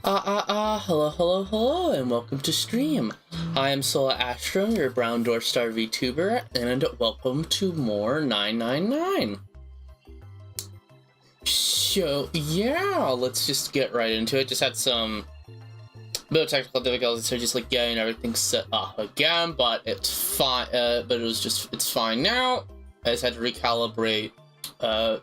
Hello, and welcome to stream. I am Sola Astro, your Brown Dwarf Star VTuber, and welcome to more 999. So, yeah, let's just get right into it. Just had some bit of technical difficulties, so just like getting everything set up again, but it's fine, but it's fine now. I just had to recalibrate, my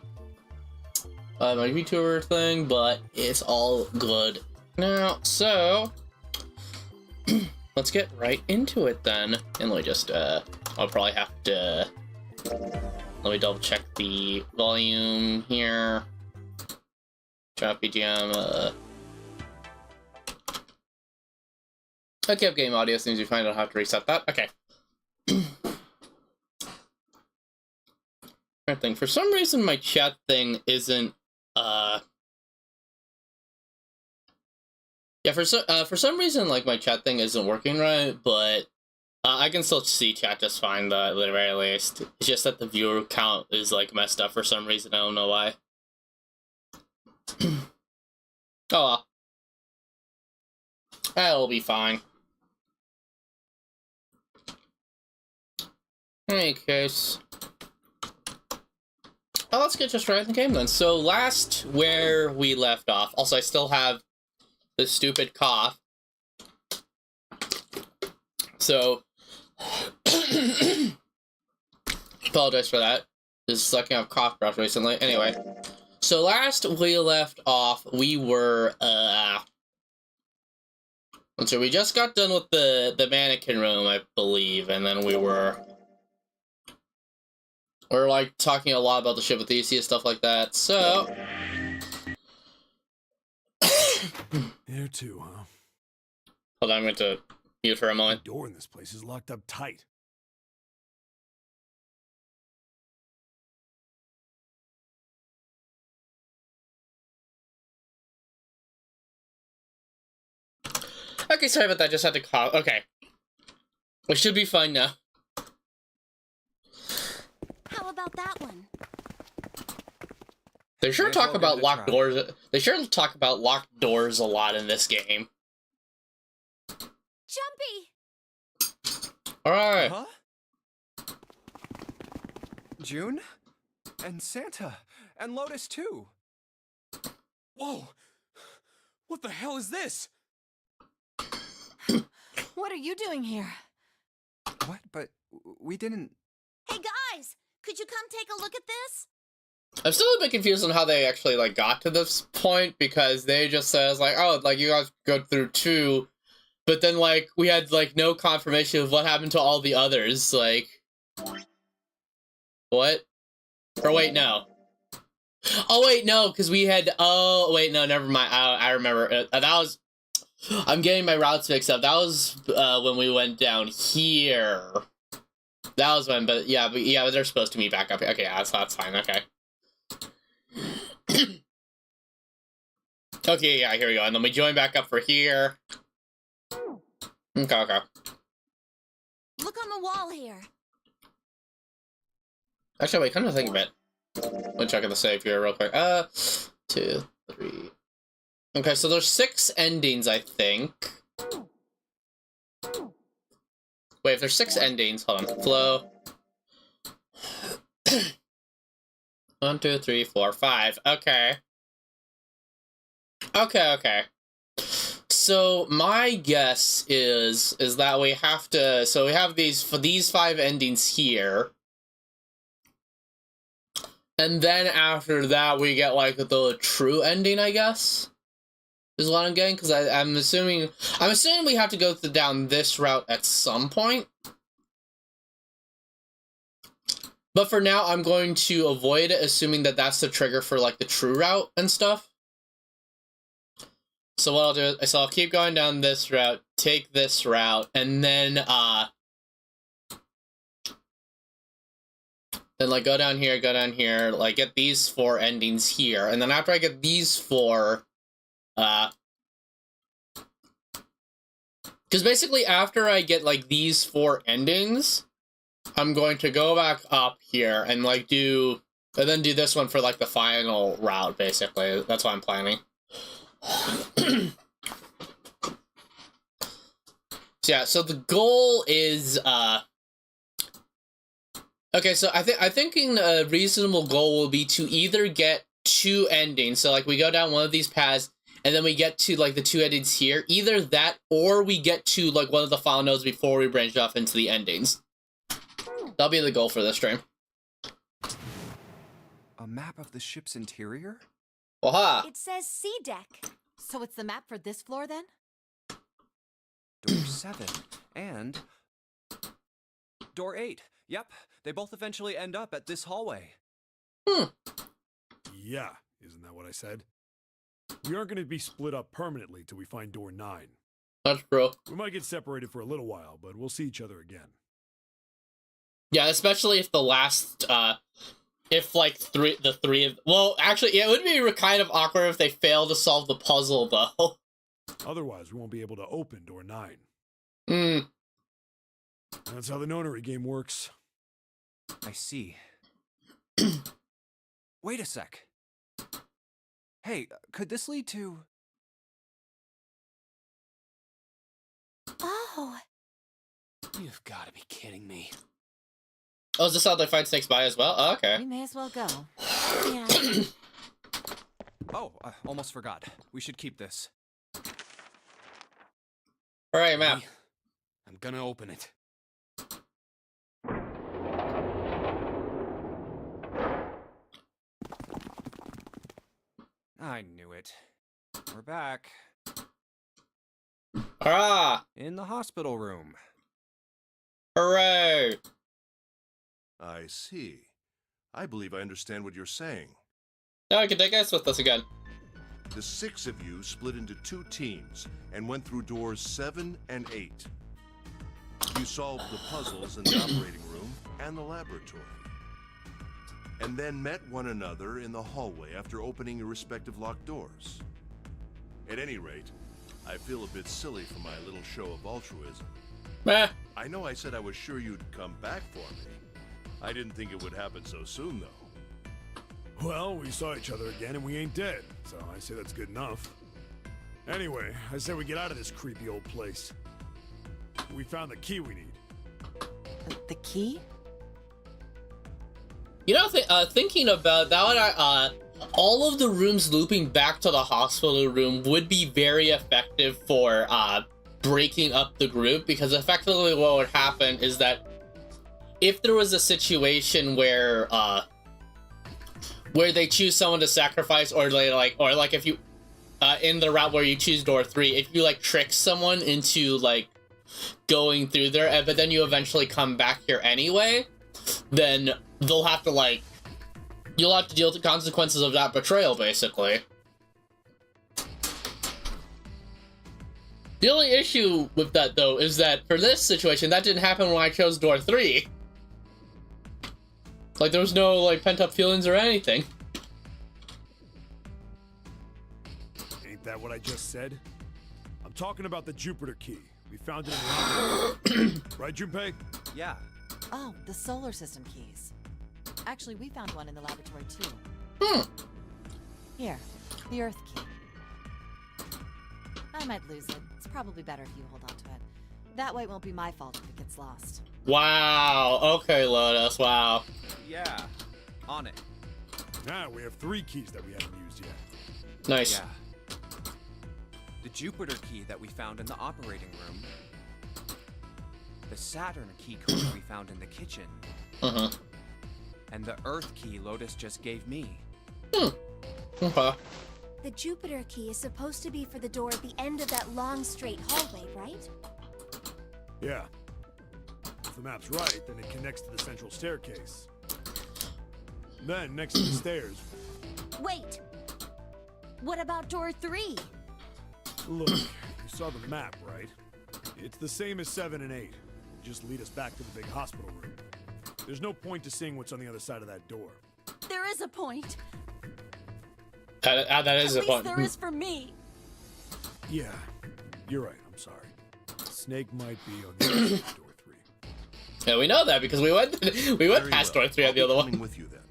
VTuber thing, but it's all good now, so let's get right into it then. And let me just, I'll probably have to, let me double check the volume here. Drop BGM, okay, game audio, as soon as you find out how to reset that. Okay. Thing. For some reason, my chat thing isn't, Yeah, for some reason, like, my chat thing isn't working right, but I can still see chat just fine, though, at the very least. It's just that the viewer count is, like, messed up for some reason. I don't know why. Oh, well. That'll be fine. In any case... Oh, let's get just right in the game, then. So, last where we left off... Also, I still have this stupid cough. So... Apologize for that. Just sucking up cough drops recently. Anyway. So, last we left off, we were, so we just got done with the mannequin room, I believe, and then we're like talking a lot about the ship with EC and stuff like that. So There too, huh? Hold on, I'm going to mute for a moment. The door in this place is locked up tight. Okay, sorry about that. Just had to cough. Okay, we should be fine now. How about that one? They sure talk about locked doors. They sure talk about locked doors a lot in this game. Jumpy! Alright. Huh? June? And Santa. And Lotus, too. Whoa! What the hell is this? What are you doing here? What? But we didn't... Hey guys! Could you come take a look at this? I'm still a bit confused on how they actually, like, got to this point, because they just says, like, oh, like, you guys go through 2, but then, like, we had, like, no confirmation of what happened to all the others, like... What? Or wait, no. Oh, wait, no, because we had... Oh, wait, no, never mind. I remember. That was... I'm getting my routes mixed up. That was when we went down here. That was when, but yeah, they're supposed to meet back up here. Okay, that's fine, okay. Okay, yeah, here we go. And then we join back up for here. Okay. Look on the wall here. Actually, wait, come to think of it. Let me check the save here real quick. 2, 3. Okay, so there's 6 endings, I think. Wait, if there's 6 endings, hold on. Flow. 1, 2, 3, 4, 5. Okay. Okay. So my guess is that we have to. So we have these 5 endings here, and then after that we get like the true ending, I guess. Is what I'm getting, because I'm assuming we have to go down this route at some point. But for now, I'm going to avoid it, assuming that that's the trigger for like the true route and stuff. So what I'll do is I'll keep going down this route, take this route, and then like go down here, like get these 4 endings here, and then after I get these 4. Because basically after I get, like, these 4 endings, I'm going to go back up here and, like, do this one for, like, the final route, basically. That's what I'm planning. So, yeah, so the goal is, okay, so I'm thinking a reasonable goal will be to either get 2 endings, so, like, we go down one of these paths, and then we get to, like, the 2 endings here. Either that, or we get to, like, one of the final nodes before we branch off into the endings. That'll be the goal for this stream. A map of the ship's interior? Waha! It says C deck. So it's the map for this floor then? Door 7. And... Door 8. Yep, they both eventually end up at this hallway. Yeah, isn't that what I said? We aren't going to be split up permanently till we find door 9. That's true. We might get separated for a little while, but we'll see each other again. Yeah, especially if the last, if, like, the three of... Well, actually, yeah, it would be kind of awkward if they fail to solve the puzzle, though. Otherwise, we won't be able to open door 9. Hmm. That's how the Nonary game works. I see. Wait a sec. Hey, could this lead to... Oh, You've got to be kidding me. Oh, is this how they fight snakes by as well? Oh, okay. we may as well go. Yeah. Oh, I almost forgot. We should keep this. All right, map. I'm gonna open it. I knew it. We're back. Hurrah! In the hospital room. Hooray! I see. I believe I understand what you're saying. Now I can take us with us again. The 6 of you split into 2 teams and went through doors 7 and 8. You solved the puzzles in the operating room and the laboratory. And then met one another in the hallway after opening your respective locked doors. At any rate, I feel a bit silly for my little show of altruism. Meh. I know I said I was sure you'd come back for me. I didn't think it would happen so soon, though. Well, we saw each other again and we ain't dead, so I say that's good enough. Anyway, I say we get out of this creepy old place. We found the key we need. The key? You know, thinking about that one, all of the rooms looping back to the hospital room would be very effective for breaking up the group, because effectively what would happen is that if there was a situation where they choose someone to sacrifice, or like if you in the route where you choose door 3, if you like trick someone into like going through there, but then you eventually come back here anyway, then they'll have to like, you'll have to deal with the consequences of that betrayal, basically. The only issue with that, though, is that for this situation, that didn't happen when I chose door 3. Like, there was no, like, pent-up feelings or anything. Ain't that what I just said? I'm talking about the Jupiter key. We found it in the operating. Right, Junpei? Yeah. Oh, the solar system keys. Actually, we found one in the laboratory, too. Here, the Earth key. I might lose it. It's probably better if you hold on to it. That way it won't be my fault if it gets lost. Wow. Okay, Lotus. Wow. Yeah. On it. Now we have 3 keys that we haven't used yet. Nice. Yeah. The Jupiter key that we found in the operating room. The Saturn key code we found in the kitchen. Uh-huh. And the Earth key Lotus just gave me. Okay. The Jupiter key is supposed to be for the door at the end of that long, straight hallway, right? Yeah. If the map's right, then it connects to the central staircase. Then, next to the stairs... Wait! What about door 3? Look, you saw the map, right? It's the same as 7 and 8. Just lead us back to the big hospital room. There's no point to seeing what's on the other side of that door. There is a point. That is a At point. least there is for me. Yeah, you're right, I'm sorry. Snake might be on the other side of door 3. Yeah, we know that because we went Very past well. door 3 on I'll the be other coming one. with you then.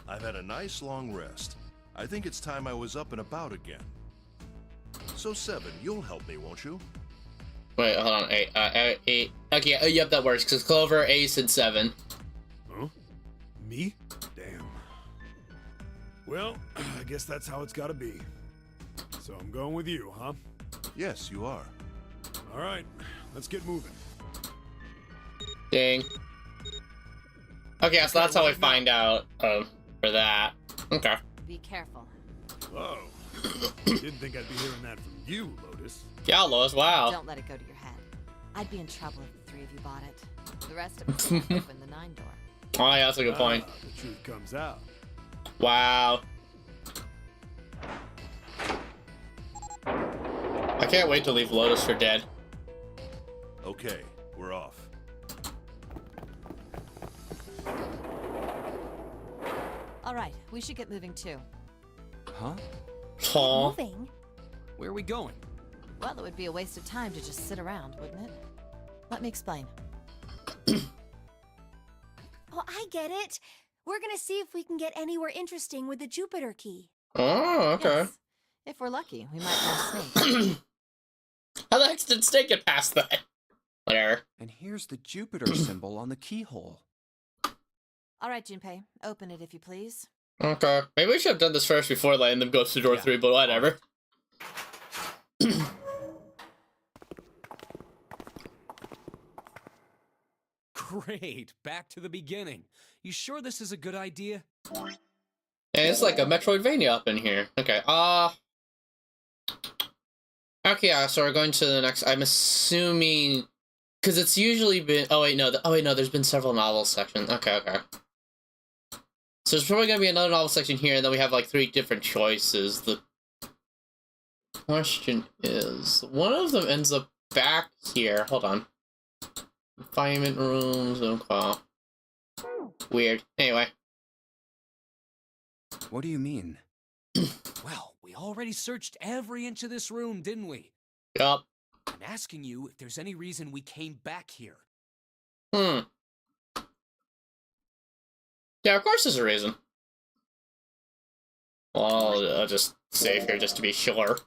I've had a nice long rest. I think it's time I was up and about again. So 7, you'll help me, won't you? Wait, hold on. 8. 8. Okay, yep, that works. Because Clover, Ace, and 7. Huh? Me? Damn. Well, I guess that's how it's gotta be. So I'm going with you, huh? Yes, you are. All right, let's get moving. Ding. Okay, so that's how we find out for that. Okay. Be careful. Oh, didn't think I'd be hearing that from you, Lotus. Yeah, Lois, wow. Don't let it go to your head. I'd be in trouble if the 3 of you bought it. The rest of us can't open the 9 door. Oh, yeah, that's a good point. The truth comes out. Wow. I can't wait to leave Lotus for dead. Okay, we're off. All right, we should get moving too. Huh? Aw. Moving? Where are we going? Well, it would be a waste of time to just sit around, wouldn't it? Let me explain. Oh, I get it. We're gonna see if we can get anywhere interesting with the Jupiter key. Oh, okay. Yes. If we're lucky, we might find Snake. How the heck did Snake get past that? Whatever. And here's the Jupiter symbol on the keyhole. All right, Junpei, open it if you please. Okay. Maybe we should have done this first before letting them go through door 3, but whatever. Great, back to the beginning. You sure this is a good idea? And it's like a Metroidvania up in here. Okay, okay, yeah, so we're going to the next, I'm assuming, because it's usually been, oh wait, no, there's been several novel sections. Okay. So there's probably going to be another novel section here, and then we have like 3 different choices. The question is, one of them ends up back here. Hold on. Confinement rooms, okay. Weird. Anyway. What do you mean? Well, we already searched every inch of this room, didn't we? Yup. I'm asking you if there's any reason we came back here. Yeah, of course there's a reason. Well, I'll just save here just to be sure.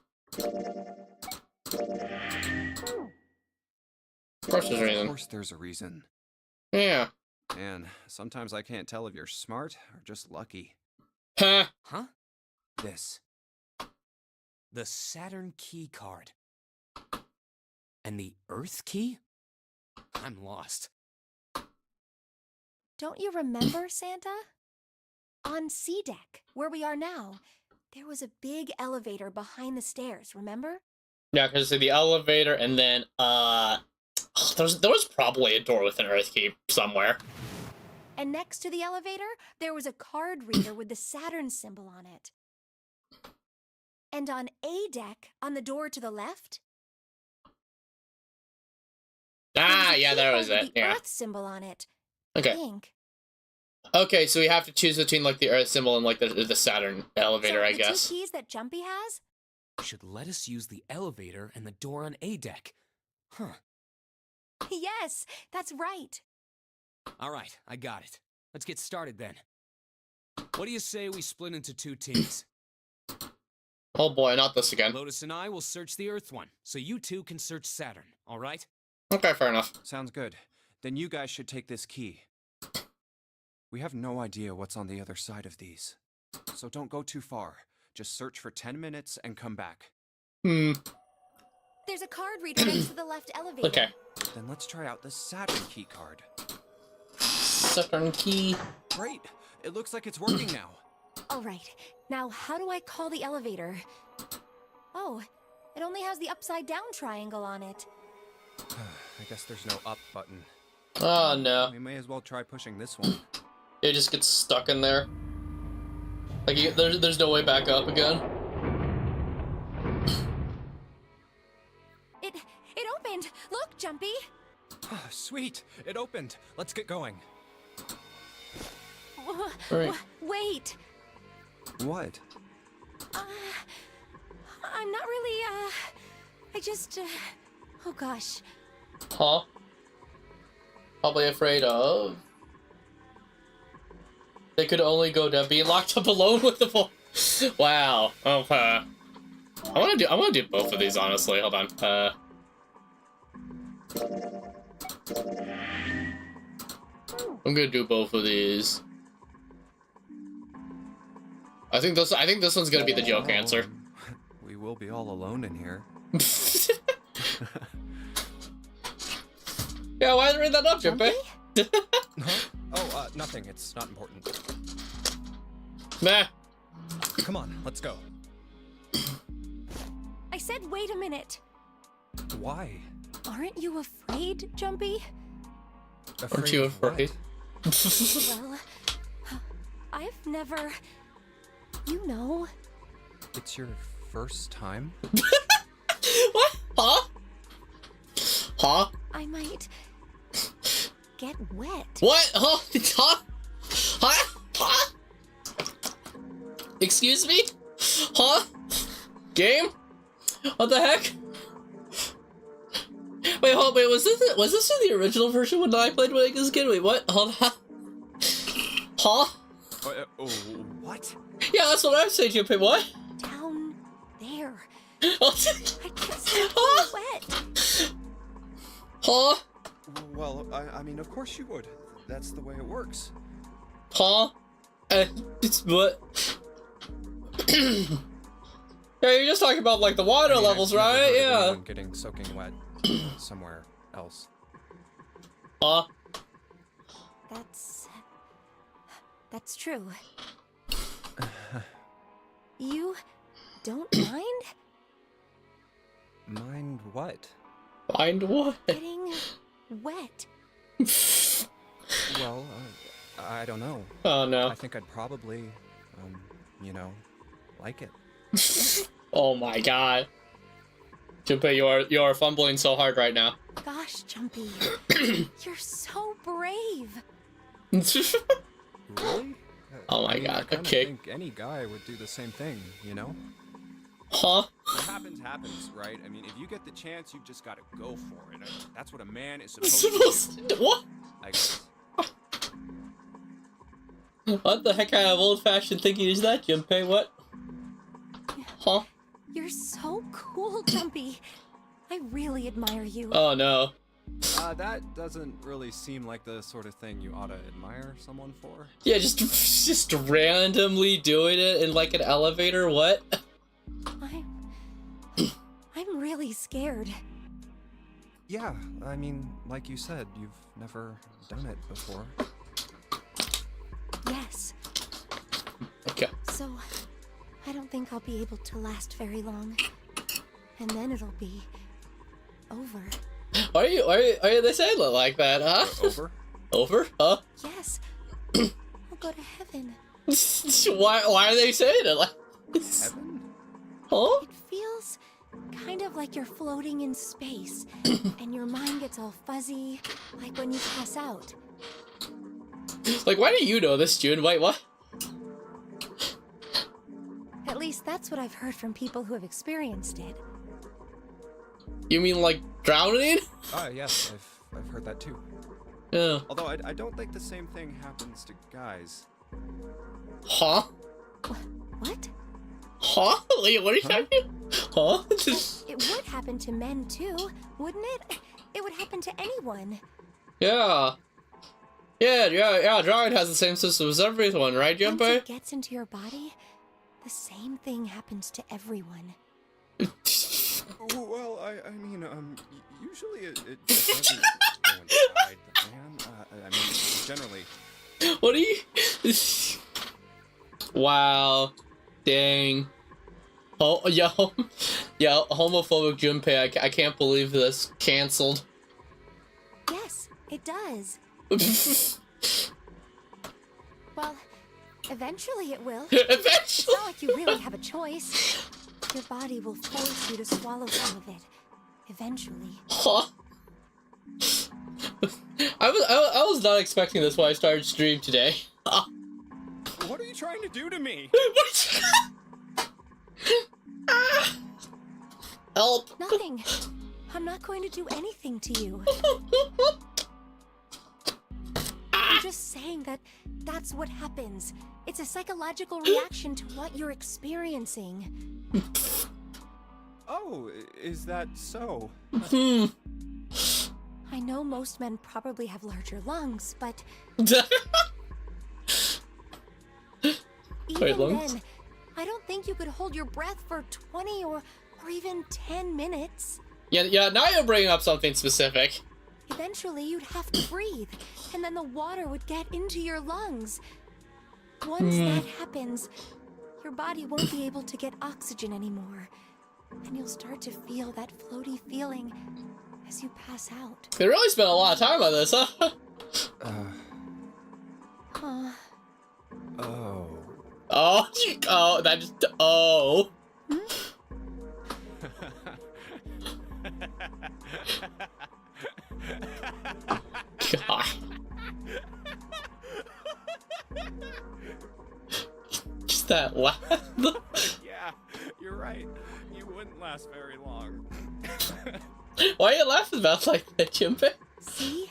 Of course there's a reason. Of course there's a reason. Yeah. And sometimes I can't tell if you're smart or just lucky. Huh. Huh? This. The Saturn key card. And the Earth key? I'm lost. Don't you remember, Santa? On C deck, where we are now, there was a big elevator behind the stairs, remember? Yeah, because the elevator, and then, there was probably a door with an Earth key somewhere. And next to the elevator, there was a card reader with the Saturn symbol on it. And on A deck, on the door to the left, Yeah, there was with it, the yeah. Earth symbol on it. Okay. Pink. Okay, so we have to choose between, like, the Earth symbol and, like, the Saturn elevator, So I the guess. 2 keys that Jumpy has? Should let us use the elevator and the door on A deck. Huh. Yes, that's right. All right, I got it. Let's get started then. What do you say we split into 2 teams? Oh boy, not this again. Lotus and I will search the Earth one, so you 2 can search Saturn, all right? Okay, fair enough. Sounds good. Then you guys should take this key. We have no idea what's on the other side of these. So don't go too far. Just search for 10 minutes and come back. There's a card reader next to the left elevator. Okay. Then let's try out the Saturn key card. Saturn key. Great! It looks like it's working now. All right. Now, how do I call the elevator? Oh, it only has the upside down triangle on it. I guess there's no up button. Oh no. We may as well try pushing this one. It just gets stuck in there. Like, there's no way back up again. It opened! Look, Jumpy! Sweet! It opened! Let's get going. Right. Wait! What? I'm not really, I just, oh gosh. Huh? Probably afraid of... They could only go to being locked up alone with the boy. Wow. Okay. I want to do both of these, honestly. Hold on. I'm gonna do both of these. I think this one's gonna be the joke answer. We will be all alone in here. Yeah, why did I read that up, Junpei? Huh? Oh, nothing. It's not important. Nah. Come on, let's go. I said wait a minute. Why? Aren't you afraid, Jumpy? Aren't you of what? afraid? Well, I've never... You know. It's your first time? What? Huh? Huh? I might... get wet. What? Huh? Huh? Huh? Huh? Excuse me? Huh? Game? What the heck? Wait, hold. Wait, was this in the original version when I played when I was a kid? Wait, what? Hold on. Huh? What? Yeah, that's what I'm saying, Junpei. What? Down there. Oh, I can't see Huh? wet. huh? Well, I mean, of course you would. That's the way it works. Huh? It's what? Yeah, you're just talking about like the water I mean, levels, I've never right? heard of Yeah. anyone getting soaking wet somewhere else. Huh? That's true. You don't mind Mind what? Find what? getting wet? Well, I don't know. Oh no. I think I'd probably, you know, like it. Oh my god. Junpei, you are fumbling so hard right now. Gosh, Jumpy, you're so brave. Really? Oh my I mean, god, I kinda okay. think any guy would do the same thing, you know? Huh? What happens, right? I mean, if you get the chance, you've just got to go for it. That's what a man is supposed to do. What? I guess. What the heck kind of old-fashioned thinking is that, Junpei? What? Huh? You're so cool, Jumpy. I really admire you. Oh no. That doesn't really seem like the sort of thing you ought to admire someone for. Yeah, just randomly doing it in like an elevator. What? I'm really scared. Yeah, I mean, like you said, you've never done it before. Yes. Okay. So, I don't think I'll be able to last very long. And then it'll be over. Why are you they saying it like that, huh? Over? Over? Huh? Yes. I'll go to heaven. Why are they saying it like Heaven? Huh? It feels kind of like you're floating in space, and your mind gets all fuzzy, like when you pass out. Like, why do you know this, June? Wait, what? At least that's what I've heard from people who have experienced it. You mean like drowning? Yes, I've heard that too. Yeah. Although I don't think the same thing happens to guys. Huh? What? Huh? Wait, what are you talking? Huh? It would happen to men too, wouldn't it? It would happen to anyone. Yeah. Yeah, drowning has the same system as everyone, right, Once Junpei? it gets into your body, the same thing happens to everyone. Well, I mean, usually it doesn't go inside the man. I mean, generally. What are you... Wow. Dang. Oh, yo, homophobic Junpei, I can't believe this. Cancelled. Yes, it does. Well, eventually it will. It's Eventually. not like you really have a choice. Your body will force you to swallow some of it. Eventually. Huh? I was not expecting this when I started stream today. What are you trying to do to me? Help! Nothing. I'm not going to do anything to you. I'm just saying that that's what happens. It's a psychological reaction to what you're experiencing. Oh, is that so? I know most men probably have larger lungs, but even lungs? then, I don't think you could hold your breath for 20 or even 10 minutes. Yeah, now you're bringing up something specific. Eventually, you'd have to breathe, and then the water would get into your lungs. Once that happens, your body won't be able to get oxygen anymore, and you'll start to feel that floaty feeling as you pass out. They really spent a lot of time on this, huh? Oh, that just, oh. God. Just that laugh. Yeah, you're right. You wouldn't laugh last very long. Why are you laughing about like that, Junpei? See?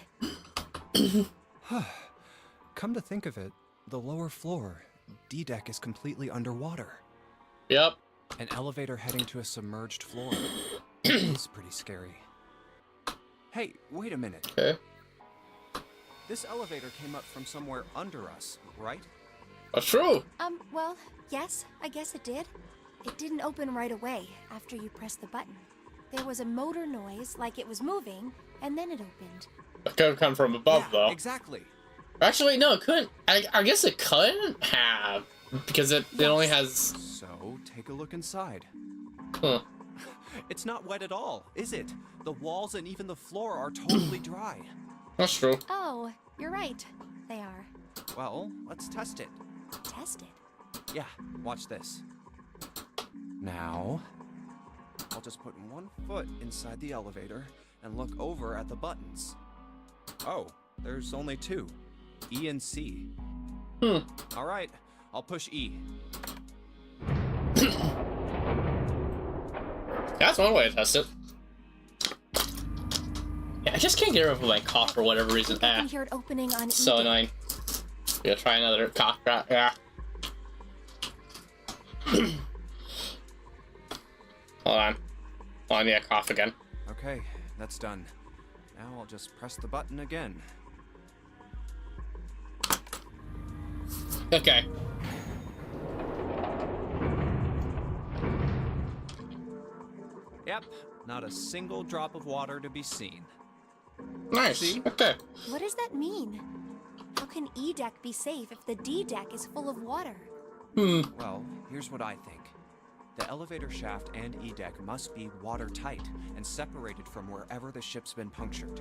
Come to think of it, the lower floor, D deck, is completely underwater. Yep. An elevator heading to a submerged floor. It's pretty scary. Hey, wait a minute. Okay. This elevator came up from somewhere under us, right? That's true. Well, yes, I guess it did. It didn't open right away after you pressed the button. There was a motor noise, like it was moving, and then it opened. It could come from above, Yeah, though. exactly. Actually, no, it couldn't. I guess it couldn't have, because it only has... So, take a look inside. Huh. It's not wet at all, is it? The walls and even the floor are totally dry. That's true. Oh, you're right. They are. Well, let's test it. Tested. Yeah, watch this. Now, I'll just put one foot inside the elevator and look over at the buttons. Oh, there's only two. E and C. All right, I'll push E. That's one way to test it. Yeah, I just can't get rid of my cough for whatever reason. I can hear it opening on So E. annoying. Yeah, try another cough drop. Yeah. Hold on. Hold on, yeah, cough again. Okay, that's done. Now I'll just press the button again. Okay. Yep, not a single drop of water to be seen. Nice. See? Okay. What does that mean? How can E deck be safe if the D deck is full of water? Well, here's what I think. The elevator shaft and E deck must be watertight and separated from wherever the ship's been punctured.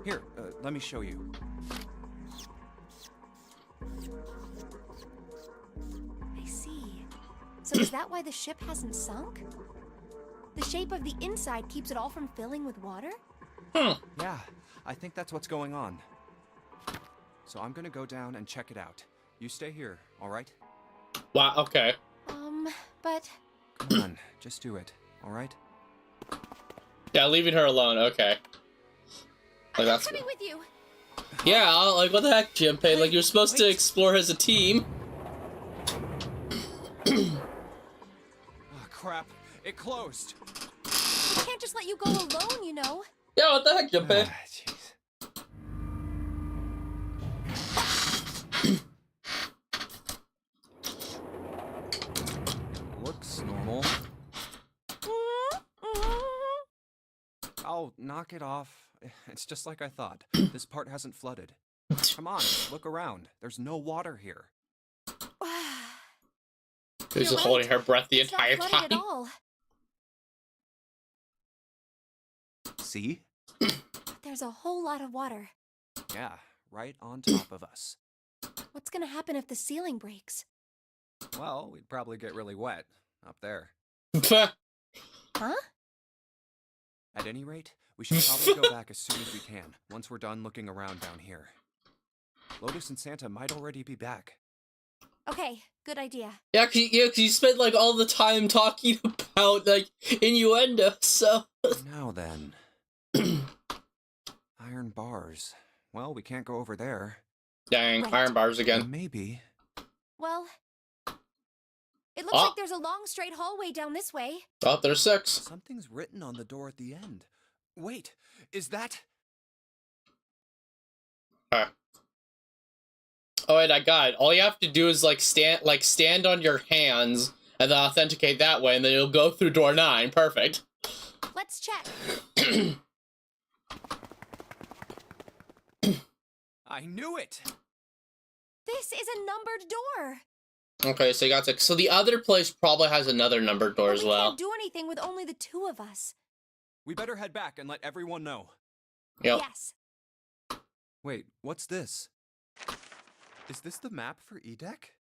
Here, let me show you. I see. So is that why the ship hasn't sunk? The shape of the inside keeps it all from filling with water? Yeah, I think that's what's going on. So I'm gonna go down and check it out. You stay here, all right? Wow, okay. But Come on, just do it, all right? Yeah, leaving her alone, okay. Like, I'm that's... coming with you. Yeah, like, what the heck, Junpei? Like, you're supposed to explore as a team. Oh, crap. It closed. We can't just let you go alone, you know. Yeah, what the heck, Junpei? Jeez. Looks normal. Oh, knock it off. It's just like I thought. This part hasn't flooded. Come on, look around. There's no water here. She's You're just holding right. her breath the It's not entire flooded at time. all. See? There's a whole lot of water. Yeah, right on top of us. What's gonna happen if the ceiling breaks? Well, we'd probably get really wet up there. Huh? At any rate, we should probably go back as soon as we can, once we're done looking around down here. Lotus and Santa might already be back. Okay, good idea. Yeah, 'cause you spent, like, all the time talking about, like, innuendo, so... Now then. Iron bars. Well, we can't go over there. Dang, Right. iron bars again. Maybe. Well, it looks Oh. like there's a long straight hallway down this way. Oh, there's 6. Something's written on the door at the end. Wait, is that... Okay. Oh, wait, I got it. All you have to do is, like, stand on your hands, and then authenticate that way, and then you'll go through door 9. Perfect. Let's check. I knew it! This is a numbered door. Okay, so you got 6. So the other place probably has another numbered door But as we well. can't do anything with only the two of us. We better head back and let everyone know. Yep. Yes. Wait, what's this? Is this the map for E-Deck?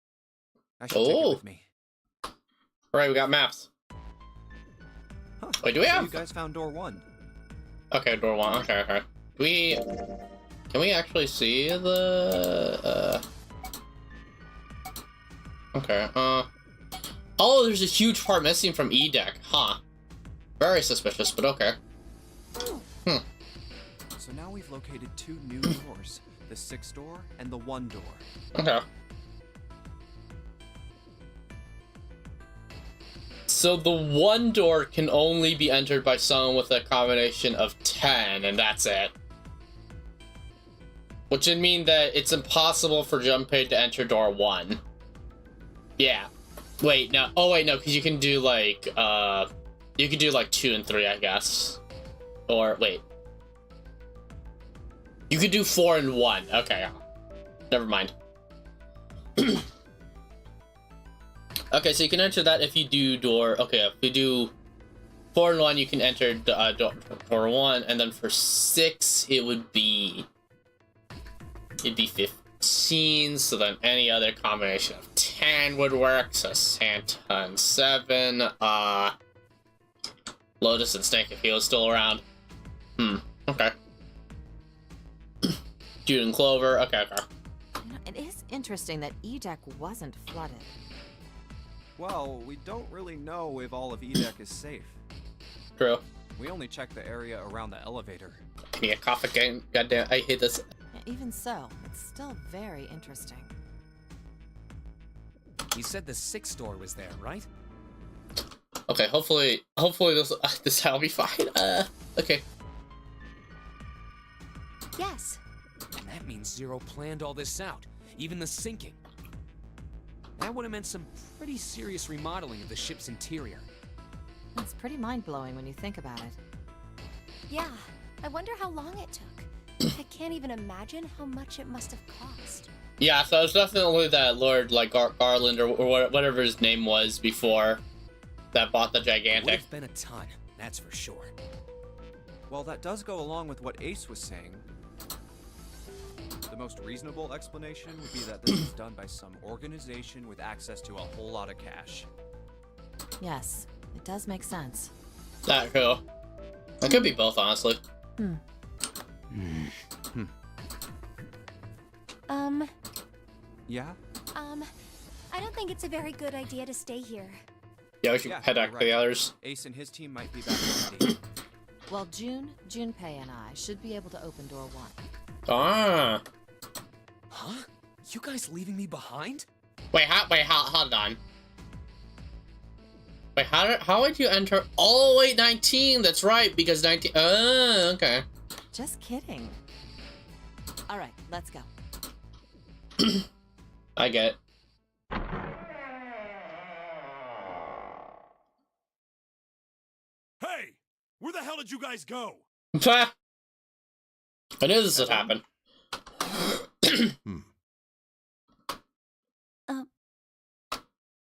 I should take it Oh. with me. Alright, we got maps. Huh. Wait, do we So have... You guys found door 1. Okay, door 1. Okay, okay. Can we actually see the... Okay, oh, there's a huge part missing from E-Deck, huh? Very suspicious, but okay. Hmm. So now we've located 2 new doors, the 6th door and the 1 door. Okay. So the 1 door can only be entered by someone with a combination of 10, and that's it. Which would mean that it's impossible for Junpei to enter door 1. Yeah. Wait, no. Oh, wait, no, because you can do, like, you can do, like, 2 and 3, I guess. Or, wait. You could do 4 and 1. Okay. Never mind. Okay, so you can enter that if you do door... Okay, if you do 4 and 1, you can enter door 1, and then for 6, it would be... It'd be 15, so then any other combination of 10 would work, so Santa and 7, Lotus and Snake if he was still around. Okay. Jude and Clover, okay. You know, it is interesting that E-Deck wasn't flooded. Well, we don't really know if all of E-Deck is safe. True. We only checked the area around the elevator. Give me a cough again, goddamn, I hate this. Even so, it's still very interesting. You said the 6th door was there, right? Okay, hopefully this will be fine. Okay. Yes. And that means Zero planned all this out, even the sinking. That would have meant some pretty serious remodeling of the ship's interior. It's pretty mind-blowing when you think about it. Yeah. I wonder how long it took. I can't even imagine how much it must have cost. Yeah, so it's definitely that Lord, like, Garland or whatever his name was before that bought the It would gigantic. have been a ton, that's for sure. Well, that does go along with what Ace was saying. The most reasonable explanation would be that this was done by some organization with access to a whole lot of cash. Yes, it does make sense. That cool. It could be both, honestly. Yeah? I don't think it's a very good idea to stay here. Yeah, we should Yeah, head you're back to the right. others. Ace and his team might be back already. Well, Junpei and I should be able to open door 1. Ah. Huh? You guys leaving me behind? Hold on. Wait, how would you enter? Oh, wait, 19. That's right, because 19. Oh, okay. Just kidding. All right, let's go. I get it. Hey! Where the hell did you guys go? I knew this would happen.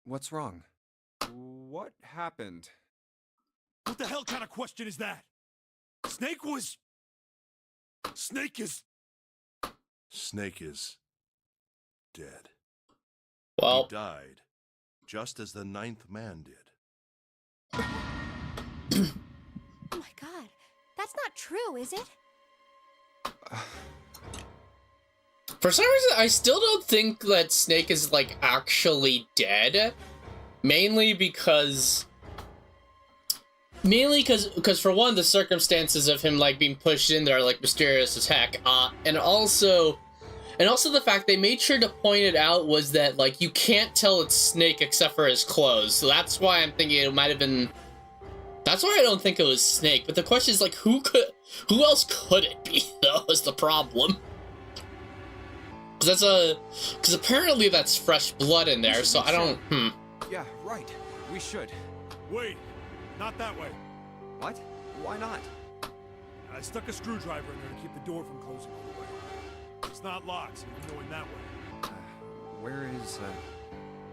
What's wrong? What happened? What the hell kind of question is that? Snake is... Snake is dead. Well, He died, just as the 9th man did. Oh my god. That's not true, is it? for some reason, I still don't think that Snake is, like, actually dead. Mainly because for one, the circumstances of him, like, being pushed in there are, like, mysterious as heck. And also the fact they made sure to point it out was that, like, you can't tell it's Snake except for his clothes. So that's why I'm thinking it might have been... That's why I don't think it was Snake. But the question is, like, who else could it be, though, is the problem. Because apparently that's fresh blood in there, so I don't... Yeah, right. We should. Wait, not that way. What? Why not? I stuck a screwdriver in there to keep the door from closing all the way. It's not locked, so you can go in that way.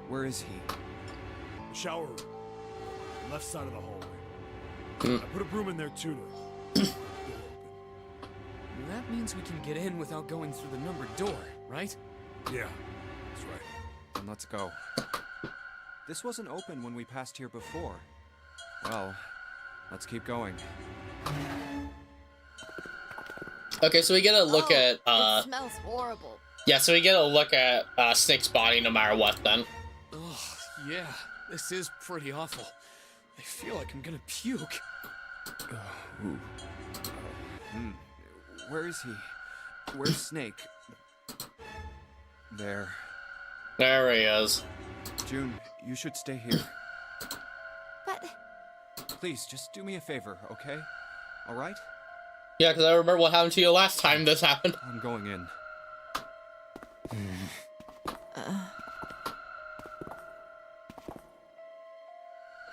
Where is he? The shower room. Left side of the hallway. I put a broom in there too to keep the door open. That means we can get in without going through the numbered door, right? Yeah, that's right. Then let's go. This wasn't open when we passed here before. Well, let's keep going. Okay, so we get a look at, It smells horrible. yeah, so we get a look at, Snake's body no matter what, then. Ugh, yeah, this is pretty awful. I feel like I'm gonna puke. Where is he? Where's Snake? There. There he is. June, you should stay here. But Please, just do me a favor, okay? All right? Yeah, because I remember what happened to you last time this happened. I'm going in.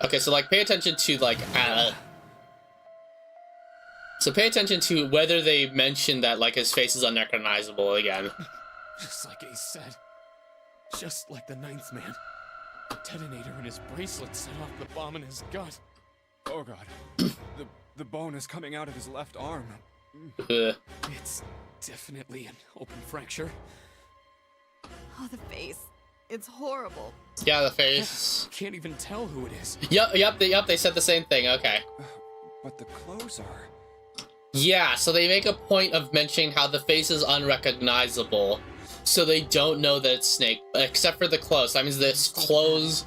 Okay, so like pay attention to like so pay attention to whether they mention that like his face is unrecognizable again. Just like Ace said. Just like the ninth man. The detonator in his bracelet set off the bomb in his gut. Oh god. The bone is coming out of his left arm. It's definitely an open fracture. Oh, the face. It's horrible. Yeah, the face. Can't even tell who it is. Yep, they said the same thing, okay. But the clothes are... Yeah, so they make a point of mentioning how the face is unrecognizable, so they don't know that it's Snake, except for the clothes. That means this clothes...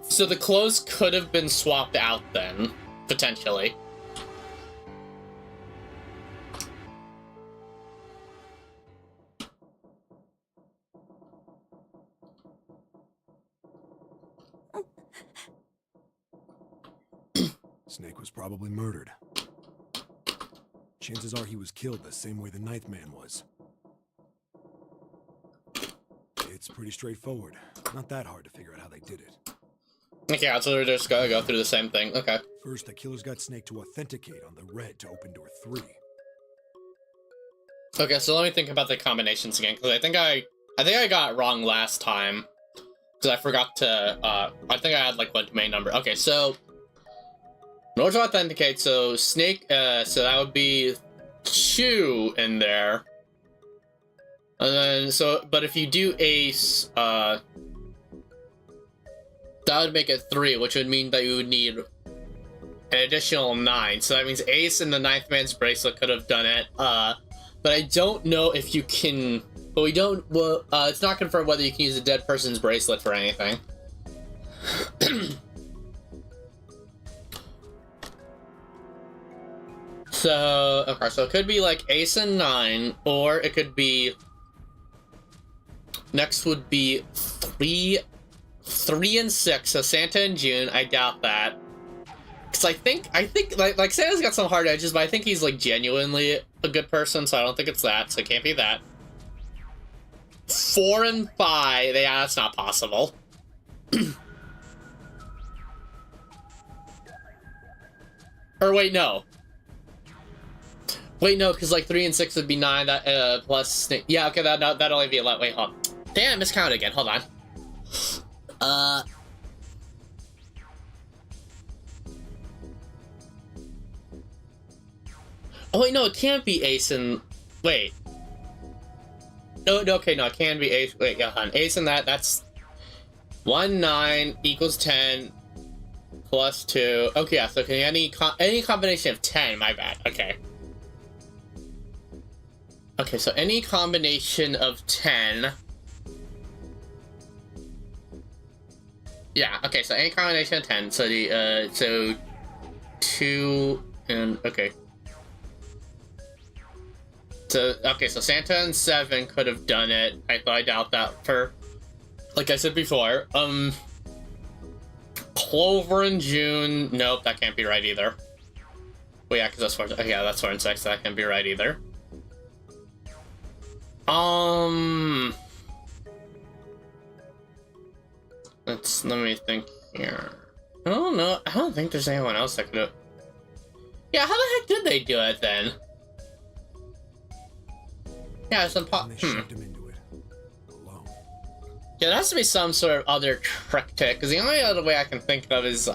So the clothes could have been swapped out then, potentially. Snake was probably murdered. Chances are he was killed the same way the ninth man was. It's pretty straightforward. Not that hard to figure out how they did it. Okay, so they're just gonna go through the same thing, okay. First, the killers got Snake to authenticate on the red to open door 3. Okay, so let me think about the combinations again, because I think I got it wrong last time. Because I forgot to, I think I had like one main number. Okay, so... in order to authenticate, so Snake, so that would be 2 in there. And then, so, but if you do Ace, that would make it 3, which would mean that you would need an additional 9. So that means Ace and the ninth man's bracelet could have done it. But I don't know if you can, but we don't, well, it's not confirmed whether you can use a dead person's bracelet for anything. So, okay, so it could be like Ace and 9, or it could be, next would be 3 and 6, so Santa and June. I doubt that. Because I think, like, Santa's got some hard edges, but I think he's, like, genuinely a good person, so I don't think it's that, so it can't be that. 4 and 5, yeah, that's not possible. Or wait, no. Wait, no, because, like, 3 and 6 would be 9, that, plus, yeah, okay, that'd only be a lot, wait, hold on. Damn, I miscounted again, hold on. Oh, wait, no, it can't be Ace and... Wait. No, okay, no, it can be Ace... Wait, yeah, hold on. Ace and that's... 1, 9 equals 10 plus 2. Okay, yeah, so okay, any combination of 10, my bad. Okay. Okay, so any combination of 10... Yeah, okay, so any combination of 10, so the, so 2 and, okay. So, okay, so Santa and 7 could have done it. I doubt that for, like I said before. Clover and June, nope, that can't be right either. Well, yeah, because that's 4, yeah, that's 4 and 6, so that can't be right either. Let me think here. I don't know. I don't think there's anyone else that could do it. Yeah, how the heck did they do it then? Yeah, some pop. And they shoved him into it. Alone. Yeah, there has to be some sort of other trick to it, because the only other way I can think of is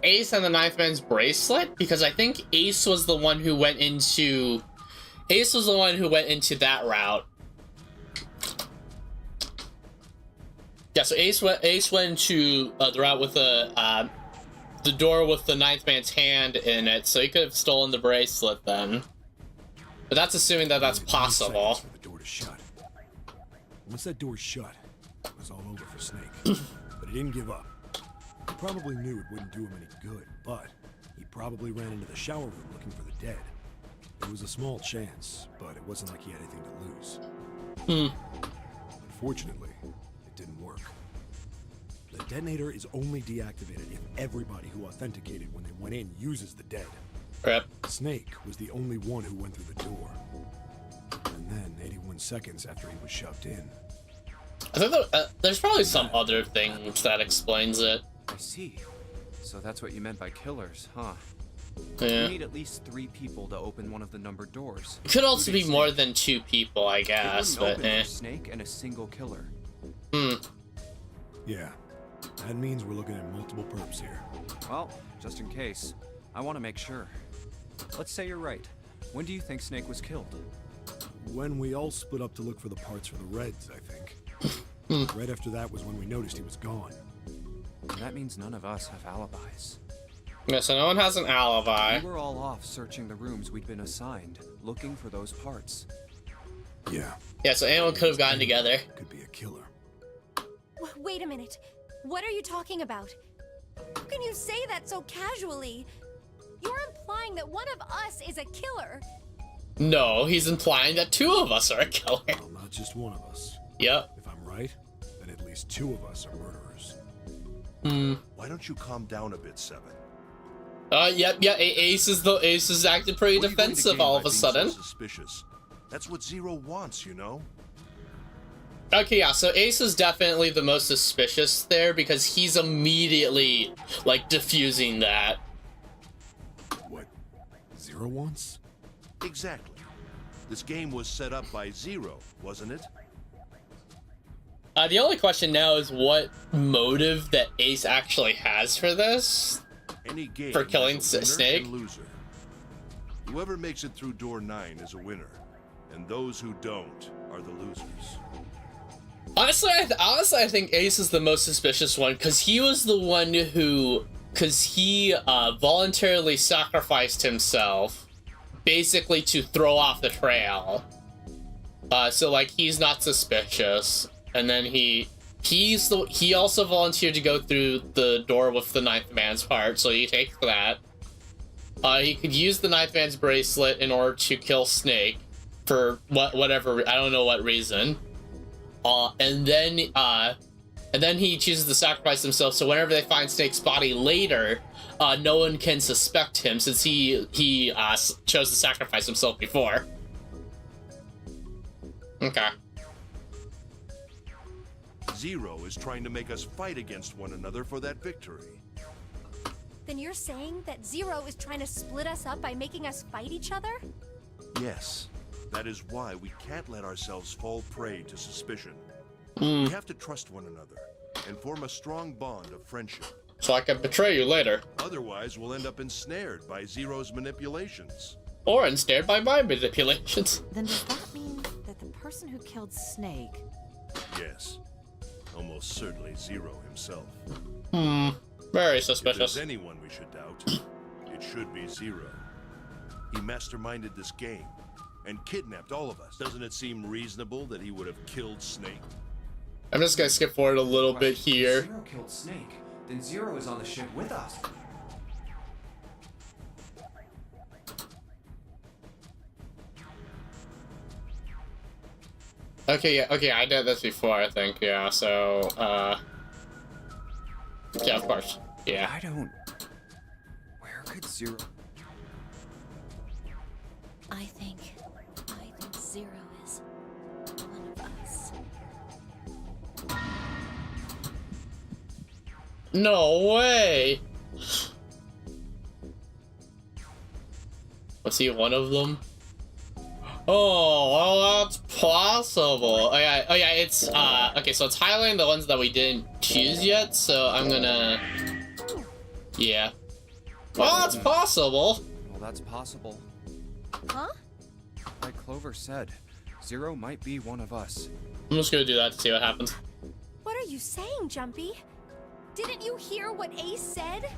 Ace and the ninth man's bracelet, because I think Ace was the one who went into that route. Yeah, so Ace went to the route with the door with the ninth man's hand in it, so he could have stolen the bracelet then. But that's assuming that that's possible. For the door to shut. Once that door shut, it was all over for Snake. But he didn't give up. probably knew it wouldn't do him any good, but he probably ran into the shower room looking for the dead. It was a small chance, but it wasn't like he had anything to lose. Unfortunately, it didn't work. The detonator is only deactivated if everybody who authenticated when they went in uses the dead. Rip. Snake was the only one who went through the door. And then, 81 seconds after he was shoved in. I think there's probably some other things that explains it. I see. So that's what you meant by killers, huh? Yeah. You need at least 3 people to open one of the numbered doors. It could also be more than 2 people, I It guess, wouldn't but open eh. for Snake and a single killer. Yeah, that means we're looking at multiple perps here. Well, just in case, I want to make sure. Let's say you're right. When do you think Snake was killed? When we all split up to look for the parts for the Reds, I think. Right after that was when we noticed he was gone. And that means none of us have alibis. Yeah, so no one has an alibi. We were all off searching the rooms we'd been assigned, looking for those parts. Yeah, Yeah, so anyone could have gotten together. could be a killer. Wait a minute. What are you talking about? How can you say that so casually? You're implying that one of us is a killer. No, he's implying that 2 of us are a killer. Well, not just one of us. Yep. If I'm right, then at least 2 of us are murderers. Why don't you calm down a bit, Seven? Yeah, Ace is acting pretty What are you going to defensive gain all by of a being sudden. So suspicious. That's what Zero wants, you know? Okay, yeah, so Ace is definitely the most suspicious there because he's immediately, like, diffusing that. What Zero wants? Exactly. This game was set up by Zero, wasn't it? The only question now is what motive that Ace actually has for this. Any game For killing has a winner Snake? and loser. Whoever makes it through door 9 is a winner, and those who don't are the losers. Honestly, I think Ace is the most suspicious one because he was the one who, voluntarily sacrificed himself, basically to throw off the trail. So like he's not suspicious, and then he also volunteered to go through the door with the 9th man's part, so he takes that. He could use the 9th man's bracelet in order to kill Snake for whatever, I don't know what reason. And then he chooses to sacrifice himself, so whenever they find Snake's body later, no one can suspect him since he chose to sacrifice himself before. Okay. Zero is trying to make us fight against one another for that victory. Then you're saying that Zero is trying to split us up by making us fight each other? Yes. That is why we can't let ourselves fall prey to suspicion. We have to trust one another and form a strong bond of friendship. So I can betray you later. Otherwise, we'll end up ensnared by Zero's manipulations. Or ensnared by my manipulations. Then does that mean that the person who killed Snake... Yes. Almost certainly Zero himself. Very If suspicious. there's anyone we should doubt, it should be Zero. He masterminded this game and kidnapped all of us. Doesn't it seem reasonable that he would have killed Snake? I'm just gonna skip forward a little bit here. Zero killed Snake. Then Zero is on the ship with us. Okay, yeah, I did this before, I think, yeah, so, yeah, of course, yeah. I don't... Where could Zero... I think Zero is one of us. No way! Was he one of them? Oh, well, that's possible. Oh yeah, it's, okay, so it's highlighting the ones that we didn't choose yet, so I'm gonna... Yeah. Well, that's possible. Well, that's possible. Huh? Like Clover said, Zero might be one of us. I'm just gonna do that to see what happens. What are you saying, Jumpy? Didn't you hear what Ace said?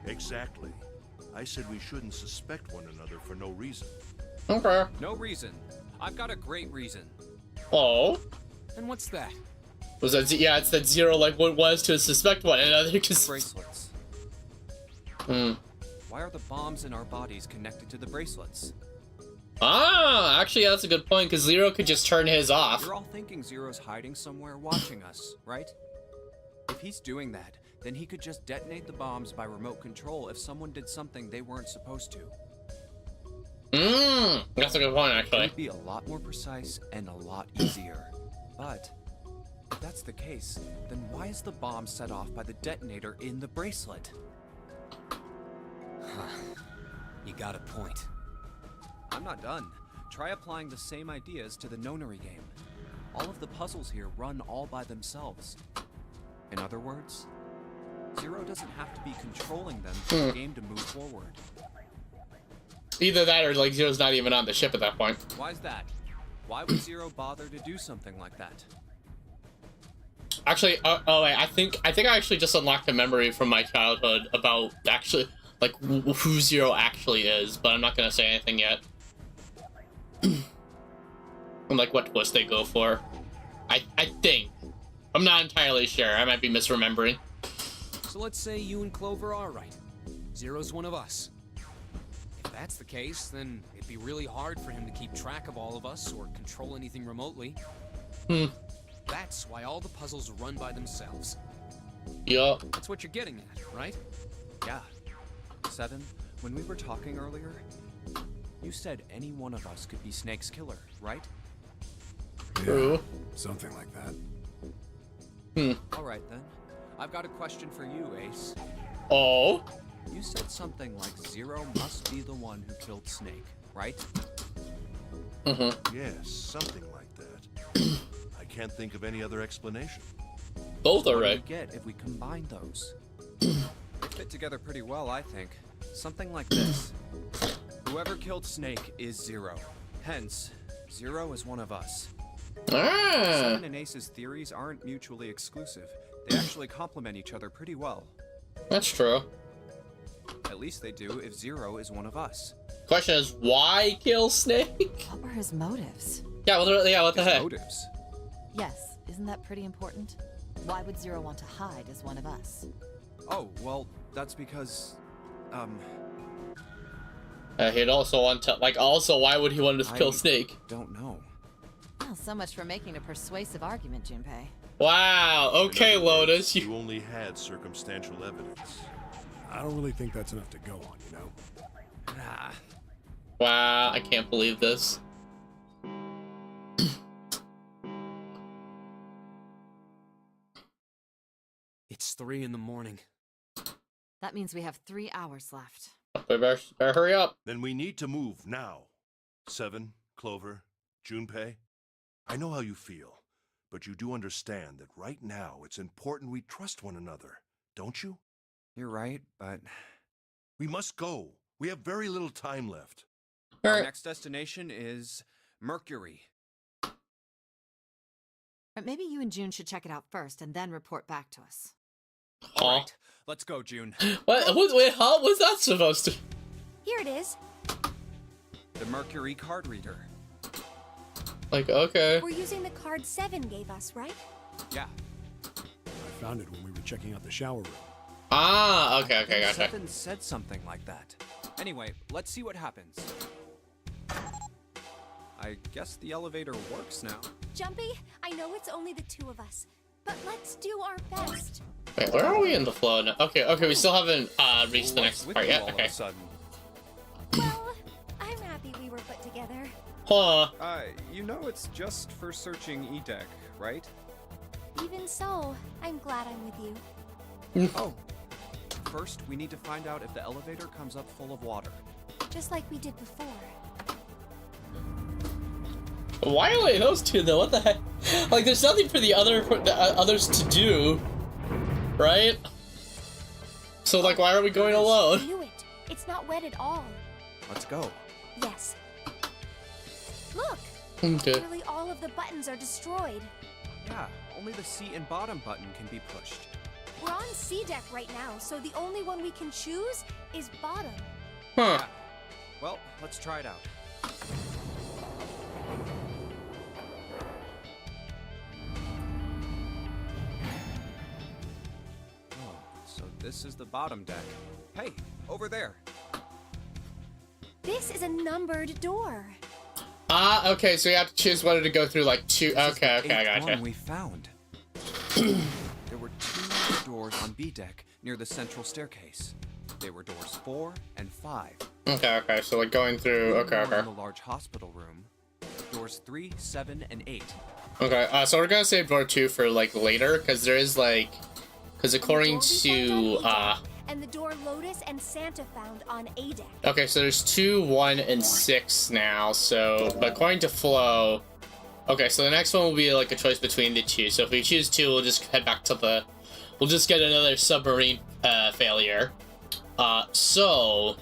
Exactly. I said we shouldn't suspect one another for no reason. Okay. No reason. I've got a great reason. Oh? And what's that? Was that yeah? It's that zero like what was to suspect one another. Just Bracelets. Hmm. Why are the bombs in our bodies connected to the bracelets? Ah, actually, that's a good point, because Zero could just turn his off. You're all thinking Zero's hiding somewhere watching us, right? If he's doing that, then he could just detonate the bombs by remote control if someone did something they weren't supposed to. That's a good point, It actually. would be a lot more precise and a lot easier. But if that's the case, then why is the bomb set off by the detonator in the bracelet? You got a point. I'm not done. Try applying the same ideas to the Nonary game. All of the puzzles here run all by themselves. In other words, Zero doesn't have to be controlling them for the game to move forward. Either that or like Zero's not even on the ship at that point. Why's that? Why would Zero bother to do something like that? Actually, oh wait, I think I actually just unlocked a memory from my childhood about actually like who Zero actually is, but I'm not gonna say anything yet. And like what twist they go for. I think. I'm not entirely sure. I might be misremembering. So let's say you and Clover are right. Zero's one of us. If that's the case, then it'd be really hard for him to keep track of all of us or control anything remotely. That's why all the puzzles run by themselves. Yeah. That's what you're getting at, right? Yeah. Seven, when we were talking earlier, you said any one of us could be Snake's killer, right? True. Something like that. Alright then. I've got a question for you, Ace. Oh. You said something like Zero must be the one who killed Snake, right? Yes, something like that. I can't think of any other explanation. Both are What do right. we get if we combine those? They fit together pretty well, I think. Something like this. Whoever killed Snake is Zero. Hence, Zero is one of us. Ah. Seven and Ace's theories aren't mutually exclusive. They actually complement each other pretty well. That's true. At least they do if Zero is one of us. Question is, why kill Snake? What were his motives? Yeah, what the His heck? motives. Yes, isn't that pretty important? Why would Zero want to hide as one of us? Oh, well, that's because, He'd also want to, like, also, why would he want to kill I- Snake? don't know. Well, so much for making a persuasive argument, Junpei. Wow, okay, In other words, Lotus. You only had circumstantial evidence. I don't really think that's enough to go on, you know? Ah, Wow, I can't believe this. It's 3 in the morning. That means we have 3 hours left. We better hurry up. Then we need to move now. Seven, Clover, Junpei. I know how you feel, but you do understand that right now it's important we trust one another, don't you? you're right, but We must go. We have very little time left. our Alright. next destination is Mercury. But maybe you and June should check it out first and then report back to us. Huh? All right, let's go, June. What? Wait, huh? What's that supposed to? Here it is. The Mercury card reader. Like, okay. We're using the card 7 gave us, right? Yeah. I found it when we were checking out the shower room. Ah, okay, okay, gotcha. Seven said something like that. Anyway, let's see what happens. I guess the elevator works now. Jumpy, I know it's only the 2 of us, but let's do our best. Wait, where are we in the flow now? Okay, we still haven't reached the What's next with part you yet. all of Okay. a sudden? Well, I'm happy we were put together. Huh. You know it's just for searching E-Deck, right? Even so, I'm glad I'm with you. Oh. First, we need to find out if the elevator comes up full of water. Just like we did before. Why only those two though? What the heck? Like, there's nothing for the others to do, right? So like, why are we going I alone? knew it. It's not wet at all. Let's go. Yes. Look! Okay. Nearly all of the buttons are destroyed. Yeah, only the seat and bottom button can be pushed. We're on C deck right now, so the only one we can choose is bottom. Huh. Yeah. Well, let's try it out. this is the bottom deck. Hey, over there. This is a numbered door. Ah, okay, so you have to choose whether to go through like two. This is Okay, the okay, I eighth gotcha. one we found. There were 2 doors on B deck near the central staircase. They were doors 4 and 5. Okay, okay, so like going through. Okay, One okay. in the large hospital room. Doors 3, 7, and 8. Okay, so we're gonna save door 2 for like later, because there is like, because according to And the door Lotus and Santa found on A deck. okay, so there's 2, 1, and 6 now. So, but according to Flo, okay, so the next one will be like a choice between the 2. So if we choose 2, we'll just head back to the, we'll just get another submarine failure. So.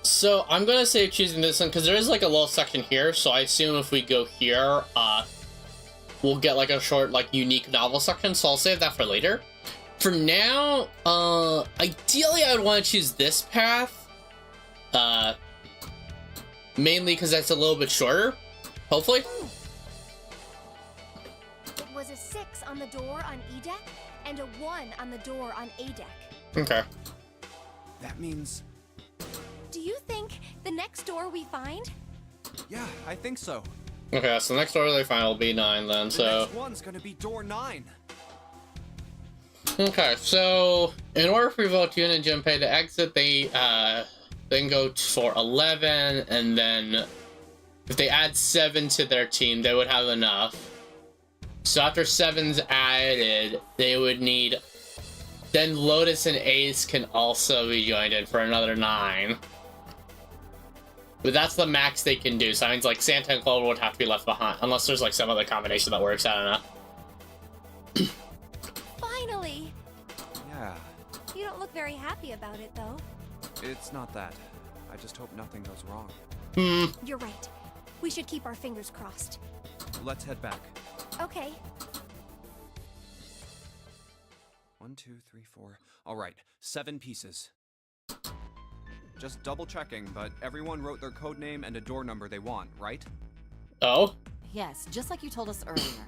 So I'm gonna say choosing this one because there is like a little section here, so I assume if we go here, we'll get like a short, like unique novel section. So I'll save that for later. For now, ideally I would want to choose this path, mainly because that's a little bit shorter. Hopefully. It was a 6 on the door on E deck and a 1 on the door on A deck. Okay. That means... Do you think the next door we find? Yeah, I think so. Okay, so the next door they find will be 9 then. The So. next one's gonna be door 9. Okay, so in order for Vtuber and Junpei to exit, they then go for 11, and then if they add 7 to their team, they would have enough. So after 7's added, they would need. Then Lotus and Ace can also be joined in for another 9. But that's the max they can do. So that means like Santa and Clover would have to be left behind, unless there's like some other combination that works. I don't know. Finally! Yeah, You don't look very happy about it, though. it's not that. I just hope nothing goes wrong. You're right. We should keep our fingers crossed. Let's head back. Okay. 1, 2, 3, 4. All right, 7 pieces. Just double checking, but everyone wrote their code name and a door number they want, right? Oh. Yes, just like you told us earlier.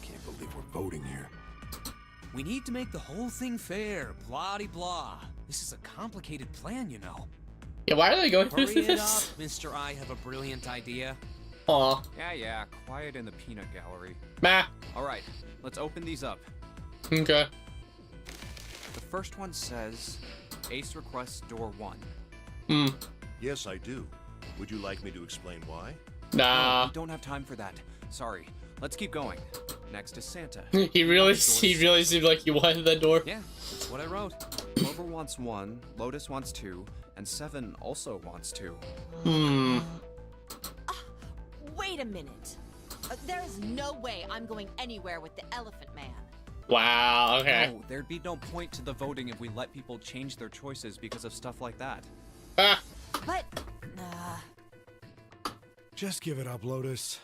Can't believe we're voting here. We need to make the whole thing fair, blah-de-blah. This is a complicated plan, you know. Yeah, why are they going through Hurry it up, this? Mr. I have a brilliant idea. Aw. Yeah, quiet in the peanut gallery. Meh. All right, let's open these up. Okay. The first one says, Ace requests door 1. Yes, I do. Would you like me to explain why? Nah. We don't have time for that. Sorry. Let's keep going. Next is Santa. He really seemed like he wanted that door. Yeah, that's what I wrote. Clover wants 1, Lotus wants 2, and 7 also wants 2. Wait a minute. There is no way I'm going anywhere with the Elephant Man. Wow. Okay. No, there'd be no point to the voting if we let people change their choices because of stuff like that. Ah. But, Just give it up, Lotus.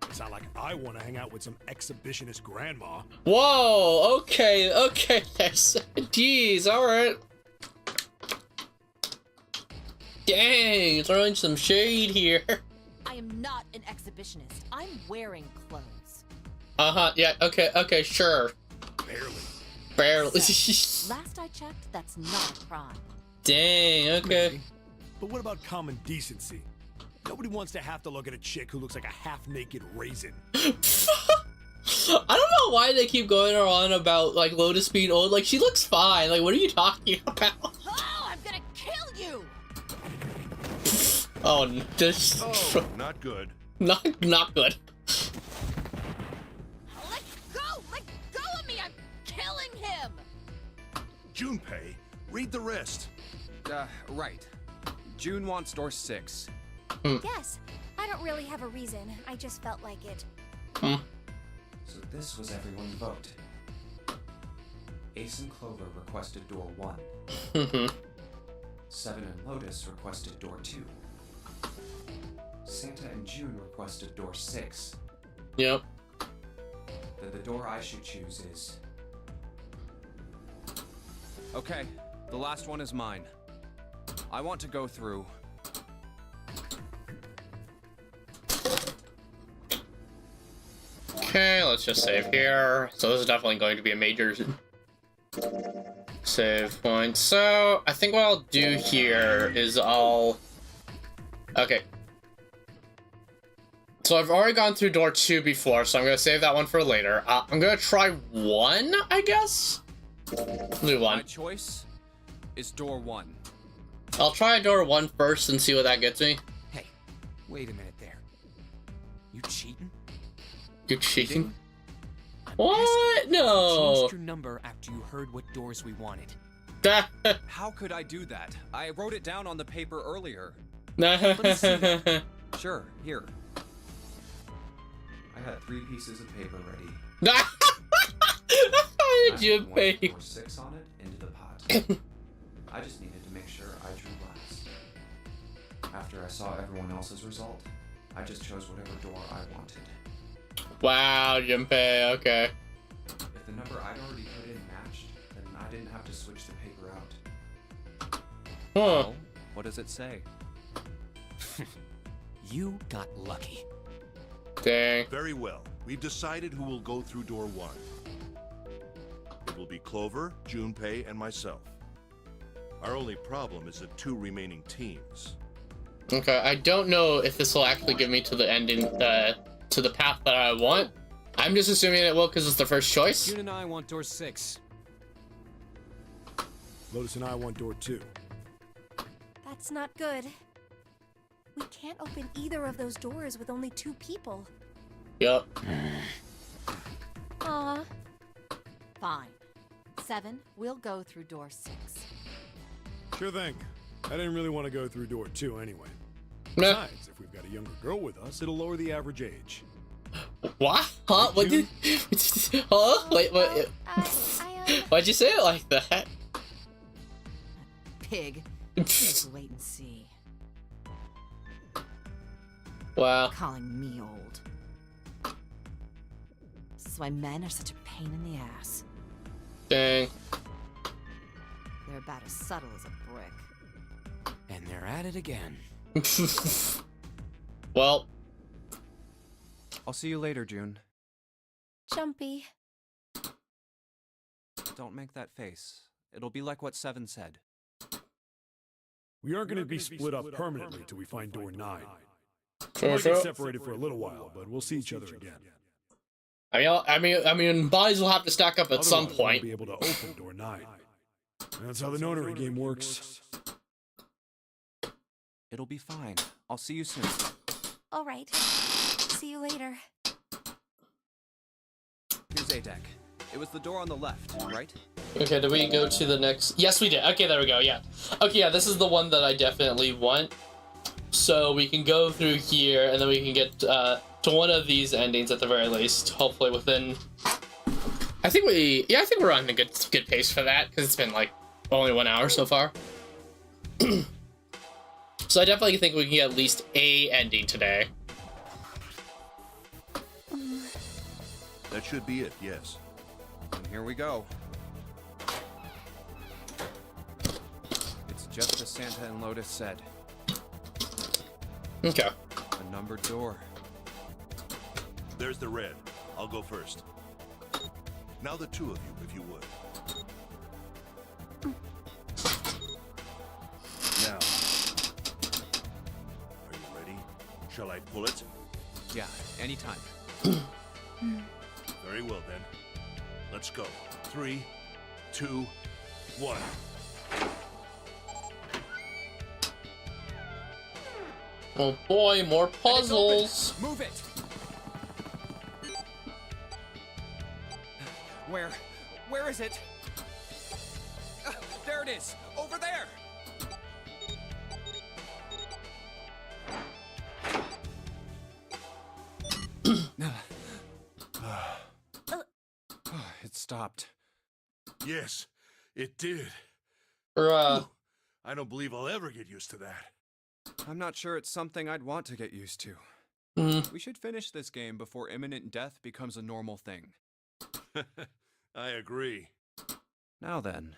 It's not like I want to hang out with some exhibitionist grandma. Whoa. Okay. Okay. Jeez. All right. Dang. Throwing some shade here. I am not an exhibitionist. I'm wearing clothes. Yeah. Okay. Okay. Sure. Barely. So, last I checked, that's not a crime. Dang. Okay. But what about common decency? Nobody wants to have to look at a chick who looks like a half-naked raisin. I don't know why they keep going on about like Lotus being old. Like she looks fine. Like what are you talking about? Oh, I'm gonna kill you! Oh, this. Oh, not good. Not good. Let go! Let go of me! I'm killing him! Junpei, read the rest. Right. June wants door 6. Yes. I don't really have a reason. I just felt like it. So this was everyone's vote. Ace and Clover requested door 1. 7 and Lotus requested door 2. Santa and June requested door 6. Yep. Then the door I should choose is... Okay, the last one is mine. I want to go through... let's just save here. So this is definitely going to be a major save point. So I think what I'll do here is okay. So I've already gone through door 2 before, so I'm gonna save that one for later. I'm gonna try 1, I guess? Do 1. My choice is door 1. I'll try door 1 first and see what that gets me. Hey, wait a minute there. You cheating? You cheating? I'm What? asking. You No. changed your number after you heard what doors we wanted. How could I do that? I wrote it down on the paper earlier. Sure, here. I had 3 pieces of paper ready. You I pay? poured 6 on it into the pot. I just needed to make sure I drew last. After I saw everyone else's result, I just chose whatever door I wanted. Wow, Junpei, okay. If the number I'd already put in matched, then I didn't have to switch the paper out. Huh. Well, what does it say? You got lucky. Dang. Very well. We've decided who will go through door 1. It will be Clover, Junpei, and myself. Our only problem is the 2 remaining teams. Okay, I don't know if this will actually give me to the ending, to the path that I want. I'm just assuming it will because it's the first choice. June and I want door 6. Lotus and I want door 2. That's not good. We can't open either of those doors with only 2 people. Yup. Aw. Fine. 7, we'll go through door 6. Sure thing. I didn't really want to go through door 2 anyway. Meh. Besides, if we've got a younger girl with us, it'll lower the average age. What? Huh? What did? Huh? Wait, what? Why'd you say it like that? Pig. Just wait and see. Wow. Calling me old. This is why men are such a pain in the ass. Dang. They're about as subtle as a brick. And they're at it again. Well. I'll see you later, June. Jumpy. Don't make that face. It'll be like what 7 said. We aren't going to be split up permanently till we find door 9. Sure, We'll sure. get separated for a little while, but we'll see each other again. I mean, bodies will have to stack up at some Otherwise, we'll point. be able to open door 9. That's how the Nonary game works. It'll be fine. I'll see you soon. All right. See you later. Here's A deck. It was the door on the left, right? Okay, do we go to the next? Yes, we did. Okay, there we go. Yeah. Okay, yeah, this is the one that I definitely want. So we can go through here, and then we can get to one of these endings at the very least. Hopefully within. I think we're on a good pace for that because it's been like only 1 hour so far. So I definitely think we can get at least a ending today. That should be it, yes. And here we go. It's just as Santa and Lotus said. Okay. A numbered door. There's the red. I'll go first. Now the 2 of you, if you would. Now. Are you ready? Shall I pull it? Yeah, anytime. Very well then. Let's go. 3, 2, 1. Oh boy, more puzzles. Move it! Where is it? There it is! Over there! It stopped. Yes, it did. Bruh. I don't believe I'll ever get used to that. I'm not sure it's something I'd want to get used to. We should finish this game before imminent death becomes a normal thing. I agree. Now then.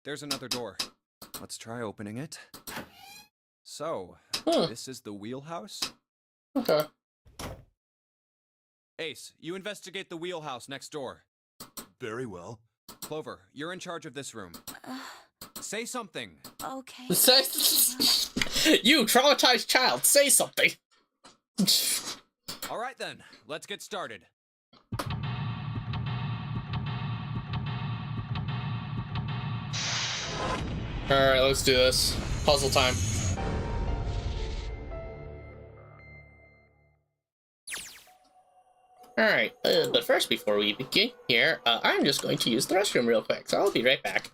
There's another door. Let's try opening it. So, this is the wheelhouse? Okay. Ace, you investigate the wheelhouse next door. Very well. Clover, you're in charge of this room. Say something. Okay. You traumatized child, say something. All right then, let's get started. Alright, let's do this. Puzzle time. Alright, but first, before we begin here, I'm just going to use the restroom real quick, so I'll be right back.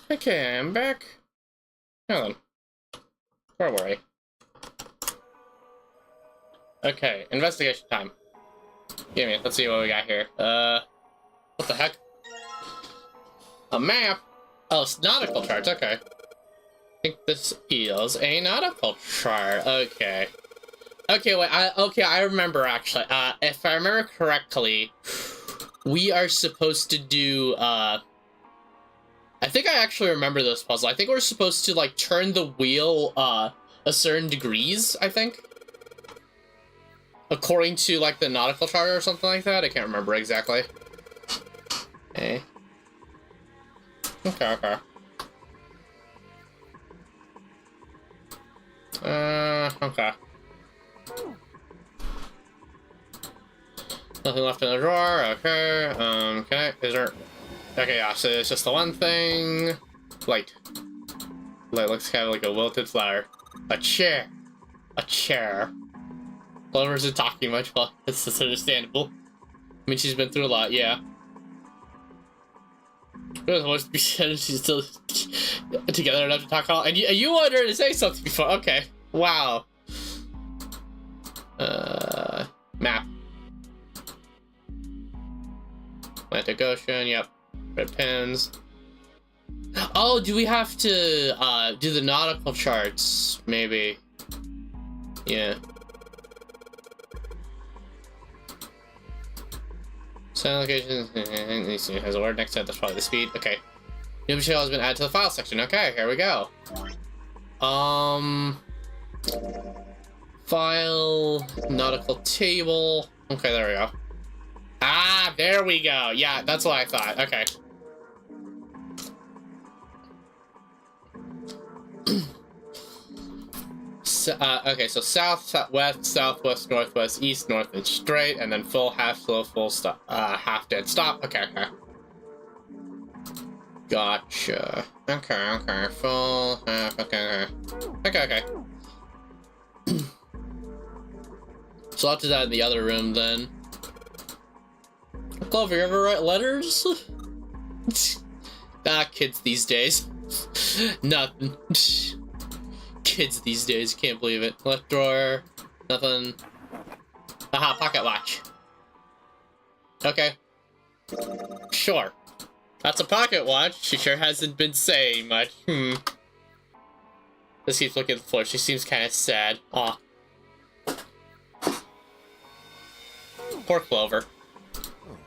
Okay, I'm back. Hold on. Where were I? Okay, investigation time. Give me, let's see what we got here. What the heck? A map? Oh, it's nautical charts, okay. I think this is a nautical chart, okay. Okay, wait, I remember actually. If I remember correctly, we are supposed to do, I think I actually remember this puzzle. I think we're supposed to, like, turn the wheel, a certain degrees, I think. According to, like, the nautical chart or something like that. I can't remember exactly. Okay. Okay. Okay. Nothing left in the drawer, okay. Is there... Okay, yeah, so it's just the one thing. Light. Light looks kind of like a wilted flower. A chair. A chair. Clover isn't talking much, but it's understandable. I mean, she's been through a lot, yeah. It was supposed to be said she's still together enough to talk all. And you wanted her to say something before. Okay. Wow. Map. Atlantic Ocean, yep. Red pins. Oh, do we have to do the nautical charts? Maybe. Yeah. Sound location has a word next to it. That's probably the speed. Okay. New material has been added to the file section. Okay, here we go. File nautical table. Okay, there we go. Ah, there we go. Yeah, that's what I thought. Okay. Okay, so south, southwest, southwest, northwest, east, north, and straight, and then full, half, slow, full, stop, half, dead, stop. Okay, okay. Gotcha. Okay, full, half, okay. So I'll have to do that in the other room then. Clover, you ever write letters? Kids these days. Nothing. Kids these days, can't believe it. Left drawer, nothing. Aha, pocket watch. Okay. Sure. That's a pocket watch. She sure hasn't been saying much. This keeps looking at the floor. She seems kind of sad. Aw. Poor Clover.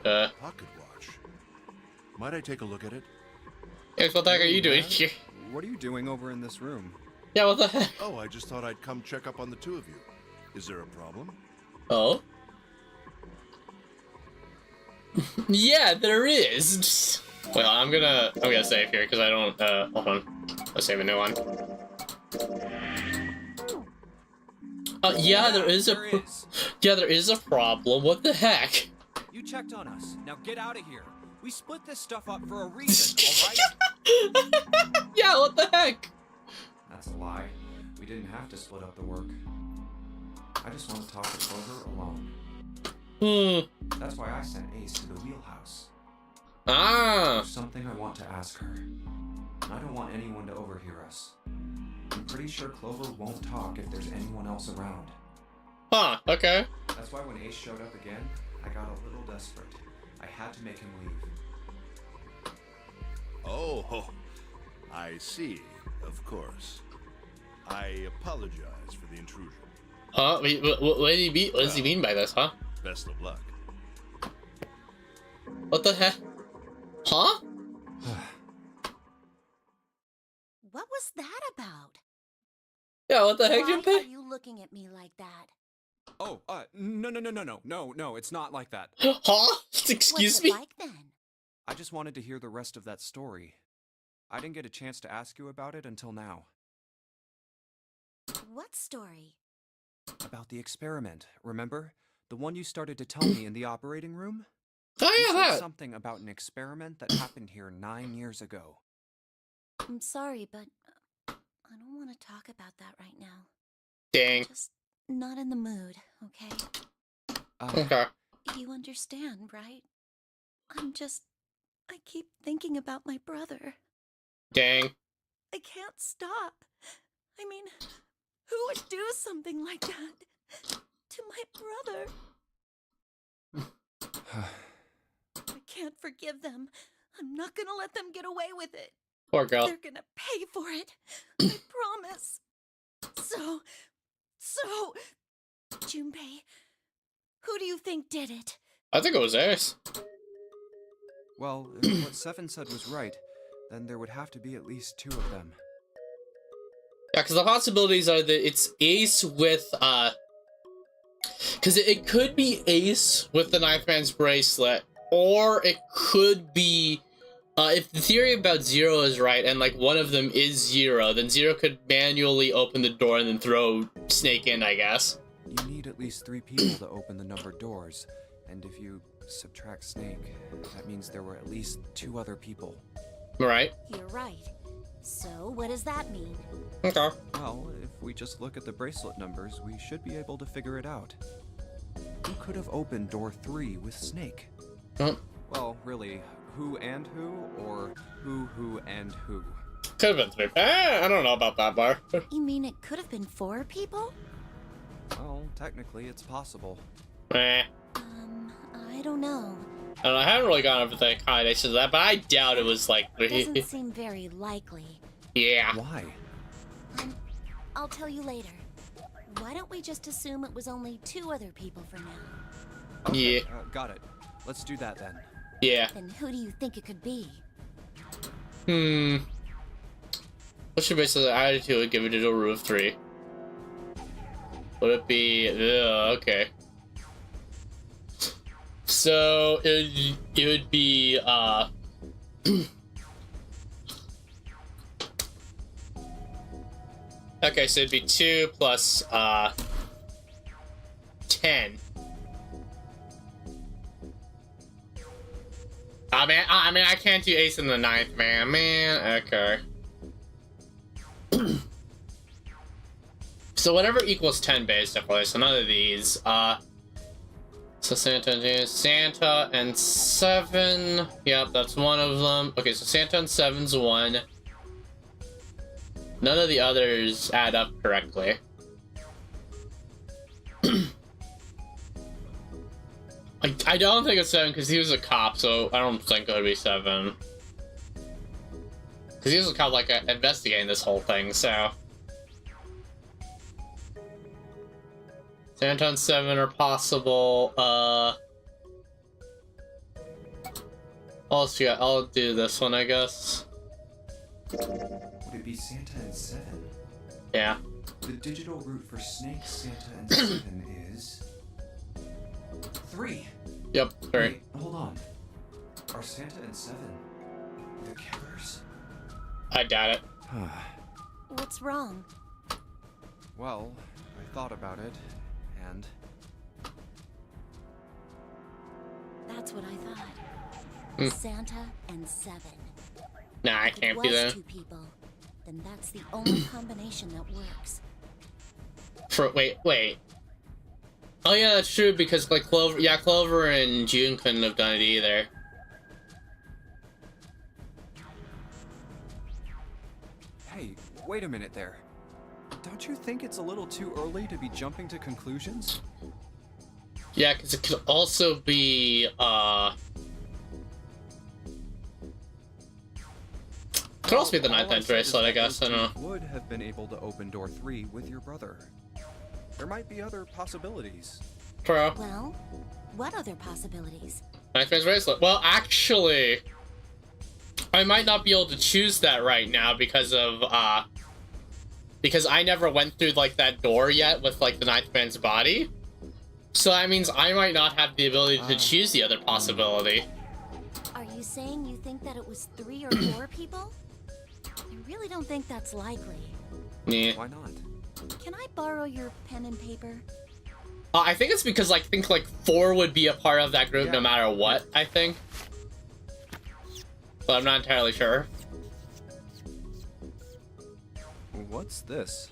Pocket watch. Might I take a look at it? Yes, what the heck are you doing Matt? here? What are you doing over in this room? Yeah, what the heck? Oh, I just thought I'd come check up on the two of you. Is there a problem? Oh? Yeah, there is. Well, I'm gonna save here because I don't. Hold on. Let's save a new one. Yeah, there is a. Yeah, there is a problem. What the heck? You checked on us. Now get out of here. We split this stuff up for a reason, alright? Yeah, what the heck? That's a lie. We didn't have to split up the work. I just want to talk to Clover alone. That's why I sent Ace to the wheelhouse. Ah. There's something I want to ask her. And I don't want anyone to overhear us. I'm pretty sure Clover won't talk if there's anyone else around. Huh, okay. That's why when Ace showed up again, I got a little desperate. I had to make him leave. Oh, I see. Of course. I apologize for the intrusion. Wait, what do you mean? What does he mean by this, huh? Best of luck. What the heck? Huh? What was that about? Yeah, what the heck, Why are Junpei? you looking at me like that? Oh, no, it's not like that. Huh? Excuse What's me? it like then? I just wanted to hear the rest of that story. I didn't get a chance to ask you about it until now. What story? About the experiment, remember? The one you started to tell me in the operating room? Oh, You yeah, said that. something about an experiment that happened here 9 years ago. I'm sorry, but I don't want to talk about that right now. Dang. Just not in the mood, okay? Okay. You understand, right? I keep thinking about my brother. Dang. I can't stop. I mean, who would do something like that to my brother? I can't forgive them. I'm not gonna let them get away with it. Poor girl. They're gonna pay for it. I promise. So, Junpei, who do you think did it? I think it was Ace. Well, if what Seven said was right, then there would have to be at least 2 of them. Yeah, because the possibilities are that it's Ace with, because it could be Ace with the Knife Man's bracelet, or it could be, if the theory about Zero is right, and, like, one of them is Zero, then Zero could manually open the door and then throw Snake in, I guess. You need at least 3 people to open the numbered doors, and if you subtract Snake, that means there were at least 2 other people. Right? You're right. So, what does that mean? Okay. Well, if we just look at the bracelet numbers, we should be able to figure it out. Who could have opened door 3 with Snake? Well, really, who and who, or who and who? Could have been 3. I don't know about that, Bar. You mean it could have been 4 people? Well, technically, it's possible. Eh. I don't know. I don't know, I haven't really gone over the accommodations of that, but I doubt it was like... Doesn't seem very likely. Yeah. Why? I'll tell you later. Why don't we just assume it was only 2 other people for now? Okay, Yeah. Got it. Let's do that then. Yeah. Then who do you think it could be? What should basically add it to it, give it a root of 3? Would it be... okay. So, it would be, okay, so it'd be 2 plus, 10. I mean, I can't do Ace in the 9th, man, okay. So whatever equals 10, basically, so none of these, so Santa and 7. Yep, that's one of them. Okay, so Santa and 7's 1. None of the others add up correctly. I don't think it's 7 because he was a cop, so I don't think it would be 7. Because he was kind of like investigating this whole thing, so. Santa and 7 are possible. I'll do this one, I guess. Would it be Santa and 7? Yeah. The digital route for Snake, Santa, and 7 is 3. Yep, 3. Wait, hold on. Are Santa and 7 the killers? I doubt it. What's wrong? Well, I thought about it, and That's what I thought. Santa and 7. Nah, I If it can't was be there. 2 people, then that's the only combination that works. Wait. Oh yeah, that's true, because like Clover and June couldn't have done it either. hey, wait a minute there. Don't you think it's a little too early to be jumping to conclusions? Yeah, because it could also be, could also be the Well, all I ninth said is bracelet, I that guess, those I don't two know. would have been able to open door 3 with your brother. There might be other possibilities. Pro. Well, what other possibilities? Ninth bracelet. Well, actually, I might not be able to choose that right now because of, because I never went through, like, that door yet with, like, the ninth man's body. So that means I might not have the ability to choose the other possibility. Are you saying you think that it was 3 or 4 people? I really don't think that's likely. Yeah. Why not? Can I borrow your pen and paper? I think it's because, like, I think, like, 4 would be a part of that group no matter what, I think. But I'm not entirely sure. What's this?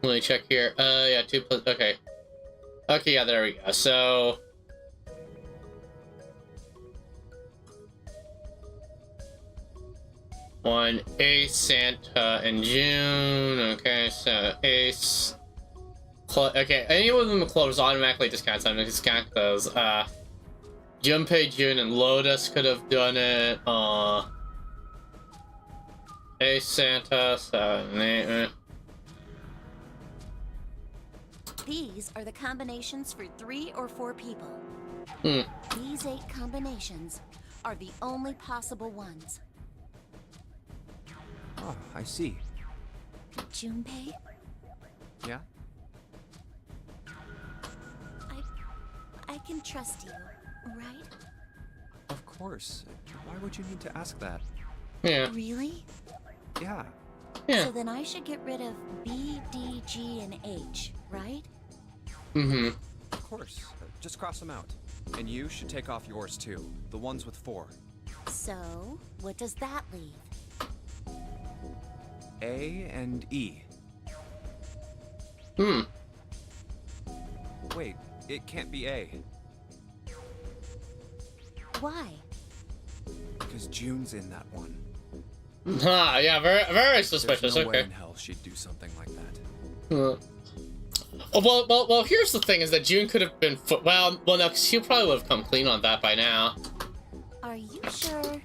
Let me check here. Yeah, 2 plus, okay. Okay, yeah, there we go. So... One, Ace, Santa, and June. Okay, so Ace... okay, any one of them close automatically discounts. I'm gonna discount those. Junpei, June, and Lotus could have done it. Ace, Santa, 7, 8... These are the combinations for 3 or 4 people. These 8 combinations are the only possible ones. Oh, I see. Junpei, Yeah? I can trust you, right? Of course. Why would you need to ask that? Yeah. Really? Yeah. Yeah. So then I should get rid of B, D, G, and H, right? Mm-hmm. Of course. Just cross them out. And you should take off yours too. The ones with 4. So, what does that leave? A and E. Wait, it can't be A. Why? Because June's in that one. Ah, yeah, very, very There's suspicious. no way Okay. in hell she'd do something like that. Well, here's the thing: is that June could have been. Well, no, because she probably would have come clean on that by now. Are you sure?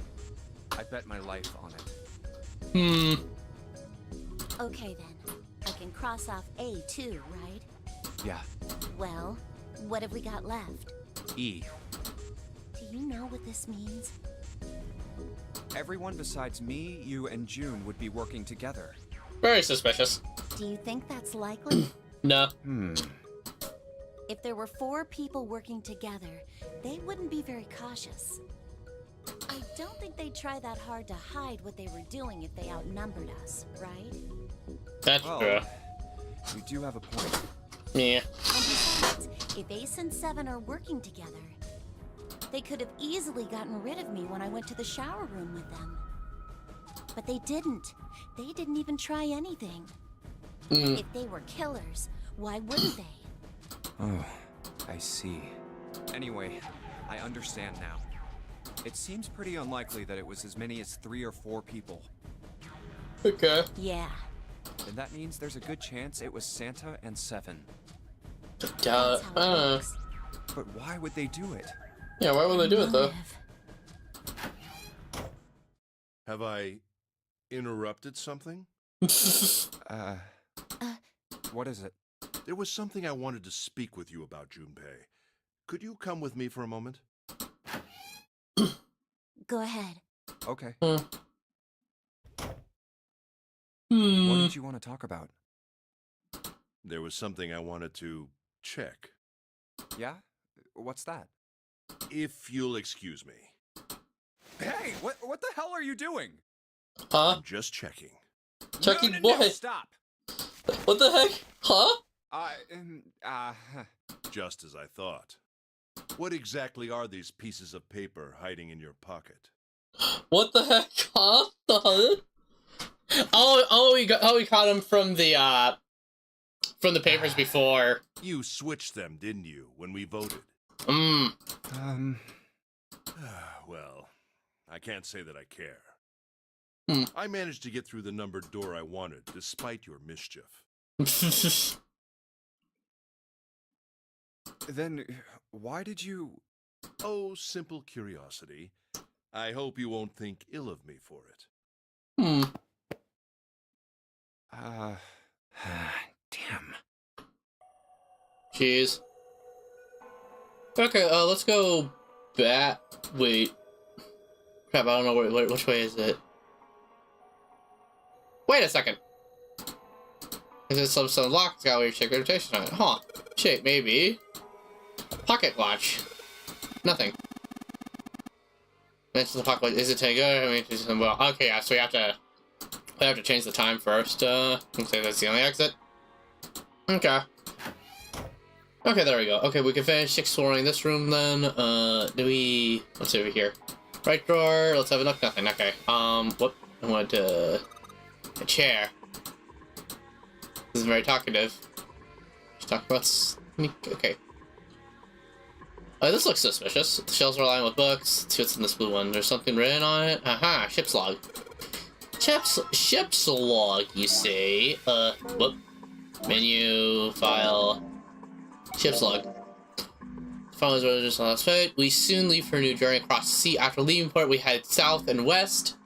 I bet my life on it. Okay then. I can cross off A too, right? Yeah. Well, what have we got left? E. Do you know what this means? Everyone besides me, you, and June would be working together. Very suspicious. Do you think that's likely? No. If there were 4 people working together, they wouldn't be very cautious. I don't think they'd try that hard to hide what they were doing if they outnumbered us, right? That's Well, true. you do have a point. Yeah. And besides, if Ace and 7 are working together, they could have easily gotten rid of me when I went to the shower room with them. But they didn't. They didn't even try anything. If they were killers, why wouldn't they? Oh, I see. Anyway, I understand now. It seems pretty unlikely that it was as many as 3 or 4 people. Okay. Yeah. And that means there's a good chance it was Santa and 7. That's how it works. But why would they do it? Yeah, why would they do it though? Motive. Have I interrupted something? What is it? There was something I wanted to speak with you about, Junpei. Could you come with me for a moment? Go ahead. Okay. Hmm. What did you want to talk about? There was something I wanted to check. Yeah? What's that? If you'll excuse me. Hey, what the hell are you doing? Huh? I'm just checking. Checking No, what? stop. What the heck? Huh? Just as I thought. What exactly are these pieces of paper hiding in your pocket? What the heck? Huh? The hell? We caught him from the papers before. You switched them, didn't you, when we voted? Well, I can't say that I care. I managed to get through the numbered door I wanted, despite your mischief. Then, why did you... Oh, simple curiosity. I hope you won't think ill of me for it. Damn. Jeez. Okay, let's go back. Wait. Crap, I don't know which way is it. Wait a second. Is it some lock? It's got a weird shape rotation on it. Huh. Shape, maybe. Pocket watch. Nothing. Mention the pocket watch. Is it taking good? I mean, well, okay, yeah, so we have to change the time first. Let's say that's the only exit. Okay. Okay, there we go. Okay, we can finish exploring this room then. What's over here? Right drawer, let's have a look. Nothing, okay. Whoop. I want a chair. This is very talkative. Just talk about sneak. Okay. This looks suspicious. The shelves are lined with books. Let's see what's in this blue one. There's something written on it. Aha, ship's log. Ship's log, you say. Whoop. Menu, file. Ship's log. Followers were just on last flight. We soon leave for a new journey across the sea. After leaving port, we head south and west.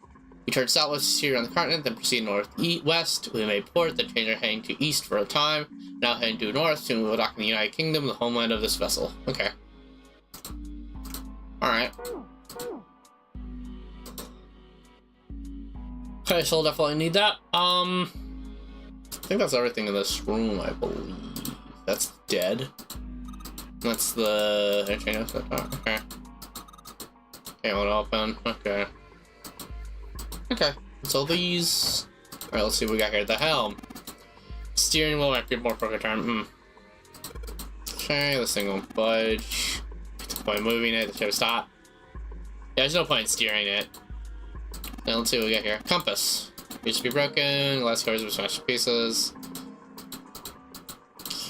We turned southwest to steer on the continent, then proceed north-west. We made port, then changed our heading to east for a time. Now heading due north, soon we will dock in the United Kingdom, the homeland of this vessel. Okay. Alright. Okay, so we'll definitely need that. I think that's everything in this room, I believe. That's dead. That's the... Okay. Okay, one open. Okay. Okay. So these... Alright, let's see what we got here. The helm. Steering wheel might be more appropriate term. Okay, this thing won't budge. No point moving it. The ship stop. Yeah, there's no point in steering it. Now let's see what we got here. Compass. Used to be broken. Glass covers were smashed to pieces.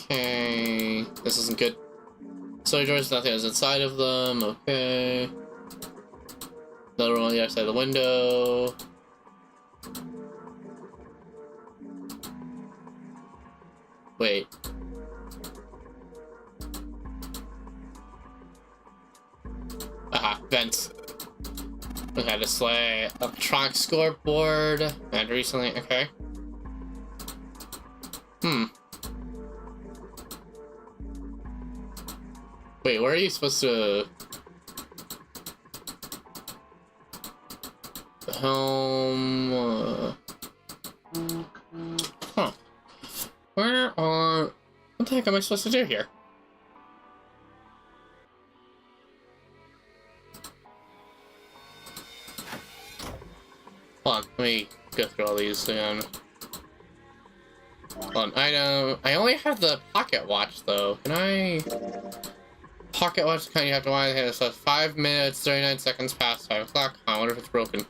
Okay. This isn't good. Storage drawers, nothing is inside of them. Okay. Another one on the other side of the window. Wait. Aha, vents. Okay, display electronic scoreboard. And recently, okay. Wait, where are you supposed to... Home... Huh. Where are... What the heck am I supposed to do here? Hold on, let me go through all these again. Hold on, I only have the pocket watch though. Can I... Pocket watch kind you have to wind it says 5 minutes, 39 seconds past 5 o'clock. I wonder if it's broken.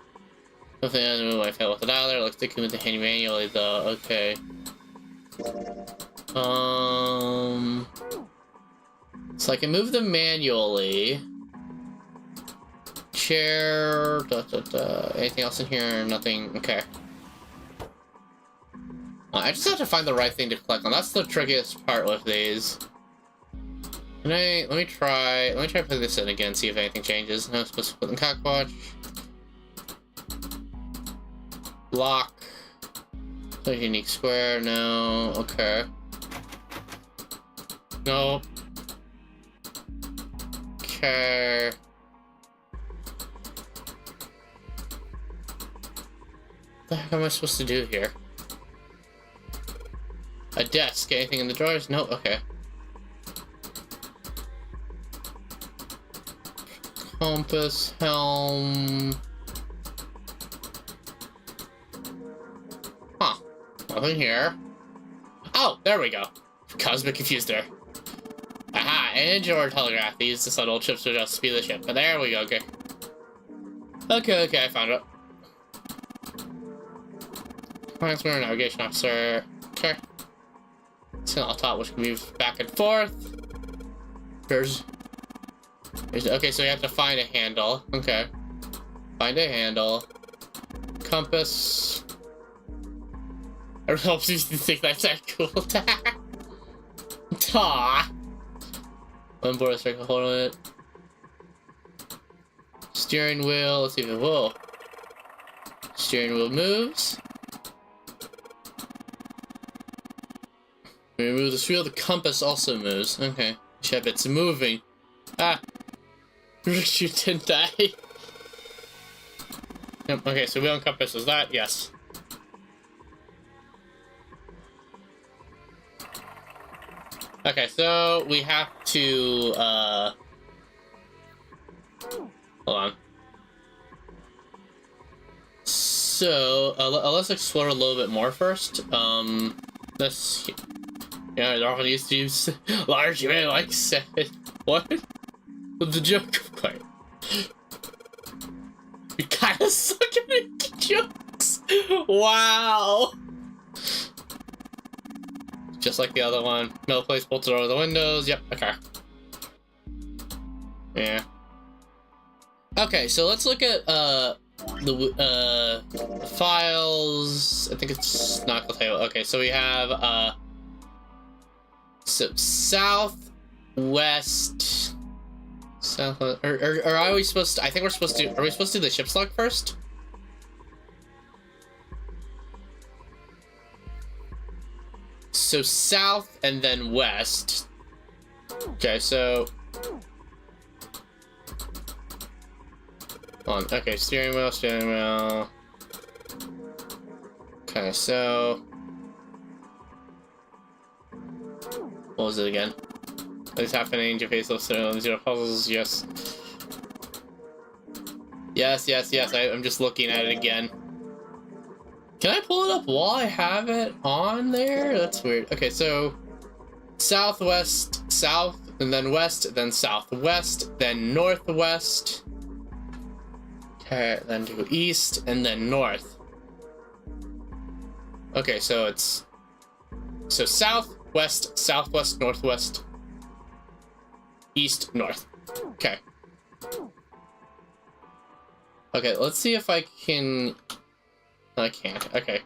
Nothing has to move. I failed with the dial there. Looks like with the hand manually though. Okay. So I can move them manually. Chair. Anything else in here? Nothing. Okay. I just have to find the right thing to click on. That's the trickiest part with these. Let me try putting this in again, see if anything changes. No, supposed to put in cock watch. Block. A unique square, no. Okay. No. Okay. What the heck am I supposed to do here? A desk. Anything in the drawers? No. Okay. Compass, helm. Huh. Nothing here. Oh, there we go. Cosmic confused there. Aha, engine or telegraph. They use the subtle chips to adjust the speed of the ship. But there we go, okay. Okay, I found it. Transfer navigation officer. Okay. So I'll top which can move back and forth. There's okay, so you have to find a handle. Okay. Find a handle. Compass. I don't know if you think that's that cool. Aw. One board circle, hold on it. Steering wheel, let's see if it will. Steering wheel moves. We remove this wheel, the compass also moves. Okay. Ship, it's moving. Ah! You didn't die. Yep, okay, so wheel and compass is that? Yes. Okay, so we have to, hold on. So, let's explore a little bit more first. Let's, yeah, they're often used to use large human like said. What? What's the joke? Wait. You kinda suck at making jokes! Wow! Just like the other one. No place bolted over the windows. Yep, okay. Yeah. Okay, so let's look at, the files. I think it's not the table. Okay, so we have, so south, west, southwest, or are we supposed to, I think we're supposed to, are we supposed to do the ship's log first? So south and then west. Okay, so hold on. Okay, steering wheel. Okay, so what was it again? What's happening? Your face looks on zero puzzles. Yes. Yes. I'm just looking at it again. Can I pull it up while I have it on there? That's weird. Okay, so southwest, south, and then west, then southwest, then northwest. Okay, then do east, and then north. Okay, so it's so south, west, southwest, northwest, east, north. Okay. Okay, let's see if I can. I can't. Okay.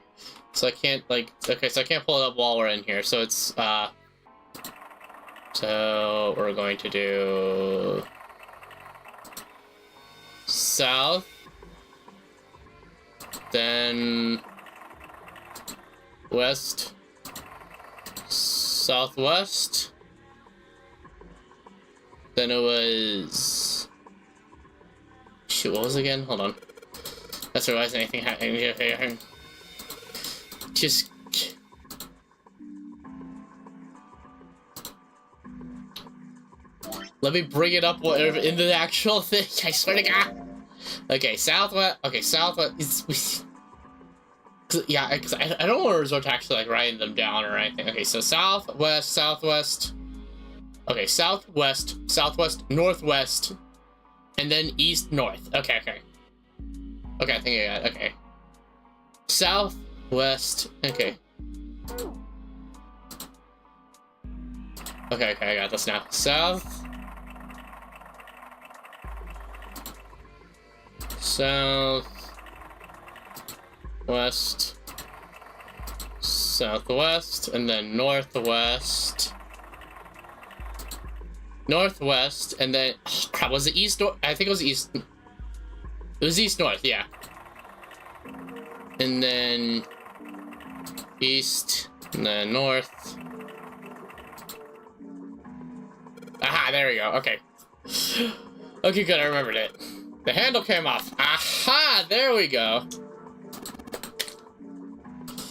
So I can't, like, okay, so I can't pull it up while we're in here. So it's, so we're going to do south, then west, southwest, then it was, shoot, what was it again? Hold on. That's why isn't anything happening. Just let me bring it up whatever into the actual thing. I swear to God. Okay, southwest. Okay, southwest. Yeah, because I don't want to resort to actually like writing them down or anything. Okay, so southwest, southwest. Okay, southwest, southwest, northwest, and then east, north. Okay. Okay, I think I got it. Okay. South, west. Okay. Okay, I got this now. South. South. West. Southwest. And then northwest. Northwest. And then, oh crap, was it east? I think it was east. It was east-north, yeah. and then east, and then north. Aha, there we go. Okay. Okay, good, I remembered it. The handle came off. Aha, there we go.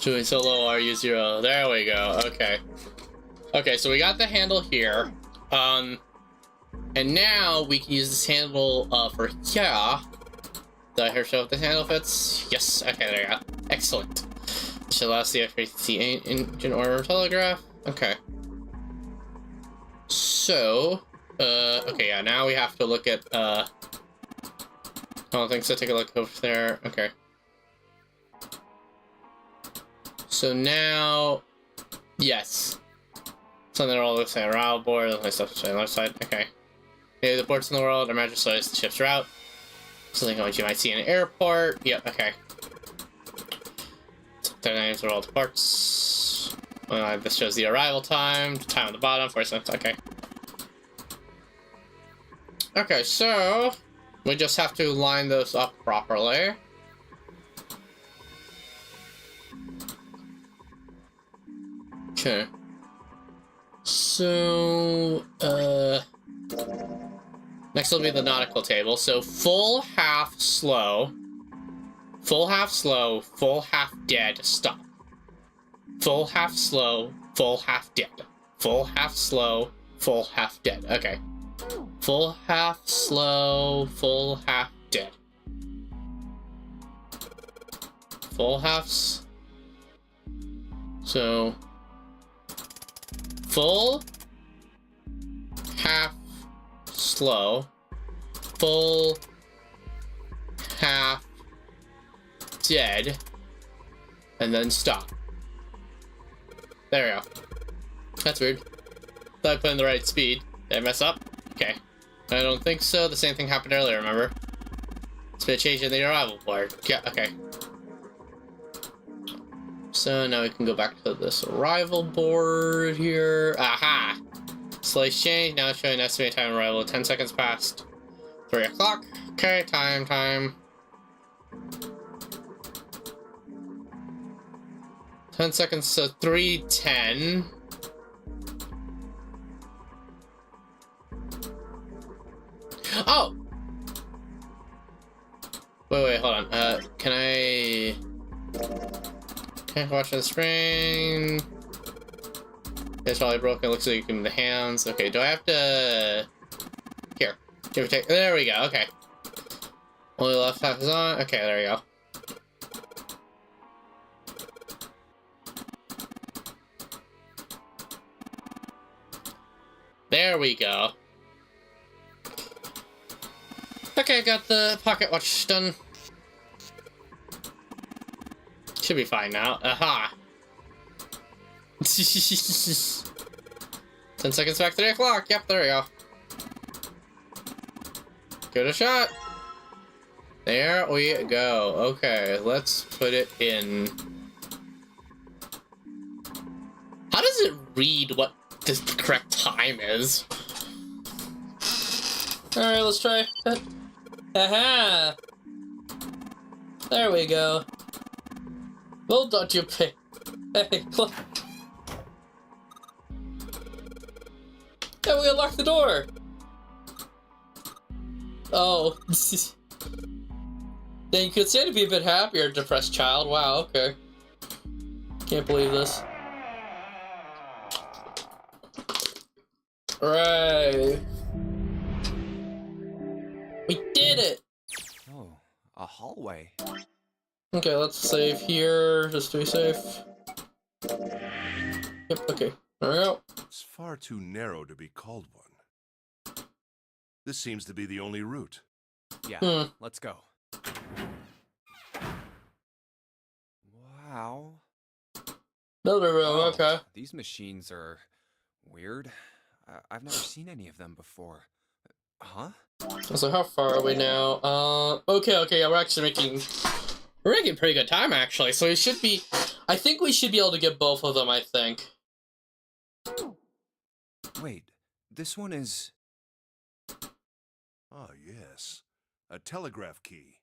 Doing so low, RU0. There we go, okay. Okay, so we got the handle here. And now we can use this handle for here. Did I hear show if this handle fits? Yes, okay, there you go. Excellent. This should allow us to see engine or telegraph. Okay. So, okay, yeah, now we have to look at, I don't think so, take a look over there, okay. So now, yes. So they're all looks like a route board, looks like stuff on the left side, okay. Maybe the ports in the world, our magic size, the ship's route. Something like you might see in an airport, yep, okay. Their names are all the parts. This shows the arrival time, time on the bottom, 4 cents, okay. Okay, so we just have to line those up properly. Okay. So, next will be the nautical table. So full, half, slow. Full, half, slow. Full, half, dead, stop. Full, half, slow. Full, half, dead. Full, half, slow. Full, half, dead. Okay. Full, half, slow. Full, half, dead. Full, halves. So, full, half, slow, full, half, dead, and then stop. There we go. That's weird. Thought I put in the right speed. Did I mess up? Okay. I don't think so. The same thing happened earlier, remember? It's been a change in the arrival board. Yeah, okay. So now we can go back to this arrival board here. Aha! Slice change. Now it's showing estimated time of arrival. 10 seconds past 3 o'clock. Okay, time. 10 seconds, so 3:10. Oh! Wait, hold on. Can I... Okay, watch the screen. It's probably broken. It looks like you can move the hands. Okay, do I have to... Here. Give or take. There we go, okay. Only left half is on. Okay, there we go. There we go. Okay, got the pocket watch done. Should be fine now. Aha! 10 seconds back, 3 o'clock. Yep, there we go. Give it a shot. There we go. Okay, let's put it in. How does it read what the correct time is? Alright, let's try it. Aha! There we go. Well done, you pig. Hey, look. Yeah, we unlocked the door! Oh. Yeah, you could say to be a bit happier, depressed child. Wow, okay. Can't believe this. Right. We did it! Oh, a hallway. Okay, let's save here, just to be safe. Yep, okay. There we go. It's far too narrow to be called one. This seems to be the only route. Yeah, let's go. Wow. Another room, okay. These machines are weird. I've never seen any of them before. Huh? So how far are we now? Okay, yeah, we're making pretty good time, actually. So we should be, I think we should be able to get both of them, I think. Wait, this one is... Ah, yes. A telegraph key.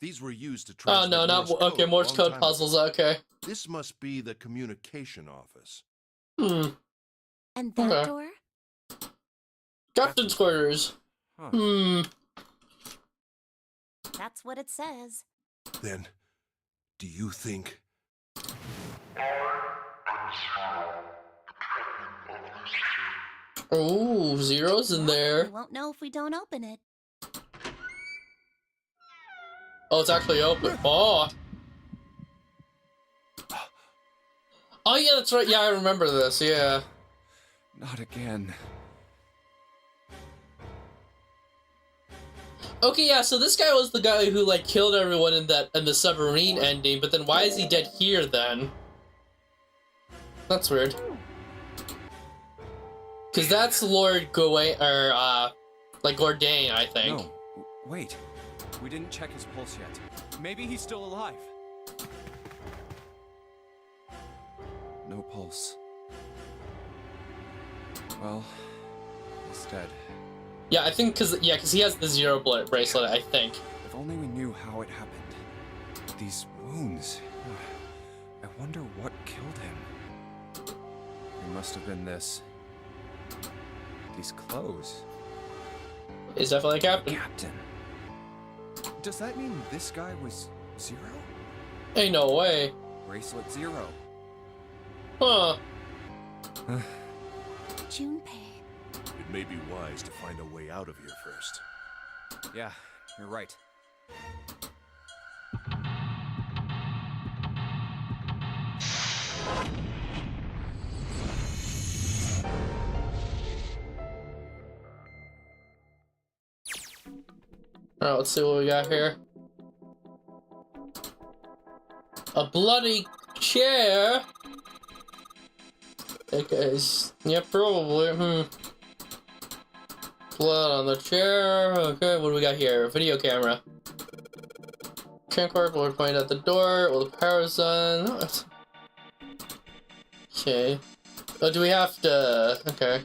These were used to Oh transmit no, not Morse okay. code a Morse long code time puzzles. ago. Okay. This must be the communication office. And that Okay. door? Captain's quarters. Huh. That's what it says. Then, do you think... Oh, zeros in Well, there. we won't know if we don't open it. Oh, it's actually open. Oh. Oh yeah, that's right. Yeah, I remember this. Yeah. Not again. Okay, yeah. So this guy was the guy who like killed everyone in the submarine ending. But then why is he dead here then? That's weird. Because that's Lord Gawain, or like Gordain, I think. No, wait. We didn't check his pulse yet. Maybe he's still alive. No pulse. Well, he's dead. Yeah, I think because he has the zero blood bracelet. I think. If only we knew how it happened. These wounds. I wonder what killed him. It must have been this. These clothes. He's definitely a captain. Captain. Does that mean this guy was Zero? Ain't no way. Bracelet Zero. Huh. Junpei. It may be wise to find a way out of here first. Yeah, you're right. Alright, let's see what we got here. A bloody chair? Okay, yeah, probably. Blood on the chair. Okay, what do we got here? Video camera. Camcorder will point at the door. Well, the power's on. What? Okay. Oh, do we have to? Okay.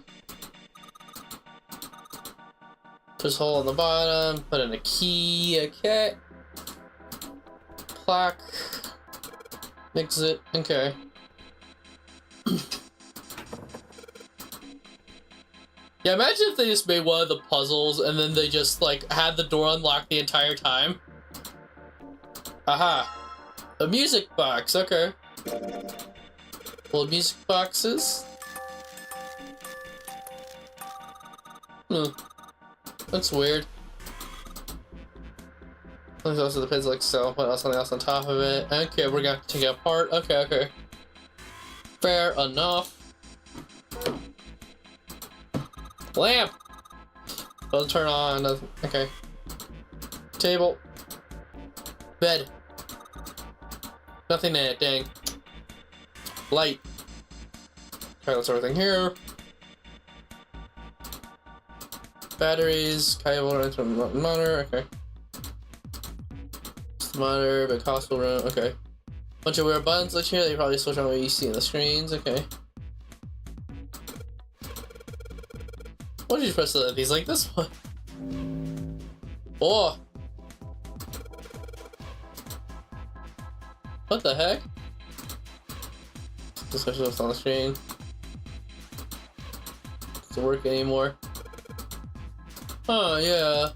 Push a hole on the bottom. Put in a key. Okay. Plaque. Exit. Okay. Yeah, imagine if they just made one of the puzzles and then they just, like, had the door unlocked the entire time. Aha. A music box, okay. Well, music boxes? That's weird. There's also the pins like so. What else? Something else on top of it. Okay, we're gonna take it apart. Okay, okay. Fair enough. Lamp! Doesn't turn on. Doesn't. Okay. Table. Bed. Nothing in it, dang. Light. Alright, let's everything here. Batteries, cable, monitor, okay. Monitor, big hospital room, okay. Bunch of weird buttons like here that you probably switch on what you see in the screens, okay. What did you press these like this one? Oh! What the heck? Just switch what's on the screen. Doesn't work anymore. Oh, yeah.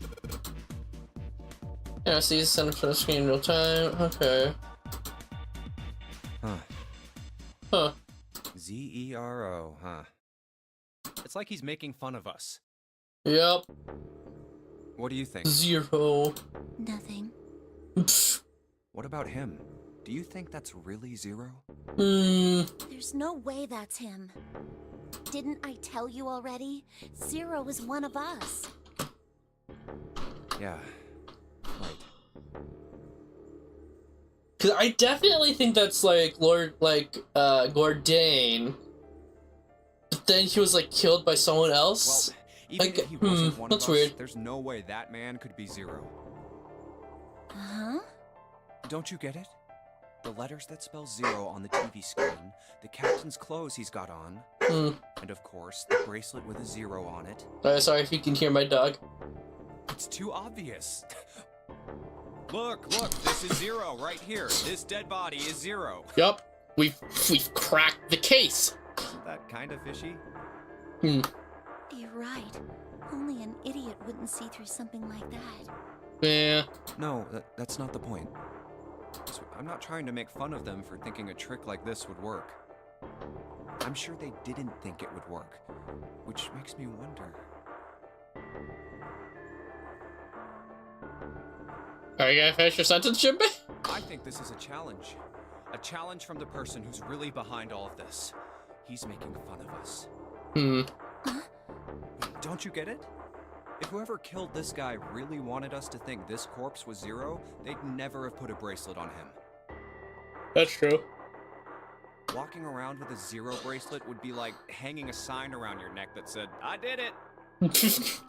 Yeah, I see center for the screen in real time. Okay. Huh. Huh. Z-E-R-O, huh? It's like he's making fun of us. Yep. What do you think? Zero. Nothing. What about him? Do you think that's really Zero? There's no way that's him. Didn't I tell you already? Zero is one of us. Yeah. Right. Cause I definitely think that's like Lord, like, Gordain. But then he was like killed by someone else. Well, even like, if he wasn't one that's of us, weird. there's no way that man could be Zero. Huh? Don't you get it? The letters that spell Zero on the TV screen, the captain's clothes he's got on, and of course, the bracelet with a 0 on it. Sorry if you can hear my dog. It's too obvious. Look, this is Zero right here. This dead body is Zero. Yup. We've cracked the case. Isn't that kind of fishy? Hmm. You're right. Only an idiot wouldn't see through something like that. Yeah. No, that's not the point. I'm not trying to make fun of them for thinking a trick like this would work. I'm sure they didn't think it would work, which makes me wonder. Are you gonna finish your sentence, Jimmy? I think this is a challenge. A challenge from the person who's really behind all of this. He's making fun of us. Hmm. Don't you get it? If whoever killed this guy really wanted us to think this corpse was Zero, they'd never have put a bracelet on him. That's true. Walking around with a Zero bracelet would be like hanging a sign around your neck that said, "I did it!"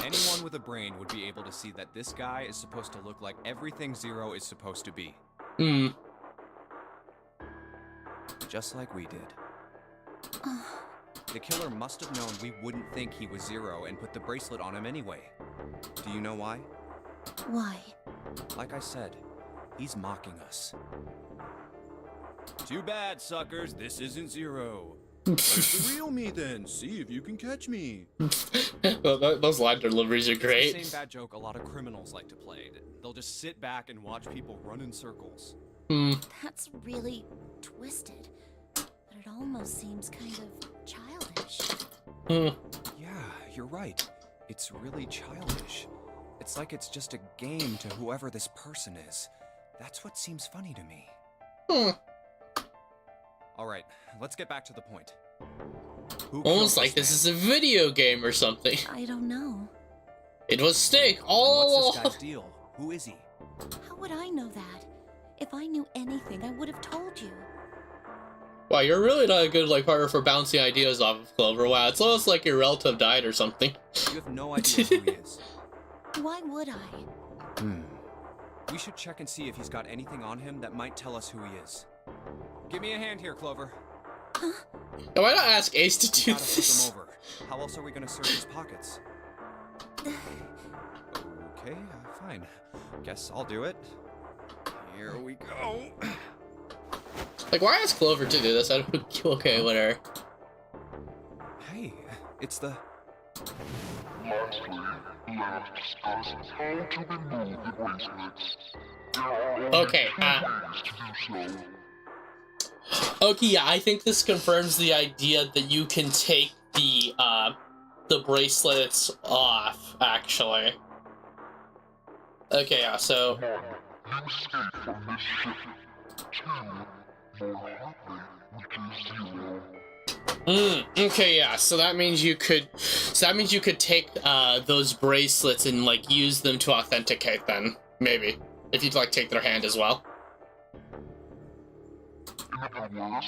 Anyone with a brain would be able to see that this guy is supposed to look like everything Zero is supposed to be. Hmm. Just like we did. The killer must have known we wouldn't think he was Zero and put the bracelet on him anyway. Do you know why? Why? Like I said, he's mocking us. Too bad, suckers. This isn't Zero. Where's the real me then? See if you can catch me. Those line deliveries are great. It's the same bad joke a lot of criminals like to play. They'll just sit back and watch people run in circles. Hmm. That's really twisted. But it almost seems kind of childish. Hmm. Yeah, you're right. It's really childish. It's like it's just a game to whoever this person is. That's what seems funny to me. Hmm. Alright, let's get back to the point. Who Almost killed like this is a video game or something. I don't know. It was Snake all What's this along. guy's deal? Who is he? How would I know that? If I knew anything, I would have told you. Wow, you're really not a good partner for bouncing ideas off of Clover. Wow, it's almost like your relative died or something. You have no idea who he is. Why would I? We should check and see if he's got anything on him that might tell us who he is. Give me a hand here, Clover. Now, why not ask Ace to do We gotta flip this? him over. How else are we gonna search his pockets? Okay, fine. Guess I'll do it. Here we go. Like, why ask Clover to do this? Okay, whatever. Hey, it's the... Lastly, let us discuss how to remove the bracelets. There are only Okay, two ways to do so. Okay, yeah, I think this confirms the idea that you can take the bracelets off, actually. Okay, yeah, so... 1. You escape from this ship. 2. Your heart rate reaches 0. Okay, yeah, so that means you could... So that means you could take, those bracelets and, use them to authenticate then. Maybe. If you'd, take their hand as well. In other words,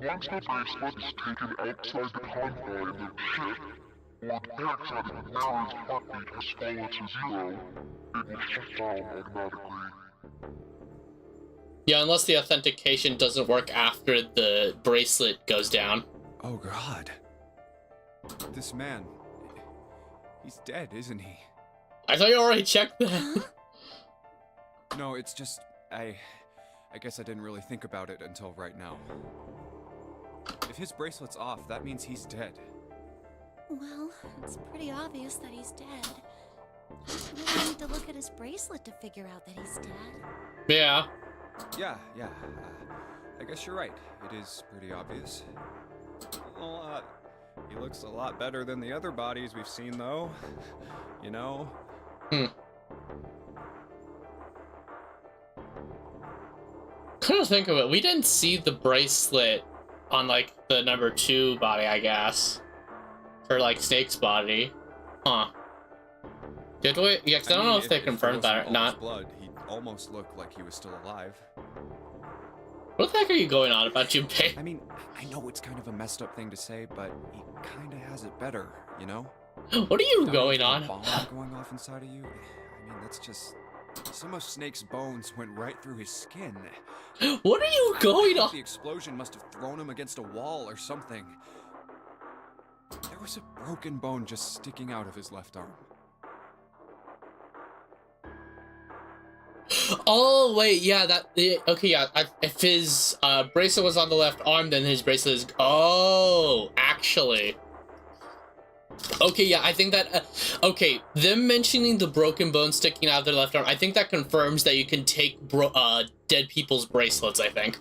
once the bracelet is taken outside the convoy of the ship, or detects that Nary's heartbeat has fallen to 0, it will shut down automatically. Yeah, unless the authentication doesn't work after the bracelet goes down. Oh, God. This man... He's dead, isn't he? I thought you already checked that. No, it's just... I guess I didn't really think about it until right now. If his bracelet's off, that means he's dead. Well, it's pretty obvious that he's dead. You really need to look at his bracelet to figure out that he's dead. Yeah. Yeah. I guess you're right. It is pretty obvious. Well, he looks a lot better than the other bodies we've seen, though. You know? Come to think of it, we didn't see the bracelet on, the number 2 body, I guess. For, Snake's body. Huh. Did we? Yeah, 'cause I don't know if they confirmed that or not. Blood, he almost looked like he was still alive. What the heck are you going on about, Junpei? I mean, I know it's kind of a messed up thing to say, but he kind of has it better, you know? What are you Down going with a on? bomb going off inside of you? I mean, that's just... Some of Snake's bones went right through his skin. What are you going on? The explosion must have thrown him against a wall or something. There was a broken bone just sticking out of his left arm. Oh wait, yeah, okay, yeah. If his bracelet was on the left arm, then his bracelet is. Oh, actually. Okay, yeah, I think that. Okay, them mentioning the broken bone sticking out of their left arm, I think that confirms that you can take dead people's bracelets. I think.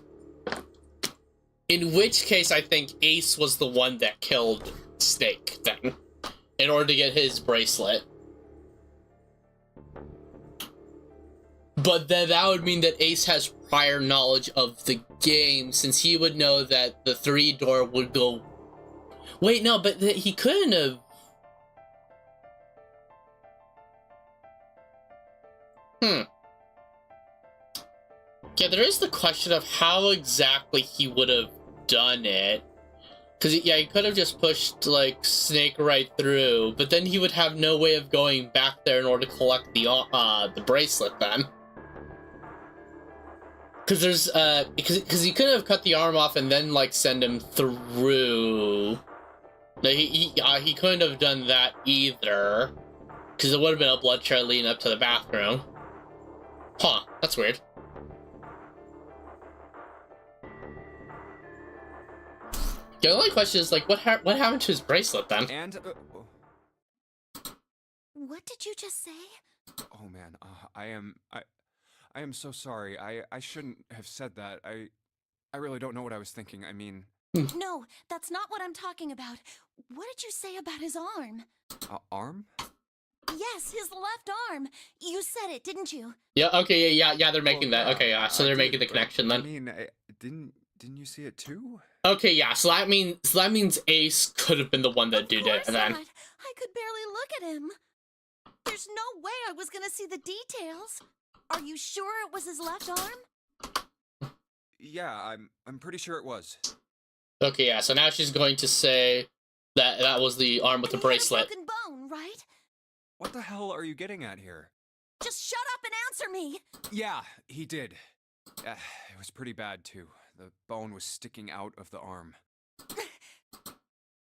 In which case, I think Ace was the one that killed Snake then, in order to get his bracelet. But then that would mean that Ace has prior knowledge of the game, since he would know that the 3-door would go... Wait, no, but he couldn't have... Yeah, there is the question of how exactly he would have done it. Because, yeah, he could have just pushed, like, Snake right through, but then he would have no way of going back there in order to collect the bracelet then. Because there's, because he could have cut the arm off and then, like, send him through. No, he couldn't have done that either. Because it would have been a blood trail leading up to the bathroom. Huh, that's weird. The only question is, like, what happened to his bracelet then? And, What did you just say? oh man, I am so sorry. I shouldn't have said that. I really don't know what I was thinking. I mean... No, that's not what I'm talking about. What did you say about his arm? Arm? Yes, his left arm. You said it, didn't you? Yeah, okay, yeah, they're making Well, that. Okay, yeah, so I they're did, making the but, connection then. I mean, didn't you see it too? Okay, yeah, so that means Ace could have been the one that did it then. Not. I could barely look at him. There's no way I was gonna see the details. Are you sure it was his left arm? Yeah, I'm pretty sure it was. Okay, yeah, so now she's going to say that was the arm with the bracelet. He had a broken bone, right? What the hell are you getting at here? Just shut up and answer me. Yeah, he did. It was pretty bad too. The bone was sticking out of the arm.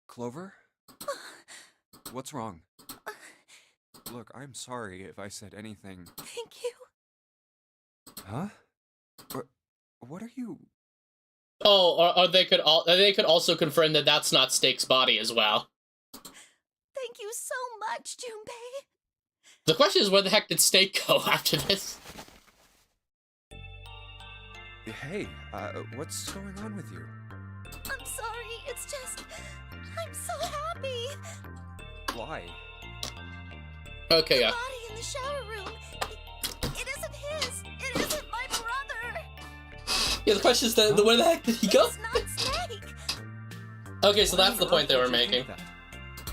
Clover? What's wrong? Look, I'm sorry if I said anything. Thank you. Huh? What are you... Oh, or they could also confirm that that's not Snake's body as well. Thank you so much, Junpei. The question is, where the heck did Snake go after this? Hey, what's going on with you? I'm sorry, it's just... I'm so happy. Why? Okay, yeah. The body in the shower room. It isn't his. It isn't my brother. Yeah, the question is, where the heck did he go? It's not Snake. Okay, so that's the point they were making.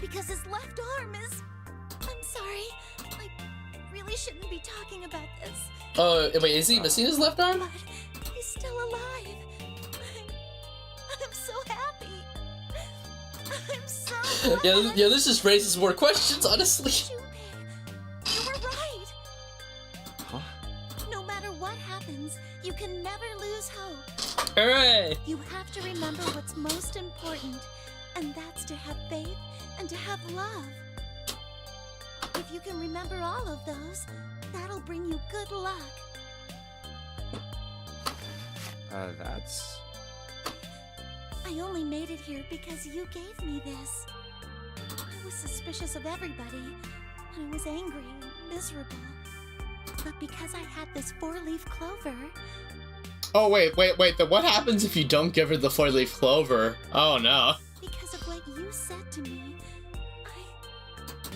Because his left arm is... I'm sorry. I really shouldn't be talking about this. Oh, wait, is he missing his left arm? But he's still alive. I'm so happy. I'm so happy. Yeah, this just raises more questions, honestly. Junpei, you were right. Huh? No matter what happens, you can never lose hope. Hooray! You have to remember what's most important, and that's to have faith and to have love. If you can remember all of those, that'll bring you good luck. That's... I only made it here because you gave me this. I was suspicious of everybody, and I was angry and miserable. But because I had this 4-leaf clover... Oh, wait, then what happens if you don't give her the 4-leaf clover? Oh, no. Because of what you said to me,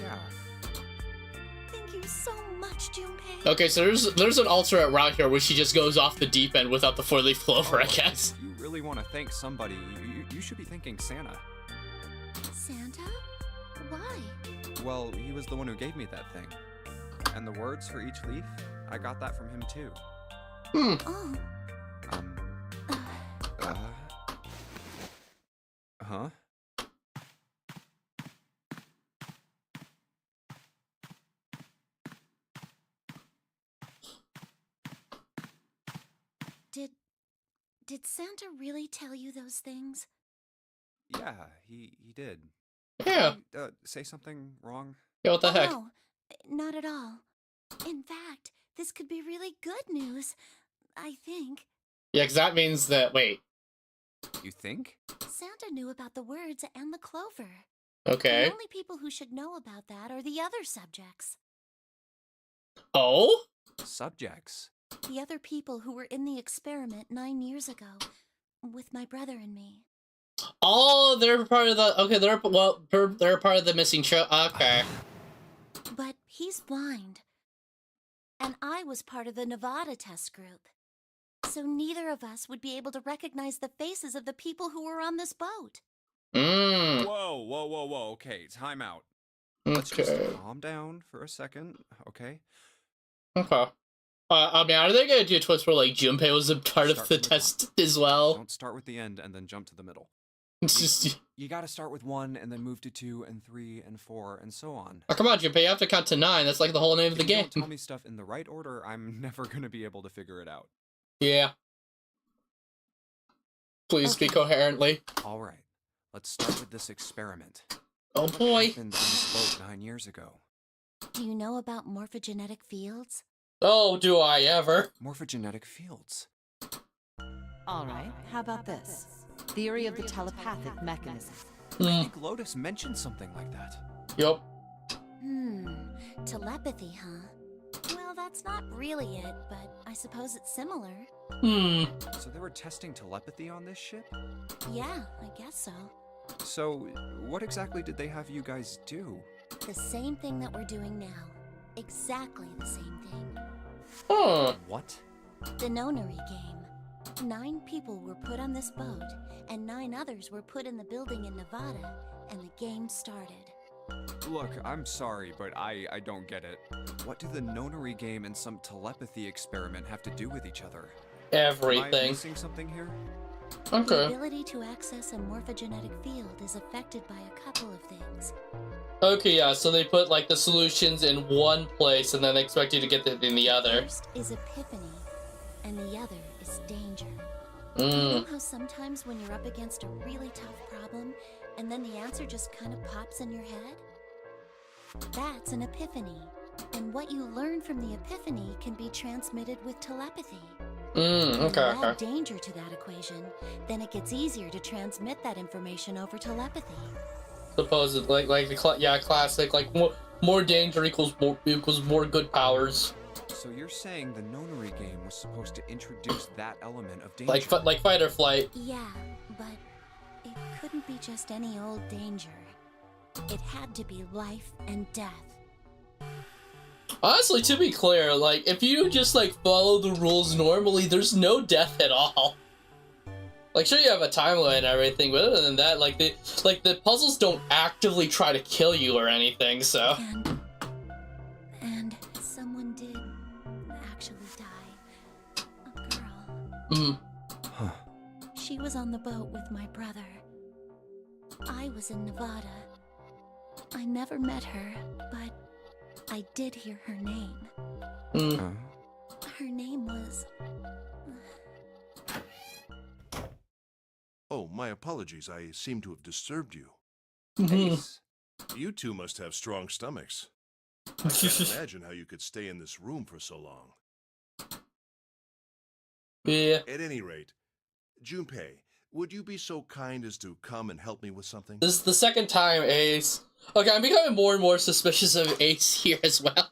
Yeah. thank you so much, Junpei. Okay, so there's an alternate route here where she just goes off the deep end without the 4-leaf clover, I guess. If you really want to thank somebody, you should be thanking Santa. Santa? Why? Well, he was the one who gave me that thing. And the words for each leaf, I got that from him too. Oh. Huh? Did Santa really tell you those things? Yeah, he did. Yeah. Did I, say something wrong? Yeah, what the heck? No, not at all. In fact, This could be really good news, I think. Yeah, because that means that, wait. You think? Santa knew about the words and the clover. Okay. The only people who should know about that are the other subjects. Oh? Subjects. The other people who were in the experiment 9 years ago, with my brother and me. Oh, they're part of the, okay, they're part of the missing show. Okay. But he's blind. And I was part of the Nevada test group. So neither of us would be able to recognize the faces of the people who were on this boat. Mmm. Whoa. Okay, time out. Let's just Okay. calm down for a second, okay? Okay. I mean, are they gonna do a twist where, like, Junpei was a part of Start the from the test as well? Don't start with the end and then jump to the middle. It's just... You gotta start with 1 and then move to 2 and 3 and 4 and so on. Oh, come on, Junpei, you have to count to 9. That's like the whole name of the If you game. don't tell me stuff in the right order, I'm never gonna be able to figure it out. Yeah. Please speak coherently. Alright, let's start with this experiment. Oh What boy. happened on this boat 9 years ago? Do you know about morphogenetic fields? Oh, do I ever. Morphogenetic fields. All right, how about this? Theory of the telepathic mechanism. I Hmm. think Lotus mentioned something like that. Yup. Telepathy, huh? Well, that's not really it, but I suppose it's similar. Hmm. So they were testing telepathy on this ship? Yeah, I guess so. So, what exactly did they have you guys do? The same thing that we're doing now. Exactly the same thing. Huh. What? The Nonary Game. 9 people were put on this boat, and 9 others were put in the building in Nevada, and the game started. Look, I'm sorry, but I don't get it. What do the Nonary game and some telepathy experiment have to do with each other? Am I Everything. missing something here? The Okay. ability to access a morphogenetic field is affected by a couple of things. Okay, yeah, so they put, like, the solutions in one place and then expect you to get it in the other. First is epiphany, and the other is danger. Hmm. You know how sometimes when you're up against a really tough problem, and then the answer just kind of pops in your head? That's an epiphany. And what you learn from the epiphany can be transmitted with telepathy. When you Okay, add okay. danger to that equation, then it gets easier to transmit that information over telepathy. Supposedly, like the classic, like more danger equals more good powers. So you're saying the Nonary game was supposed to introduce that element of danger? Like fight or flight. Yeah, but it couldn't be just any old danger. It had to be life and death. Honestly, to be clear, like, if you just, like, follow the rules normally, there's no death at all. Like, sure, you have a timeline and everything, but other than that, like, the puzzles don't actively try to kill you or anything, so... And someone did actually die. A girl. Hmm. Huh. She was on the boat with my brother. I was in Nevada. I never met her, but I did hear her name. Hmm. Huh? Her name was... Oh, my apologies. I seem to have disturbed you. Ace. You two must have strong stomachs. I can't imagine how you could stay in this room for so long. Yeah. At any rate, Junpei, would you be so kind as to come and help me with something? This is the second time, Ace. Okay, I'm becoming more and more suspicious of Ace here as well.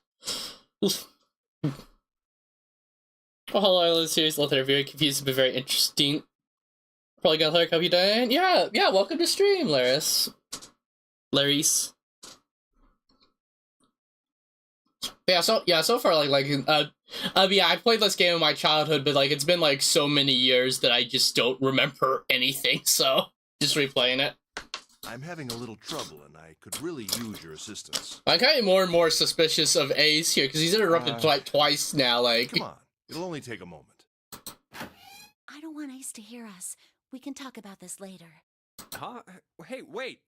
Oh, hello, this series letter. Very confused, but very interesting. Probably got Larry copy Diane. Yeah, welcome to stream, Laris. Laris. So far, I played this game in my childhood, but, like, it's been, like, so many years that I just don't remember anything, so just replaying it. I'm having a little trouble, and I could really use your assistance. I'm kind of more and more suspicious of Ace here, because he's interrupted like twice now, like... Come on, it'll only take a moment. I don't want Ace to hear us. We can talk about this later. Huh? Hey, wait!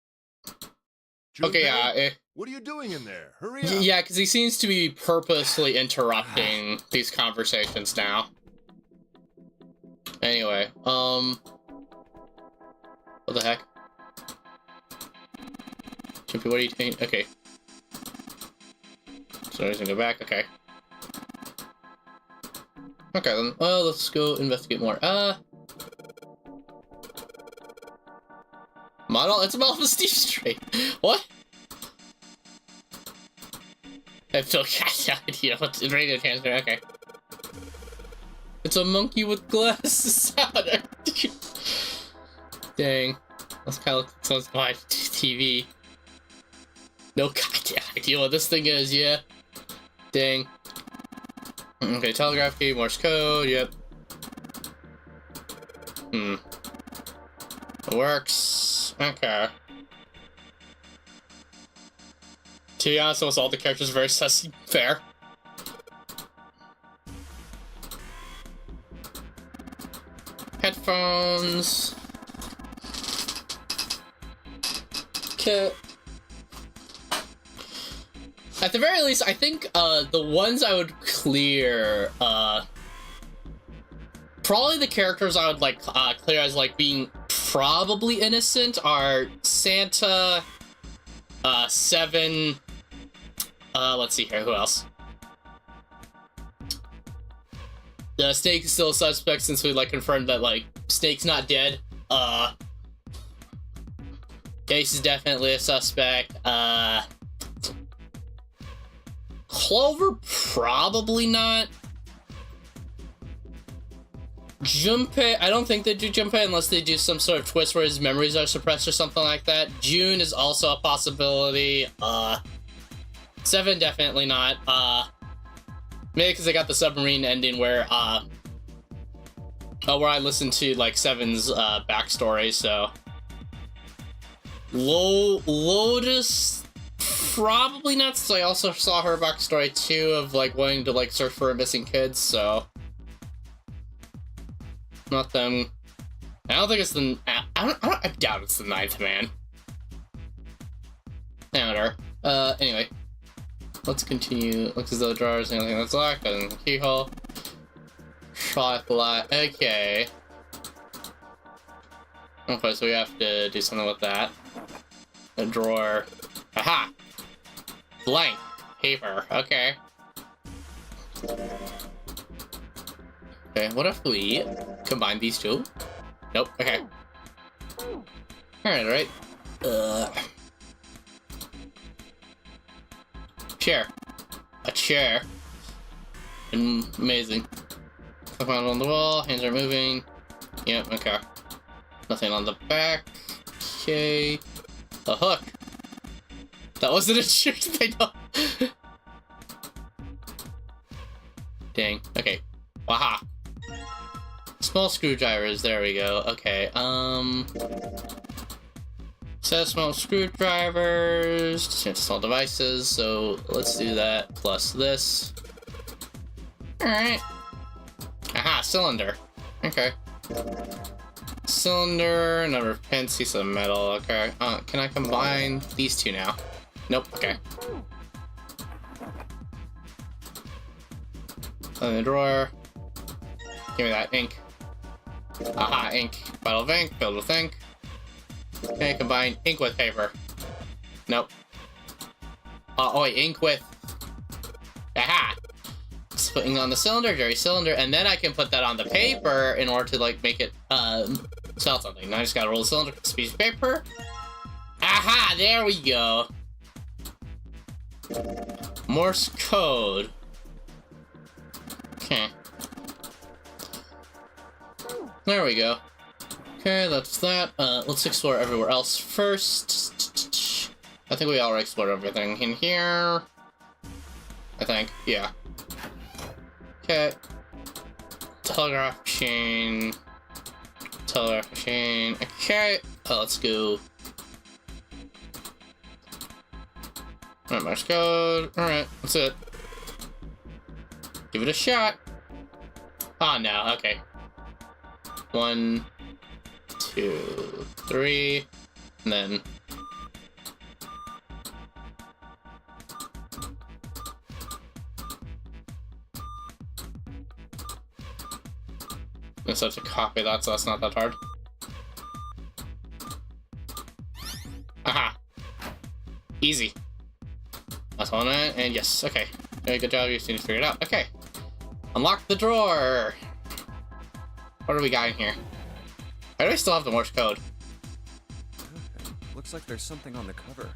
Okay, Junpei, what are you doing in there? Hurry up! yeah, because he seems to be purposely interrupting these conversations now. Anyway, what the heck? Chippy, what are you doing? Okay. So he's gonna go back, okay. Okay then. Well, let's go investigate more. Model? It's a model of Steve Strait. What? I feel idea what's in radio transmitter. Okay. It's a monkey with glasses. Dang. That's kind of sounds like TV. No goddamn idea what this thing is, yeah. Dang. Okay, telegraph key, Morse code, yep. It works. Okay. To be honest, almost all the characters are very sussy. Fair. Headphones. Okay. At the very least, I think the ones I would clear, probably the characters I would like clear as like being probably innocent are Santa, Seven. Let's see here, who else? The Snake is still a suspect since we like confirmed that like Snake's not dead. Ace is definitely a suspect. Clover, probably not. Junpei, I don't think they do Junpei unless they do some sort of twist where his memories are suppressed or something like that. June is also a possibility. Seven, definitely not. Maybe because I got the submarine ending where I listened to like Seven's backstory, so. Lotus, probably not, since I also saw her backstory too of like wanting to like search for her missing kids, so. Not them. I don't think it's the. I doubt it's the ninth man. Matter. Anyway. Let's continue. Looks as though the drawers anything that's locked, other than the keyhole. Shot light. Okay. Okay, so we have to do something with that. A drawer. Aha! Blank. Paper. Okay. Okay, what if we combine these two? Nope, okay. Alright. Chair. A chair. Amazing. Click on the wall, hands are moving. Yep, okay. Nothing on the back. Okay. A hook. That wasn't a chair, I know. Dang, okay. Waha. Small screwdrivers, there we go. Okay, set small screwdrivers, to small devices, so let's do that, plus this. Alright. Aha, cylinder. Okay. Cylinder, number of pins, piece of metal, okay. Can I combine these two now? Nope, okay. In the drawer. Give me that ink. Aha, ink. Bottle of ink, filled with ink. Okay, combine ink with paper. Nope. Oh wait, ink with... Aha! Just putting on the cylinder, dirty cylinder, and then I can put that on the paper in order to, like, make it, sell something. Now I just gotta roll the cylinder with a piece of paper. Aha! There we go! Morse code. Okay. There we go. Okay, that's that. Let's explore everywhere else first. I think we already explored everything in here. I think, yeah. Okay. Telegraph machine. Telegraph machine. Okay. Let's go. Alright, Morse code. Alright, that's it. Give it a shot. Ah, no, okay. 1, 2, 3, and then... I just have to copy that, so that's not that hard. Aha! Easy. That's one, and yes, okay. Okay, good job, you seem to figure it out. Okay. Unlock the drawer! What do we got in here? Why do I still have the Morse code? Looks like there's something on the cover.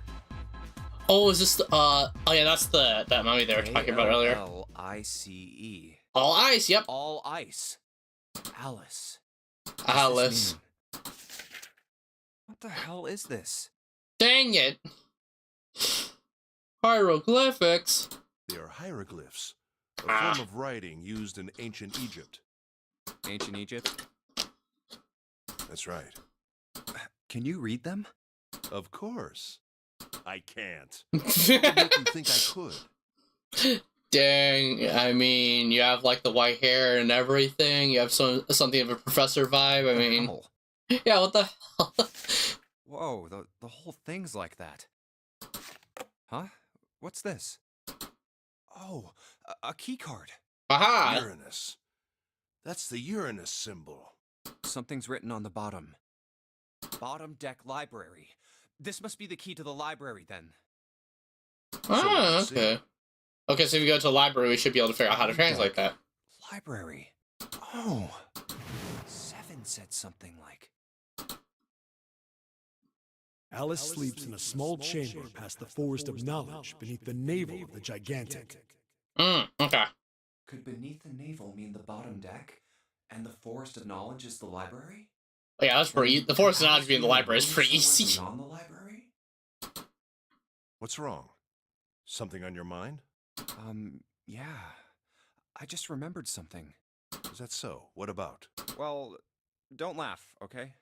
Oh, is this the, oh yeah, that's that mummy they were talking about earlier. Alice. All ice, yep. All ice. Alice. Alice. What the hell is this? Dang it. Hieroglyphics. They are hieroglyphs, a form of writing used in ancient Egypt. Ancient Egypt? That's right. Can you read them? Of course. I can't. What would make you think I could? Dang, I mean, you have like the white hair and everything. You have something of a professor vibe. I mean, hell? Yeah, what the hell? Whoa, the whole thing's like that. Huh? What's this? Oh, a key card. Aha! Uranus. That's the Uranus symbol. Something's written on the bottom. Bottom deck library. This must be the key to the library, then. Oh, okay. Okay, so if you go to the library, we should be able to figure out how to translate that. Library. Oh. 7 said something like... Alice sleeps in a small chamber past the Forest of Knowledge beneath the navel of the Gigantic. Okay. Could beneath the navel mean the bottom deck? And the Forest of Knowledge is the library? Oh, yeah, that's pretty easy. The Forest of Knowledge being the library is pretty easy. Beyond the library? What's wrong? Something on your mind? Yeah. I just remembered something. Is that so? What about? Well, don't laugh, okay?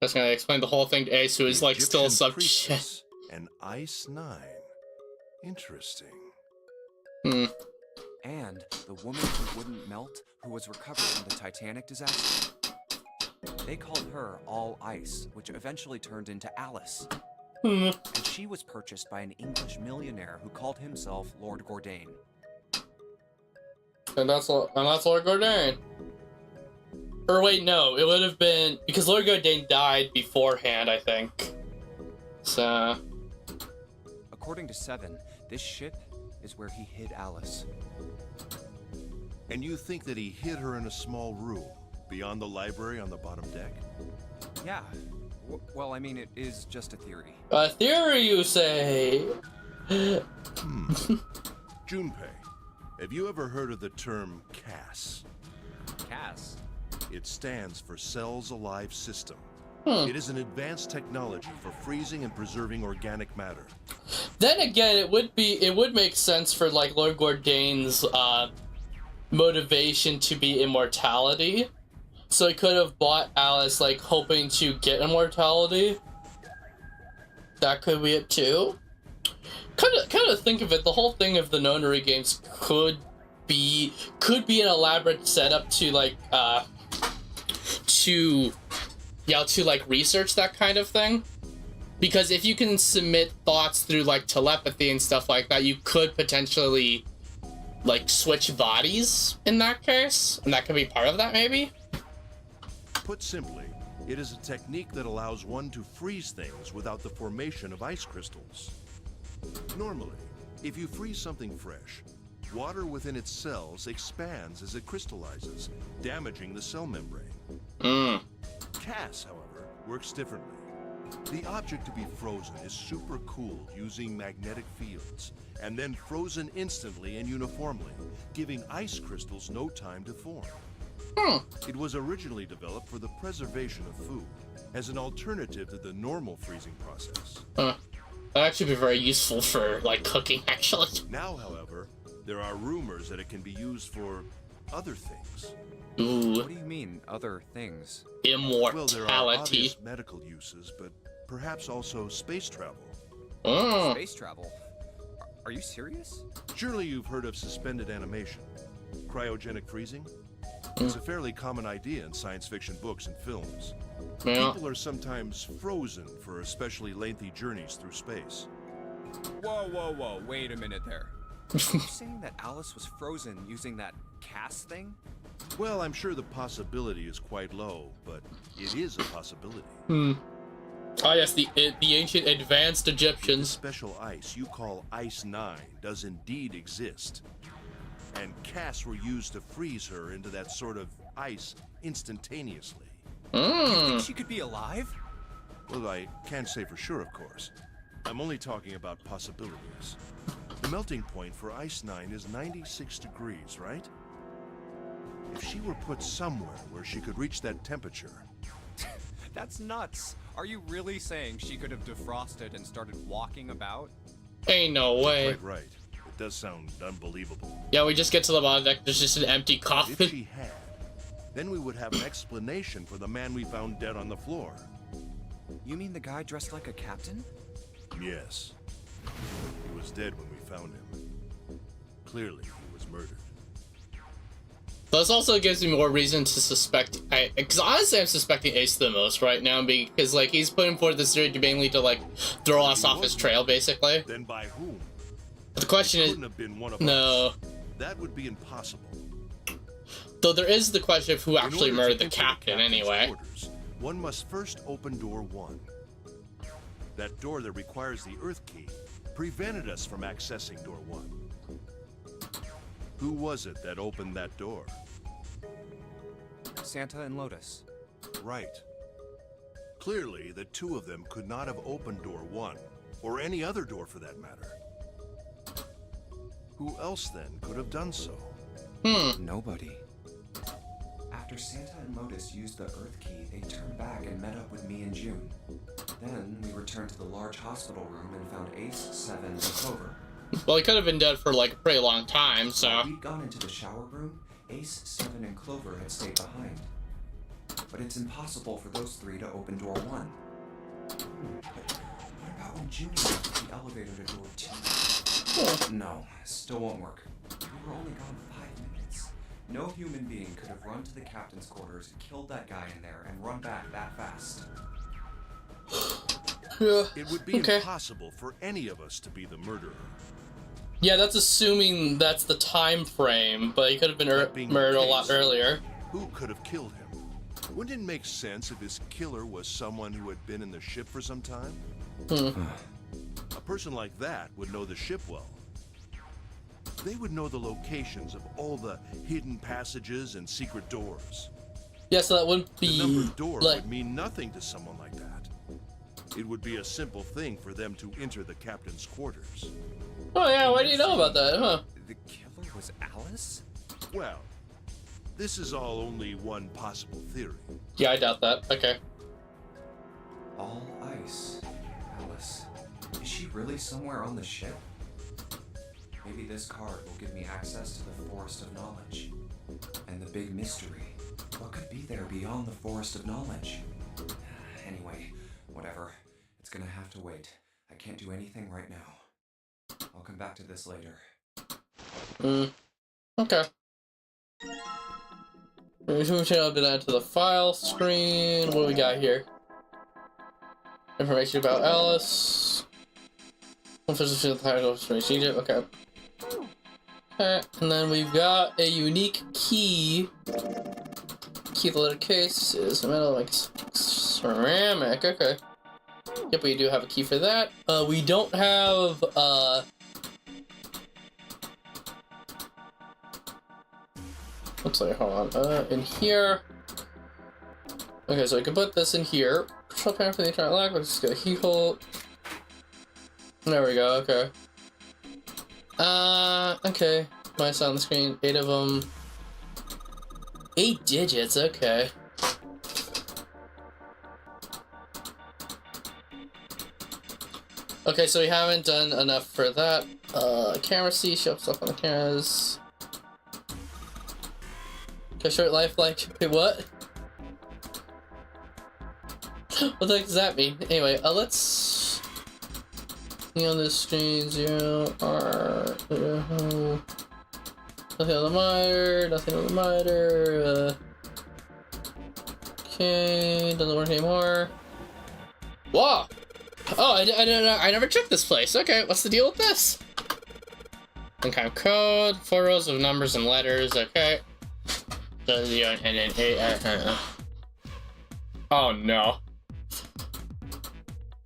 That's gonna explain the whole thing to Ace, who is like still a subject. An Ice 9. Interesting. And the woman who wouldn't melt, who was recovered from the Titanic disaster. They called her All Ice, which eventually turned into Alice. And she was purchased by an English millionaire who called himself Lord Gordain. And that's Lord Gordain. Or wait, no, it would have been because Lord Gordain died beforehand, I think. So, according to 7, this ship is where he hid Alice. And you think that he hid her in a small room beyond the library on the bottom deck? Yeah. Well, I mean, it is just a theory. A theory, you say? Junpei, have you ever heard of the term CAS? CAS? It stands for Cells Alive System. It is an advanced technology for freezing and preserving organic matter. Then again, it would make sense for like Lord Gordain's motivation to be immortality. So he could have bought Alice like hoping to get immortality. That could be it too. Kind of think of it. The whole thing of the Nonary Games could be an elaborate setup to like to research that kind of thing. Because if you can submit thoughts through like telepathy and stuff like that, you could potentially like switch bodies in that case, and that could be part of that maybe. Put simply, it is a technique that allows one to freeze things without the formation of ice crystals. Normally, if you freeze something fresh, water within its cells expands as it crystallizes, damaging the cell membrane. CAS, however, works differently. The object to be frozen is supercooled using magnetic fields, and then frozen instantly and uniformly, giving ice crystals no time to form. It was originally developed for the preservation of food, as an alternative to the normal freezing process. That'd actually be very useful for, like, cooking, actually. Now, however, there are rumors that it can be used for other things. Ooh. What do you mean, other things? Immortality. Well, there are obvious medical uses, but perhaps also space travel. Space travel? Are you serious? Surely you've heard of suspended animation. Cryogenic freezing? It's a fairly common idea in science fiction books and films. People are sometimes frozen for especially lengthy journeys through space. Whoa, wait a minute there. Are you saying that Alice was frozen using that CAS thing? Well, I'm sure the possibility is quite low, but it is a possibility. Oh yes, the ancient advanced Egyptians. The special ice you call Ice 9 does indeed exist. and casts were used to freeze her into that sort of ice instantaneously. You think she could be alive? Well, I can't say for sure, of course. I'm only talking about possibilities. The melting point for Ice 9 is 96 degrees, right? If she were put somewhere where she could reach that temperature... That's nuts. Are you really saying she could have defrosted and started walking about? Ain't no way. Quite right. It does sound unbelievable. Yeah, we just get to the bottom deck, there's just an empty If coffin. she had, then we would have an explanation for the man we found dead on the floor. You mean the guy dressed like a captain? Yes. He was dead when we found him. Clearly, he was murdered. This also gives me more reason to suspect, because honestly I'm suspecting Ace the most right now, because like he's putting forth this theory mainly to like throw us off his trail, basically. Then by whom? But the question It is, couldn't have been one of no. us. That would be impossible. Though there is the question of who actually In order murdered to the enter captain captain's anyway. quarters, one must first open door 1. That door that requires the Earth key prevented us from accessing door 1. Who was it that opened that door? Santa and Lotus. Right. Clearly, the two of them could not have opened door 1, or any other door for that matter. Who else then could have done so? Nobody. After Santa and Lotus used the Earth key, they turned back and met up with me and June. Then we returned to the large hospital room and found Ace, 7, and Clover. Well, he could have been dead for like a pretty long time, so. While we'd gone into the shower room, Ace, 7, and Clover had stayed behind. But it's impossible for those 3 to open door 1. But what about when June left the elevator to door 2? No, still won't work. We were only gone 5 minutes. No human being could have run to the captain's quarters, killed that guy in there, and run back that fast. Yeah. It would be Okay. impossible for any of us to be the murderer. Yeah, that's assuming that's the time frame, but he could have been That being the murdered a lot case, earlier. Who could have killed him? Wouldn't it make sense if his killer was someone who had been in the ship for some time? A person like that would know the ship well. They would know the locations of all the hidden passages and secret doors. Yeah, so that wouldn't The be numbered door like. would mean nothing to someone like that. It would be a simple thing for them to enter the captain's quarters. Oh yeah, why do you know about that, huh? The killer was Alice? Well, this is all only one possible theory. Yeah, I doubt that. Okay. All ice. Alice. Is she really somewhere on the ship? Maybe this card will give me access to the Forest of Knowledge. And the big mystery. What could be there beyond the Forest of Knowledge? Anyway, whatever. It's gonna have to wait. I can't do anything right now. I'll come back to this later. Okay. We should add to the file screen. What do we got here? Information about Alice. Official title of Egypt. Okay. Okay, and then we've got a unique key. Key the letter case is metal like ceramic. Okay. Yep, we do have a key for that. We don't have let's see, hold on. In here. Okay, so we can put this in here. Control panel for the entire lock. Let's get a key hole. There we go. Okay. Okay. Mice on the screen. 8 of them. 8 digits. Okay. Okay, so we haven't done enough for that. Camera C, show stuff on the cameras. Okay, short life like, wait, what? What the heck does that mean? Anyway, let's see on this screen, 0, R, 0, nothing on the monitor, nothing on the monitor, okay, doesn't work anymore. Wow! Oh, I never checked this place. Okay, what's the deal with this? Income code, 4 rows of numbers and letters. Okay. So 0 and then 8. Oh no.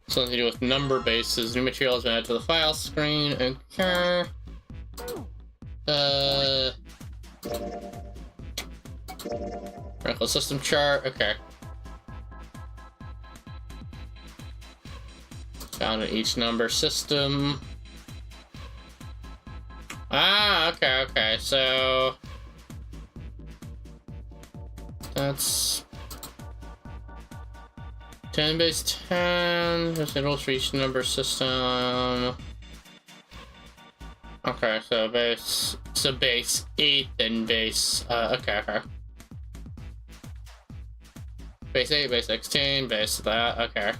Something to do with number bases. New materials been added to the file screen. Okay. Medical system chart, okay. Found in each number system. Ah, okay, so... That's... 10 base 10, results for each number system. Okay, so base 8, then base, okay. Base 8, base 16, base that, okay.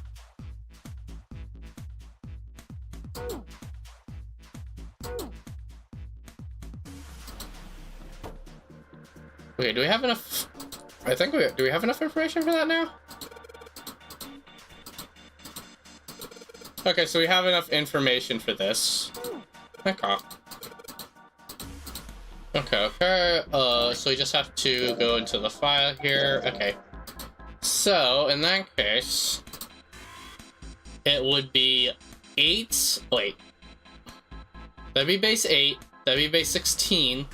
Okay, do we have enough? I think do we have enough information for that now? Okay, so we have enough information for this. Okay. Okay, so we just have to go into the file here. Okay. So, in that case, it would be 8, wait. That'd be base 8, that'd be base 16.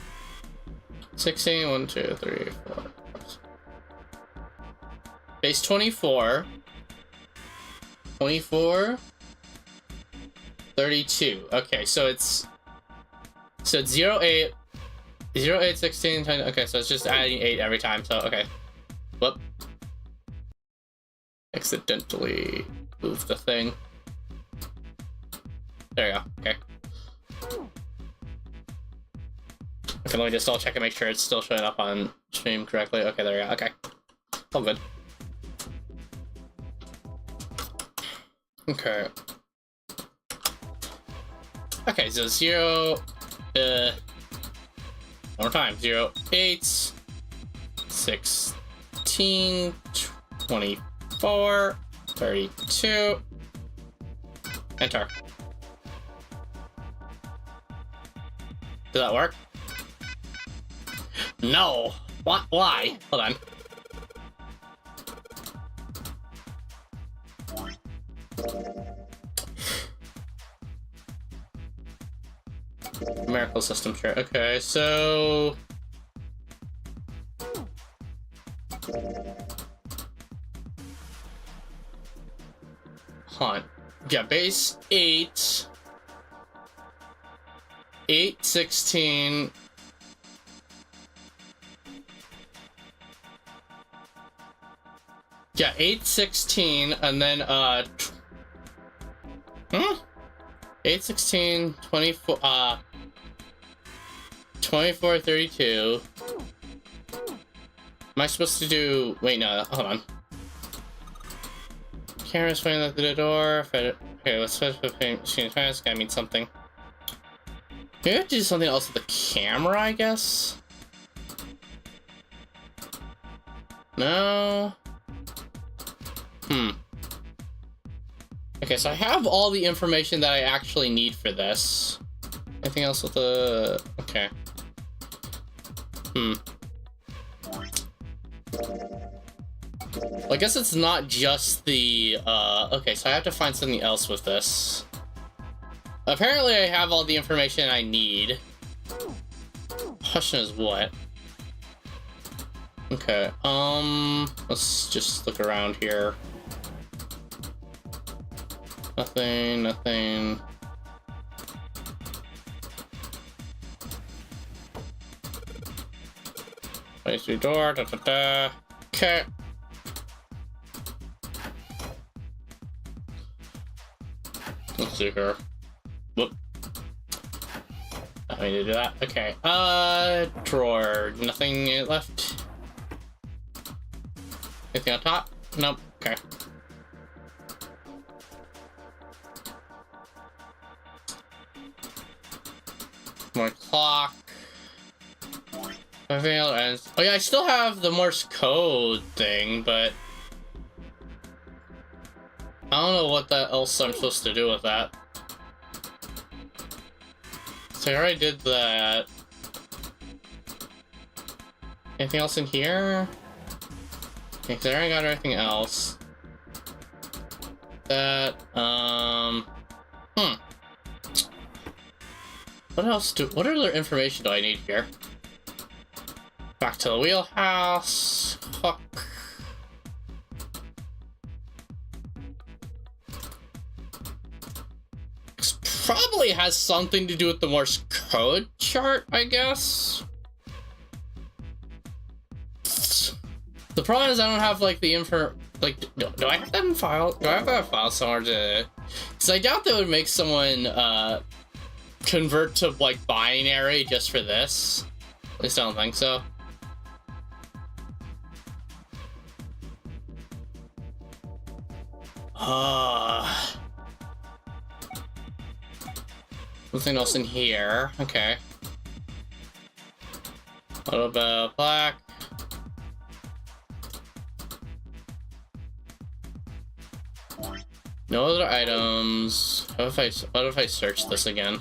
16, 1, 2, 3, 4. Base 24. 24. 32. Okay, so it's 0, 8, 0, 8, 16, 10. Okay, so it's just adding 8 every time. So, okay. Whoop. Accidentally moved the thing. There you go. Okay. Okay, let me just double check and make sure it's still showing up on stream correctly. Okay, there you go. Okay. All good. Okay. Okay, so 0, one more time, 0, 8, 16, 24, 32, enter. Did that work? No! What? Why? Hold on. Numerical system chart. Okay, so... Hunt. Yeah, base 8. 8, 16... Yeah, 8, 16, and then, 8, 16, 24, 24, 32. Am I supposed to do... Wait, no, hold on. Camera's pointing at the door. Okay, let's switch between machine finance. Gotta mean something. Maybe I have to do something else with the camera, I guess? No... Okay, so I have all the information that I actually need for this. Anything else with the... Okay. Well, I guess it's not just the... Okay, so I have to find something else with this. Apparently I have all the information I need. Question is what? Okay, let's just look around here. Nothing. Place your door, Okay. Let's see here. Whoop. I need to do that. Okay. Drawer. Nothing left. Anything on top? Nope. Okay. More clock. Avail ends. Oh yeah, I still have the Morse code thing, but I don't know what else I'm supposed to do with that. So I already did that. Anything else in here? Okay, 'cause I already got everything else. That, What other information do I need here? Back to the wheelhouse. Fuck. This probably has something to do with the Morse code chart, I guess. The problem is I don't have like the info. Like, do I have that in file? Do I have that file somewhere to? Because I doubt that would make someone convert to like binary just for this. At least I don't think so. Nothing else in here. Okay. A little bit of black. No other items. What if I search this again?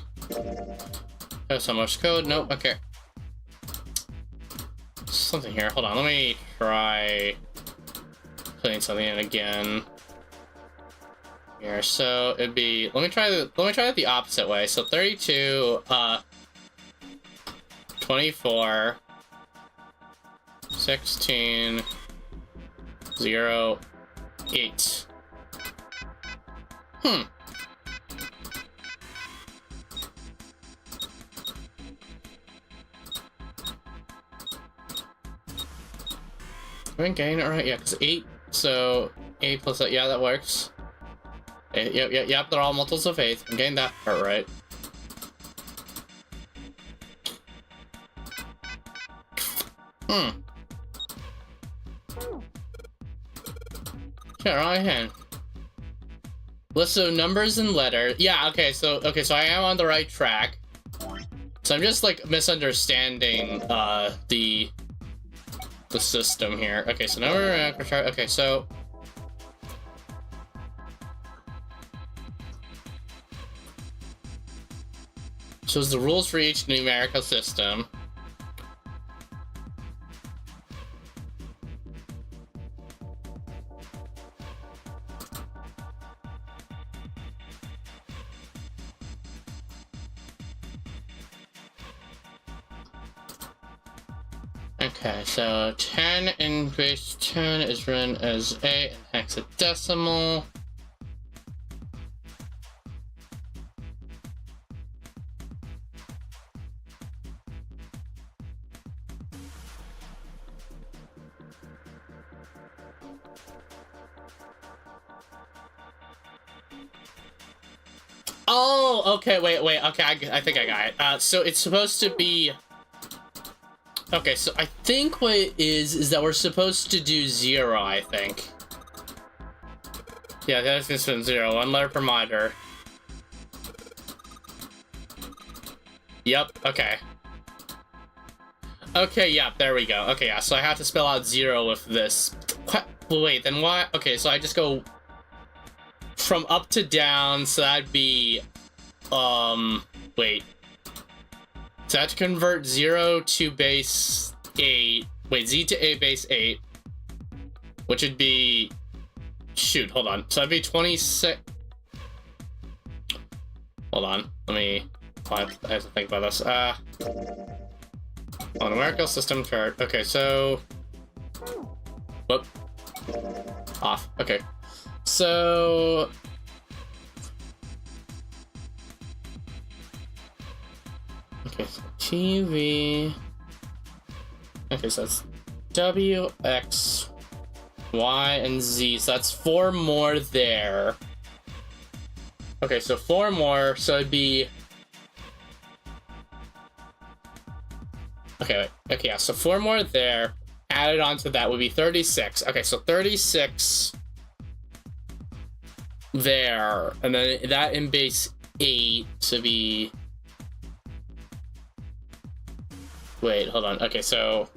There's so much code. Nope. Okay. Something here. Hold on. Let me try putting something in again. Here. So it'd be. Let me try it the opposite way. So 32. 24. 16. 0. 8. Am I getting it right? Yeah, because 8, so 8 plus that, yeah, that works. Yep, they're all multiples of 8. I'm getting that part right. Yeah, wrong hand. List of numbers and letters. Yeah, okay, so I am on the right track. So I'm just like misunderstanding the system here. Okay, so now we're okay, so shows the rules for each numerical system. Okay, so 10 in base 10 is written as 8 in hexadecimal. Oh, okay, wait, okay, I think I got it. So it's supposed to be... Okay, so I think what it is that we're supposed to do 0, I think. Yeah, that's just been 0, 1 letter per monitor. Yep, okay. Okay, yeah, there we go. Okay, yeah, so I have to spell out 0 with this. What? Wait, then why? Okay, so I just go from up to down, so that'd be, wait. So I have to convert 0 to base 8. Wait, Z to A base 8. Which would be... Shoot, hold on. So that'd be 26... Hold on. Let me... I have to think about this. Numerical system chart. Okay, so... Whoop. Off. Okay. So... Okay, so TV. Okay, so that's W, X, Y, and Z. So that's 4 more there. Okay, so 4 more. So it'd be. Okay, wait. Okay, yeah. So 4 more there. Added onto that would be 36. Okay, so 36 there, and then that in base 8 to be. Wait, hold on. Okay, so...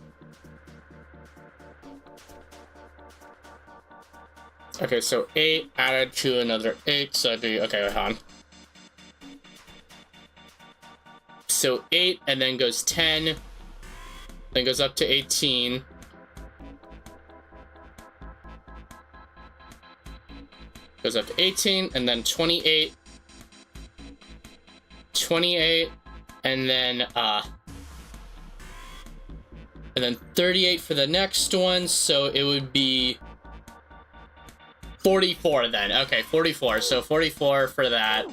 Okay, so 8 added to another 8, so it'd be... Okay, wait, hold on. So 8, and then goes 10, then goes up to 18. Goes up to 18, and then 28. 28, and then 38 for the next one, so it would be 44 then. Okay, 44. So 44 for that.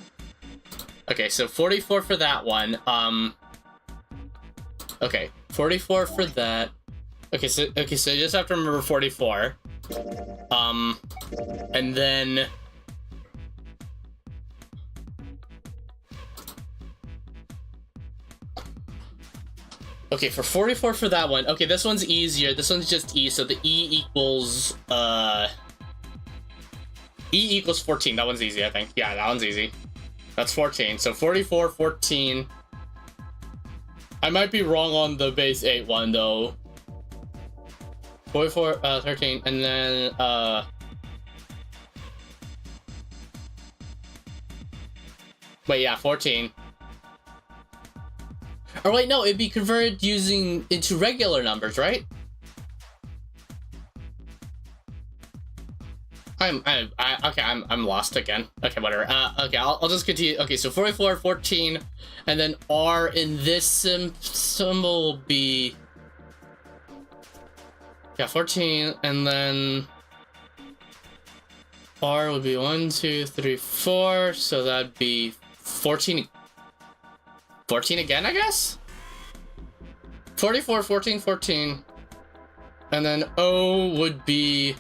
Okay, so 44 for that one. Okay, 44 for that. Okay, so you just have to remember 44. And then okay, for 44 for that one. Okay, this one's easier. This one's just E, so the E equals 14. That one's easy, I think. Yeah, that one's easy. That's 14. So 44, 14. I might be wrong on the base 8 one, though. 44, 13, and then, wait, yeah, 14. Or wait, no, it'd be converted into regular numbers, right? I'm lost again. Okay, whatever. Okay, I'll just continue. Okay, so 44, 14, and then R in this symbol will be, yeah, 14, and then R would be 1, 2, 3, 4, so that'd be 14. 14 again, I guess? 44, 14, 14. And then O would be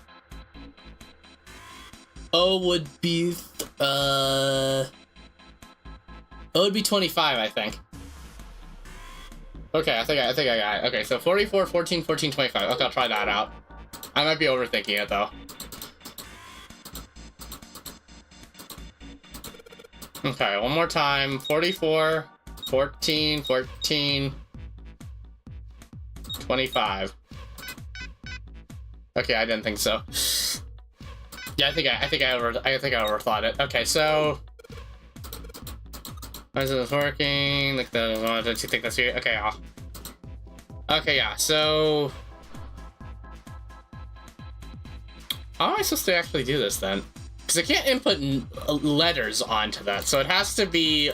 25, I think. Okay, I think I got it. Okay, so 44, 14, 14, 25. Okay, I'll try that out. I might be overthinking it, though. Okay, one more time. 44, 14, 14, 25. Okay, I didn't think so. Yeah, I think I overthought it. Okay, so is this working? Like don't you think that's here? Okay, okay, yeah. So how am I supposed to actually do this then? Because I can't input letters onto that, so it has to be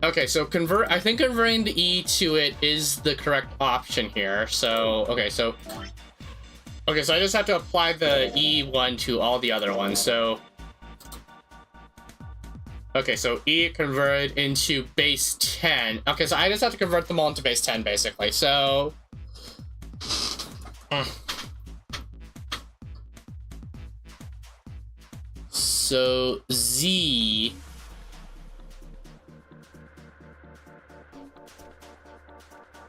okay, so I think converting the E to it is the correct option here. So okay, so I just have to apply the E1 to all the other ones. So okay, so E converted into base 10. Okay, so I just have to convert them all into base 10 basically. So so Z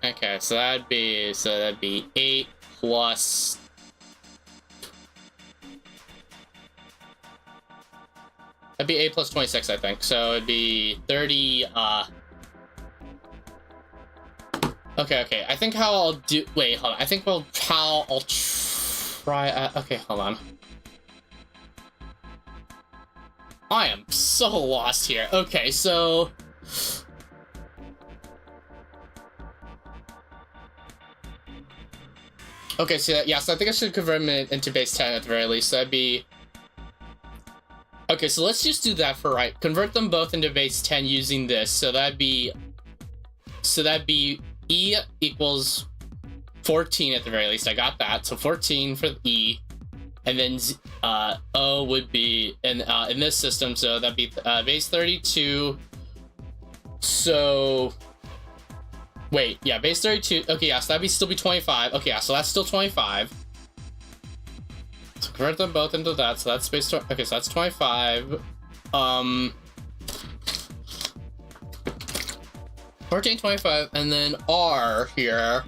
okay, so that'd be 8 plus that'd be 8 plus 26, I think. So it'd be 30, okay. I think how I'll do, wait, hold on. I think how I'll try, okay, hold on. I am so lost here. Okay, so okay, so yeah, so I think I should convert them into base 10 at the very least. So that'd be okay, so let's just do that for right. Convert them both into base 10 using this. So that'd be E equals 14 at the very least. I got that. So 14 for E, and then O would be in this system. So that'd be base 32. So wait, yeah, base 32. Okay, yeah, so that'd still be 25. Okay, yeah, so that's still 25. So convert them both into that, so that's base 20. Okay, so that's 25. 14, 25, and then R here.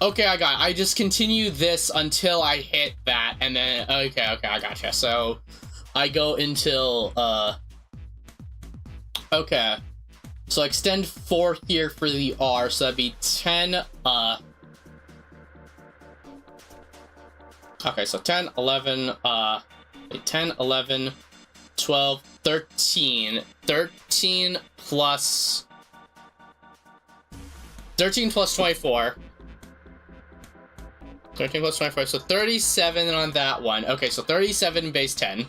Okay, I got it. I just continue this until I hit that, and then, okay, I gotcha. So, I go until, okay. So, extend 4 here for the R, so that'd be 10, okay, so 10, 11, 10, 11, 12, 13. 13 plus 24. 13 plus 25, so 37 on that one. Okay, so 37 base 10.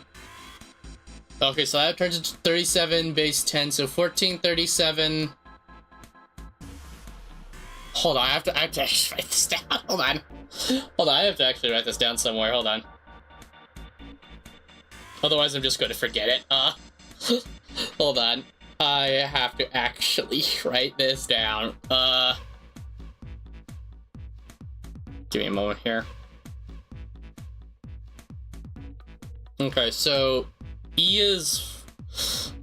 Okay, so that turns into 37 base 10, so 1437. Hold on, I have to actually write this down. Hold on, I have to actually write this down somewhere. Hold on. Otherwise, I'm just going to forget it. Hold on. I have to actually write this down. Give me a moment here. Okay, so E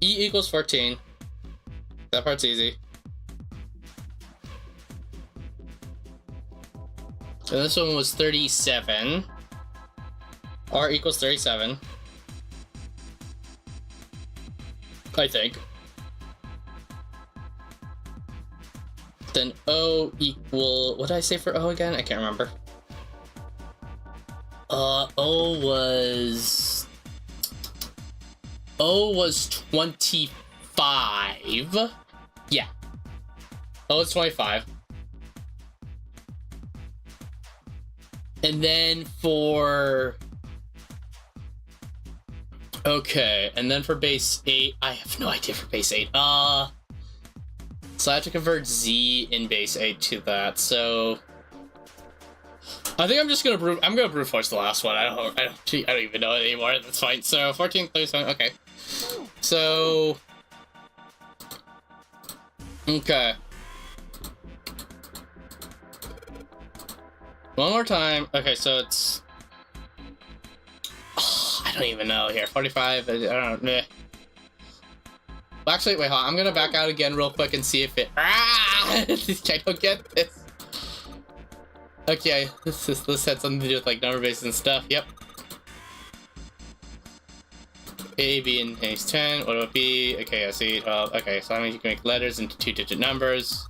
equals 14. That part's easy. And this one was 37. R equals 37. I think. Then O equal, what did I say for O again? I can't remember. O was 25. Yeah. O was 25. And then for... Okay, and then for base 8, I have no idea for base 8. So I have to convert Z in base 8 to that, so... I think I'm just gonna brute force the last one. I don't even know it anymore. That's fine. So 1437. Okay. So. Okay. One more time. Okay, so it's. Oh, I don't even know here. 45. I don't know. Well, actually, wait, hold on. I'm gonna back out again real quick and see if it. I don't get this. Okay, this had something to do with like number bases and stuff. Yep. A, B, and base 10. What about B? Okay, I see. Okay, so that means you can make letters into 2-digit numbers.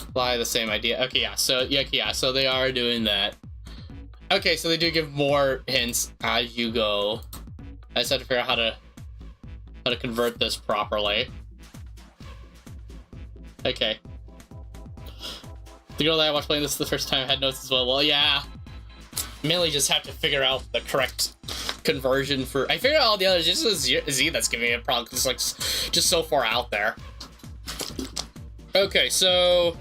Apply the same idea. Okay, yeah. So so they are doing that. Okay, so they do give more hints as you go. I just have to figure out how to convert this properly. Okay. The girl that I watched playing this the first time had notes as well. Well, yeah. Mainly just have to figure out the correct conversion for... I figured out all the others. Just a Z that's giving me a problem. It's like just so far out there. Okay, so...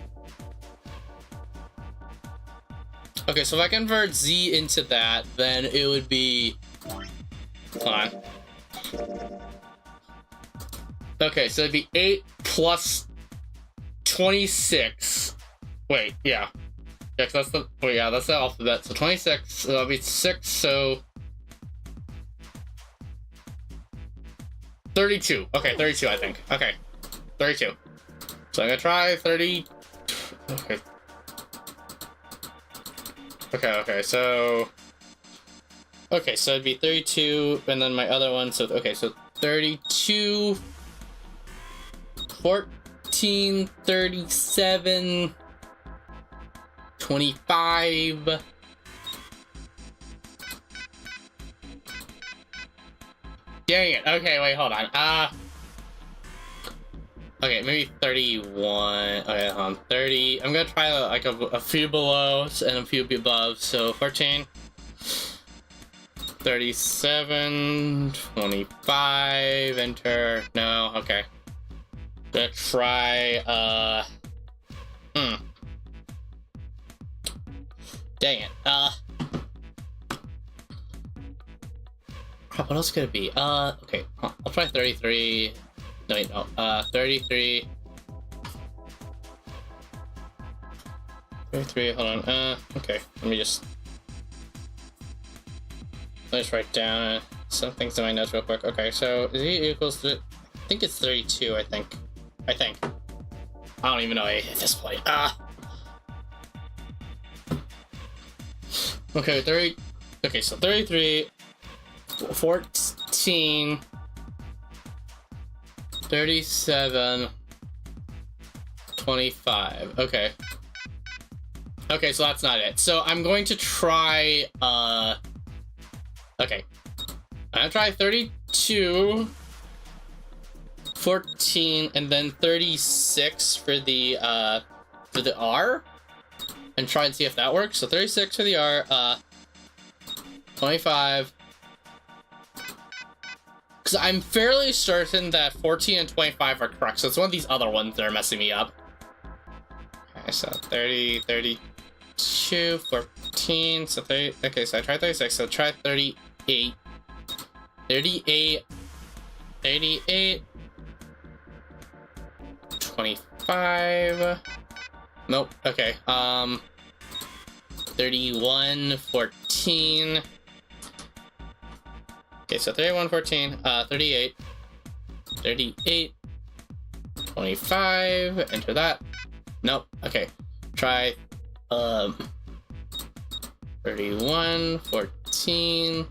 Okay, so if I convert Z into that, then it would be... Hold on. Okay, so it'd be 8 plus 26... Wait, yeah. Yeah, cause that's the... Oh, yeah, that's the alphabet. So 26, so that'll be 6, so... 32. Okay, 32, I think. Okay. 32. So I'm gonna try 30... Okay. Okay, so... Okay, so it'd be 32, and then my other one, so... Okay, so 32... 14, 37... 25. Dang it. Okay, wait, hold on. Okay, maybe 31. Okay, hold on. 30. I'm gonna try like a few below and a few above. So 14, 37, 25. Enter. No. Okay. Gonna try. Dang it. What else could it be? Okay. I'll try 33. No, wait, no. 33. 33, hold on. Okay. Let's write down some things in my notes real quick. Okay, so Z equals to, I think it's 32, I think. I don't even know at this point. Okay, okay, so 33, 14, 37, 25. Okay. Okay, so that's not it. So I'm going to try, okay. I'm gonna try 32, 14, and then 36 for the R. and try and see if that works. So 36 for the R, 25. Because I'm fairly certain that 14 and 25 are correct, so it's one of these other ones that are messing me up. Okay, so 30, 32, 14, so 30, okay, so I tried 36, so try 38. 38, 38, 25, nope, okay, 31, 14, okay, so 31, 14, 38, 38, 25, enter that, nope, okay, try, 31, 14,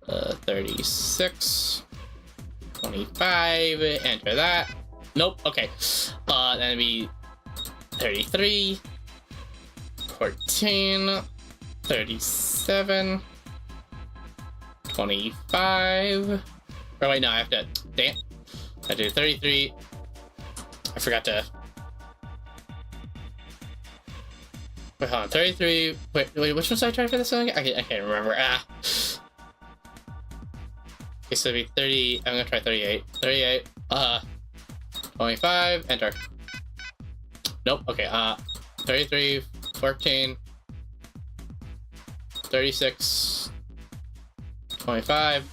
36, 25, enter that, nope, okay, then it'd be 33, 14, 37, 25, or wait, no, I have to, damn, I do 33, I forgot to, wait, hold on, 33, wait, which one did I try for this one again? I can't remember, okay, so it'd be 30, I'm gonna try 38, 38, 25, enter, nope, okay, 33, 14, 36, 25.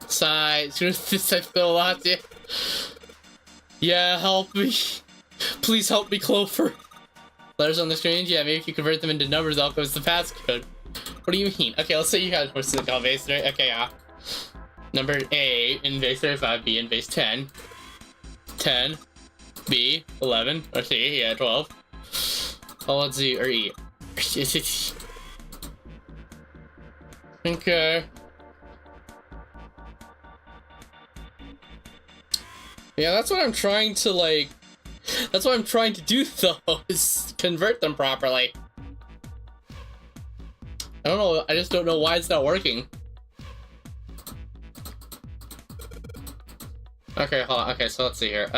Sigh, this I feel a lot. Yeah, help me. Please help me, Clover. Letters on the screen? Yeah, maybe if you convert them into numbers, I'll go to the passcode. What do you mean? Okay, let's say you guys were to call base 3. Okay, number A in base 35, B in base 10. 10, B, 11, or C, yeah, 12. Followed Z or E. Okay. Yeah, that's what I'm trying to, like... That's what I'm trying to do, though, is convert them properly. I don't know, I just don't know why it's not working. Okay, hold on. Okay, so let's see here.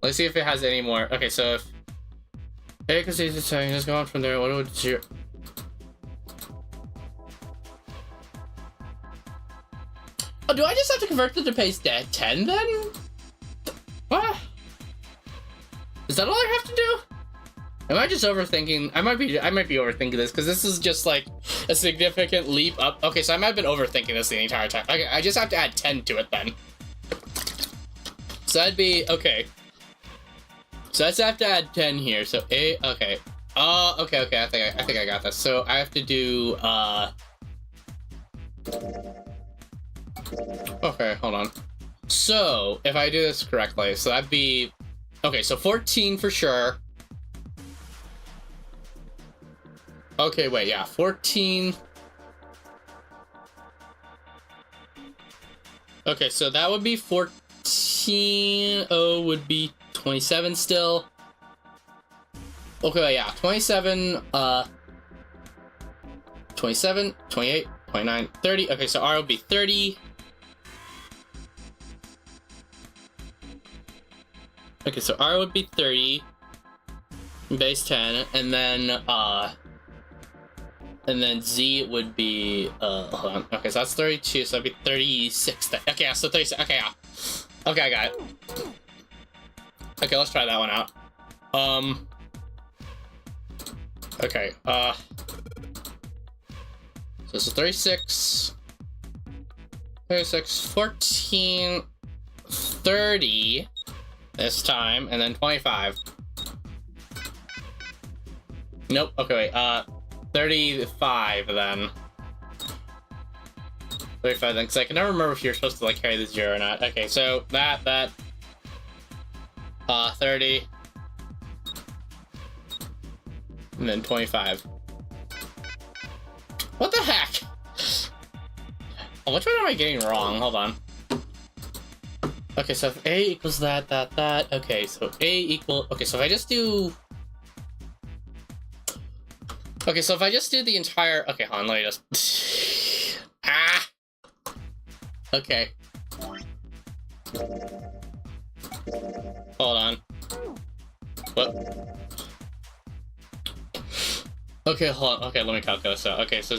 Let's see if it has any more. Okay, so if... A can see the time, let's go on from there. What would you... Oh, do I just have to convert them to base 10 then? What? Is that all I have to do? Am I just overthinking? I might be overthinking this because this is just like a significant leap up. Okay, so I might have been overthinking this the entire time. Okay, I just have to add 10 to it then. So that'd be okay. So I just have to add 10 here. So A, okay. Okay. I think I got this. So I have to do okay, hold on. So if I do this correctly, so that'd be okay. So 14 for sure. Okay, wait, yeah, 14. Okay, so that would be 14. Oh, would be 27 still. Okay, yeah, 27, 27, 28, 29, 30. Okay, so R would be 30. Okay, so R would be 30. Base 10, and then Z would be, hold on. Okay, so that's 32, so that'd be 36 then. Okay, yeah, so 36, okay, yeah. Okay, I got it. Okay, let's try that one out. Okay, so this is 36, 14, 30 this time, and then 25. Nope, okay, wait, 35 then. 35 then, because I can never remember if you're supposed to, like, carry the 0 or not. Okay, so that, 30. And then 25. What the heck? Oh, which one am I getting wrong? Hold on. Okay, so if A equals that. Okay, so A equal... Okay, so if I just do... Okay, so if I just do the entire... Okay, hold on, let me just... Okay. Hold on. What? Okay, hold on. Okay, let me calculate this out. Okay, so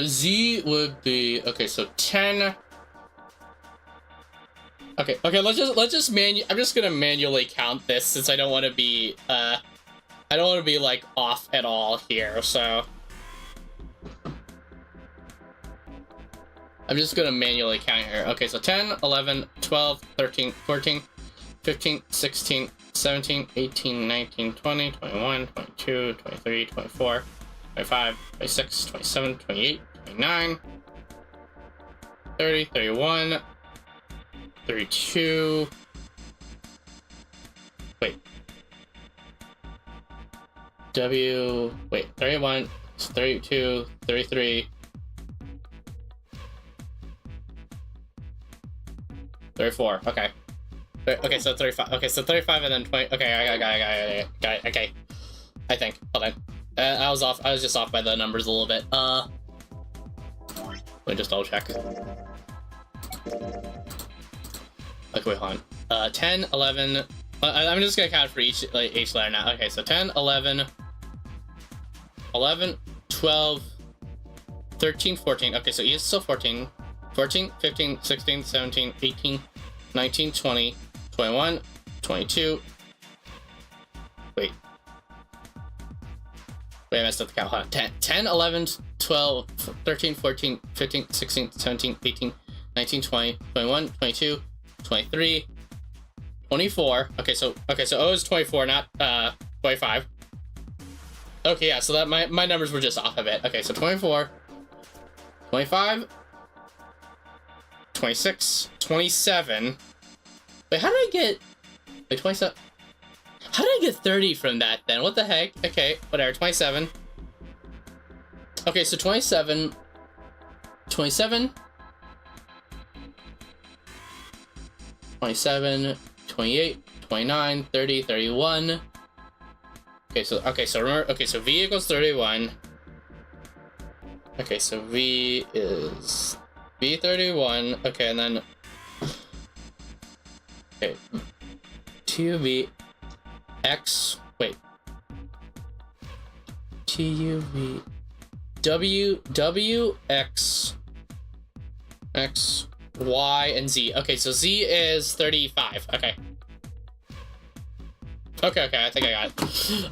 Z would be, okay, so 10. Okay, let's just I'm just gonna manually count this since I don't want to be, like off at all here, so. I'm just gonna manually count here. Okay, so 10, 11, 12, 13, 14, 15, 16, 17, 18, 19, 20, 21, 22, 23, 24, 25, 26, 27, 28, 29, 30, 31, 32, wait, 31, 32, 33, 34, okay. Okay, so 35. Okay, so 35 and then 20. Okay, I got it. Okay. I think. Hold on. I was off. I was just off by the numbers a little bit. Let me just double check. Okay, wait, hold on. 10, 11. I'm just gonna count for each letter now. Okay, so 10, 11, 12, 13, 14. Okay, so E is still 14. 14, 15, 16, 17, 18, 19, 20, 21, 22. Wait, I messed up the count. Hold on. 10, 11, 12, 13, 14, 15, 16, 17, 18, 19, 20, 21, 22, 23, 24. Okay, so O is 24, not 25. Okay, yeah, so that my numbers were just off of it. Okay, so 24, 25, 26, 27. Wait, how did I get... Wait, 27... How did I get 30 from that, then? What the heck? Okay, whatever, 27. Okay, so 27... 27... 27, 28, 29, 30, 31... Okay, so V equals 31. Okay, so V is... V31, okay, and then... Okay, 2V X, wait. TUV W X X Y and Z. Okay, so Z is 35. Okay. Okay, I think I got it.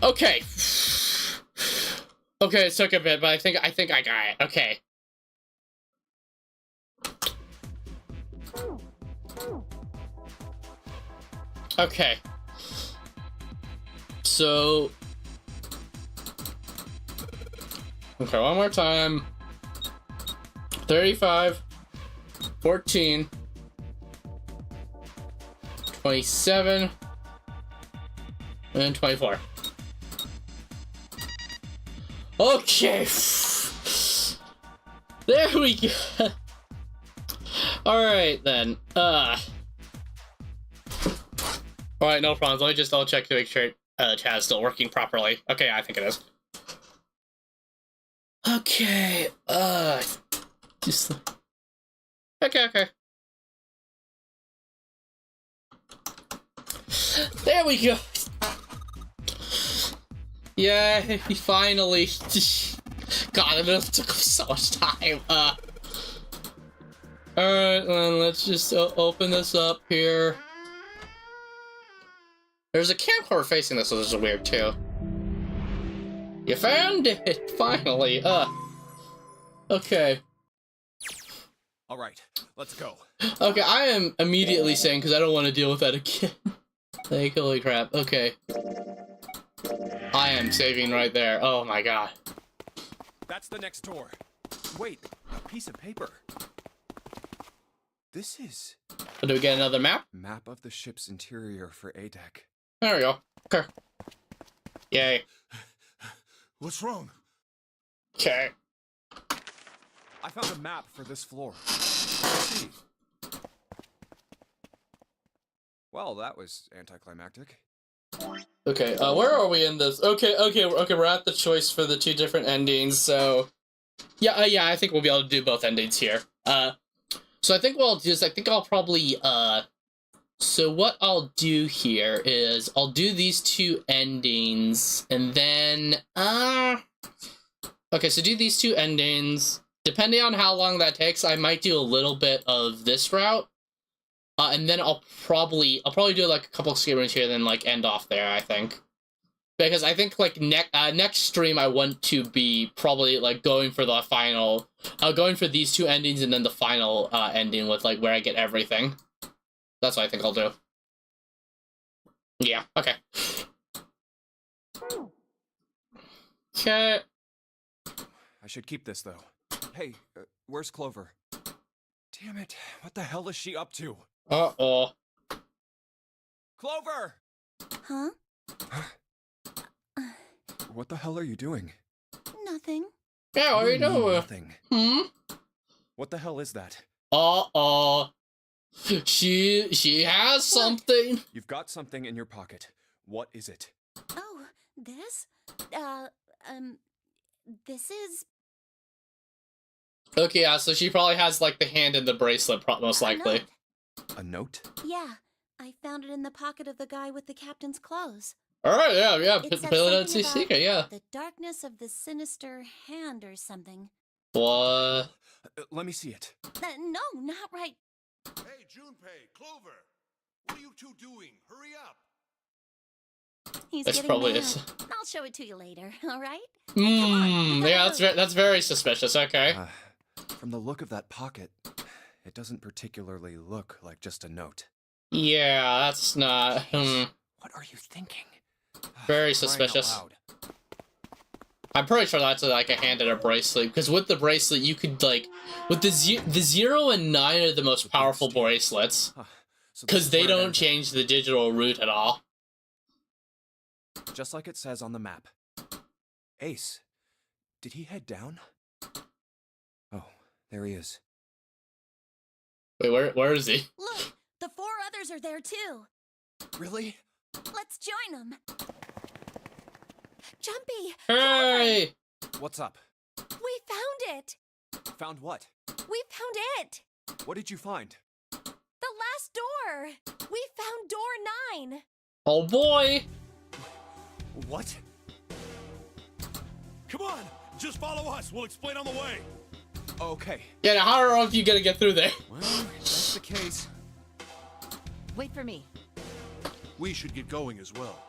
Okay. Okay, it took a bit, but I think I got it. Okay. Okay. So... Okay, one more time. 35, 14, 27, and 24. Okay! There we go! Alright then, Alright, no problems. Let me just double check to make sure chat is still working properly. Okay, I think it is. Okay, just... Okay. There we go! Yeah, finally! God, it took so much time. Alright, then let's just open this up here. There's a camcorder facing this, so this is weird too. You found it! Finally! Okay. Alright, let's go. Okay, I am immediately saying because I don't want to deal with that again. Like, holy crap. Okay. I am saving right there. Oh my god. That's the next door. Wait, a piece of paper. This is... Do we get another map? Map of the ship's interior for A-Deck. There we go. Okay. Yay. What's wrong? Okay. I found a map for this floor. Let's see. Well, that was anticlimactic. Okay, where are we in this? Okay, we're at the choice for the two different endings, so... Yeah, I think we'll be able to do both endings here. So I think what I'll do is, I think I'll probably, So what I'll do here is I'll do these 2 endings, and then okay, so do these 2 endings. Depending on how long that takes, I might do a little bit of this route, and then I'll probably do like a couple of escape rooms here, then like end off there. I think, because I think like next stream I want to be probably like going for the final, going for these 2 endings, and then the final ending with like where I get everything. That's what I think I'll do. Yeah. Okay. Okay. I should keep this, though. Hey, where's Clover? Damn it, what the hell is she up to? Uh-oh. Clover! Huh? What the hell are you doing? Nothing. Yeah, what are you doing? Nothing. What the hell is that? Uh-oh. She has something. You've got something in your pocket. What is it? Oh, this? This is... Okay, yeah, so she probably has, like, the hand in the bracelet, most likely. A note? Yeah, I found it in the pocket of the guy with the captain's clothes. Alright, yeah, It said It's something secret, yeah. The darkness of the sinister hand or something. What? Let me see it. No, not right. Hey, Junpei, Clover! What are you 2 doing? Hurry up! He's This getting probably mad. is. I'll show it to you later, alright? Yeah, that's very suspicious, okay. From the look of that pocket, it doesn't particularly look like just a note. Yeah, that's not... What are you thinking? Very suspicious. I'm pretty sure that's like a hand and a bracelet, because with the bracelet you could like, with the 0 and 9 are the most powerful bracelets, because they don't change the digital route at all. Just like it says on the map. Ace, did he head down? Oh, there he is. Wait, where is he? Look, the 4 others are there too. Really? Let's join them. Jumpy! Hey! What's up? We found it! Found what? We found it! What did you find? The last door! We found door 9! Oh boy! What? Come on! Just follow us! We'll explain on the way! Okay. Yeah, now how are you gonna get through there? Well, if that's the case... Wait for me. We should get going as well.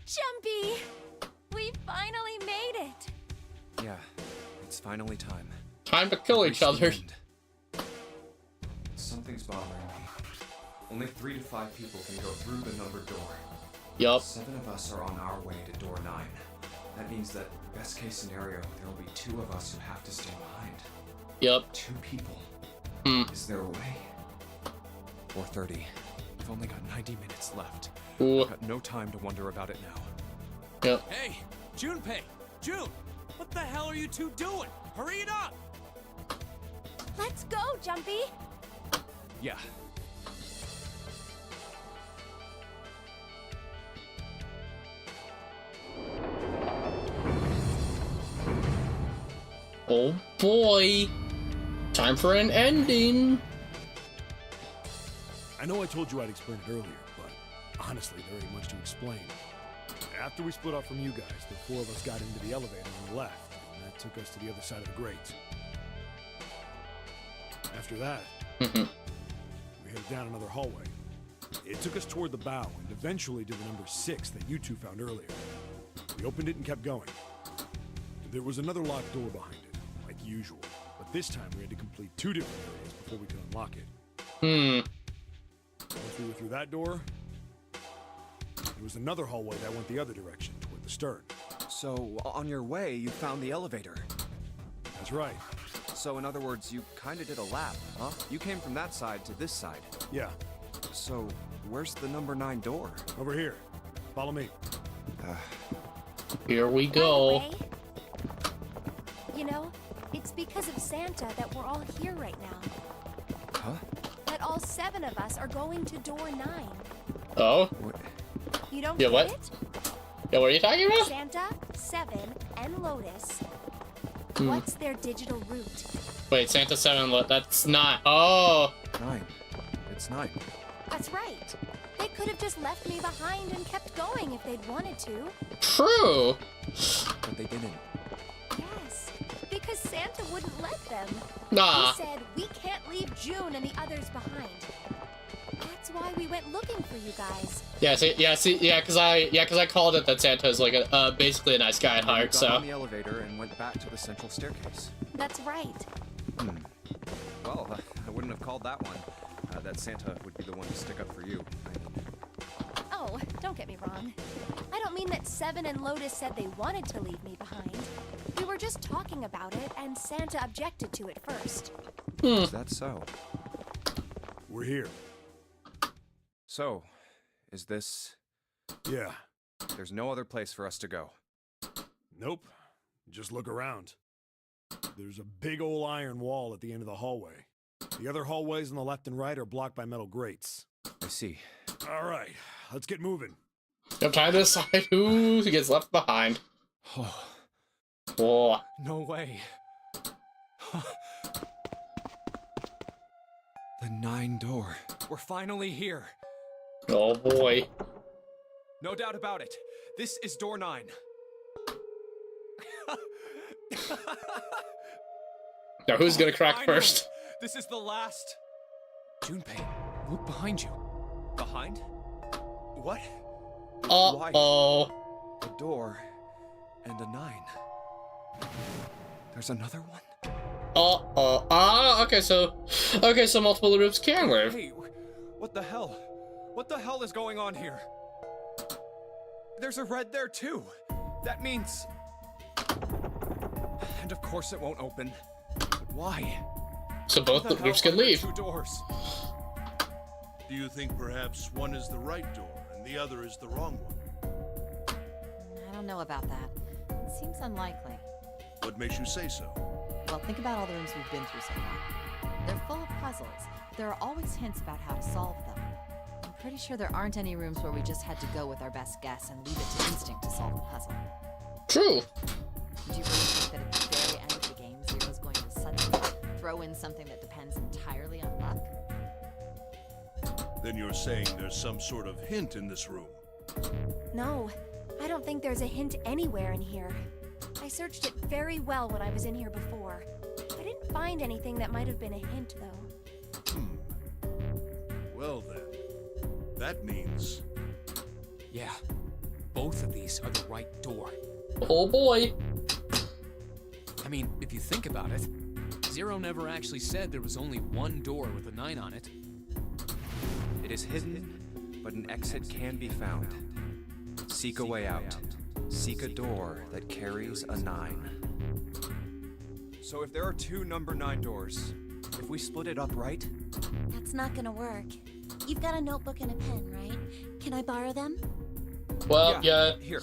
Jumpy! We finally made it! Yeah, it's finally time. Time to kill each other. Something's bothering me. Only 3 to 5 people can go through the numbered door. Yup. 7 of us are on our way to door 9. That means that, best case scenario, there will be 2 of us who have to stay behind. Yup. 2 people. Is there a way? 4:30. We've only got 90 minutes left. Ooh. I've got no time to wonder about it now. Yep. Hey, Junpei! June! What the hell are you 2 doing? Hurry it up! Let's go, Jumpy! Yeah. Oh boy! Time for an ending! I know I told you I'd explain it earlier, but honestly, there ain't much to explain. After we split off from you guys, the 4 of us got into the elevator and left, and that took us to the other side of the grates. After that, we headed down another hallway. It took us toward the bow, and eventually to the number 6 that you 2 found earlier. We opened it and kept going. There was another locked door behind it, like usual, but this time we had to complete 2 different areas before we could unlock it. Once we were through that door, there was another hallway that went the other direction, toward the stern. So, on your way, you found the elevator. That's right. So, in other words, you kinda did a lap, huh? You came from that side to this side. Yeah, So, where's the number 9 door? over here. Follow me. Here we By go. the way, you know, it's because of Santa that we're all here right now. Huh? That all 7 of us are going to door 9. Oh? What? You don't Yeah, get what? it? Yeah, what are you talking about? Santa, 7, and Lotus. What's their digital route? Wait, Santa 7, that's not... Oh! 9. It's 9. That's right. They could have just left me behind and kept going if they'd wanted to. True. But they didn't. Yes, because Santa wouldn't let them. Nah. He said, we can't leave June and the others behind. That's why we went looking for you guys. Because I called it that Santa is like a basically a nice guy at And then you heart. got So on the elevator and went back to the central staircase. That's right. Well, I wouldn't have called that one. That Santa would be the one to stick up for you. Oh, don't get me wrong. I don't mean that Seven and Lotus said they wanted to leave me behind. We were just talking about it, and Santa objected to it first. Is that so? We're here. So, is this... Yeah. There's no other place for us to go. Nope. Just look around. There's a big old iron wall at the end of the hallway. The other hallways on the left and right are blocked by metal grates. I see. All right, let's get moving. I'm trying to decide who gets left behind. Oh. No way. The 9 door. We're finally here. Oh boy. No doubt about it. This is door 9. Now who's gonna crack Finally. first? This is the last. Junpei, look behind you. Behind? What? Uh-oh. A door and a 9. There's another one? Uh-oh. Ah, okay, so multiple groups can live. Hey, what the hell? What the hell is going on here? There's a red there too. That means... And of course it won't open. But why? So both the groups can leave. 2 doors. Do you think perhaps one is the right door and the other is the wrong one? I don't know about that. It seems unlikely. What makes you say so? Well, think about all the rooms we've been through so far. They're full of puzzles, but there are always hints about how to solve them. I'm pretty sure there aren't any rooms where we just had to go with our best guess and leave it to instinct to solve the puzzle. True. Do you really think that at the very end of the game, Zero's going to suddenly throw in something that depends entirely on luck? Then you're saying there's some sort of hint in this room. No, I don't think there's a hint anywhere in here. I searched it very well when I was in here before. I didn't find anything that might have been a hint, though. Well then, that means... Yeah, both of these are the right door. Oh boy. I mean, if you think about it, Zero never actually said there was only one door with a 9 on it. It is hidden, but an exit can be found. Seek a way out. Seek a door that carries a 9. So if there are 2 number 9 doors, if we split it up right... That's not gonna work. You've got a notebook and a pen, right? Can I borrow them? Well, yeah. Here.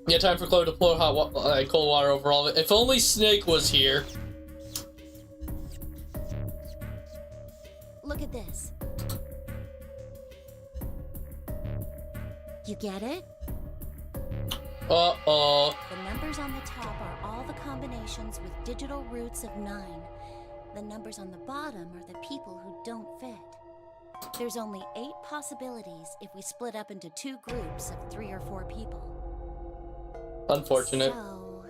Yeah, time for Chloe to pour cold water over all of it. If only Snake was here. Look at this. You get it? Uh-oh. The numbers on the top are all the combinations with digital roots of 9. The numbers on the bottom are the people who don't fit. There's only 8 possibilities if we split up into 2 groups of 3 or 4 people. Unfortunate. So...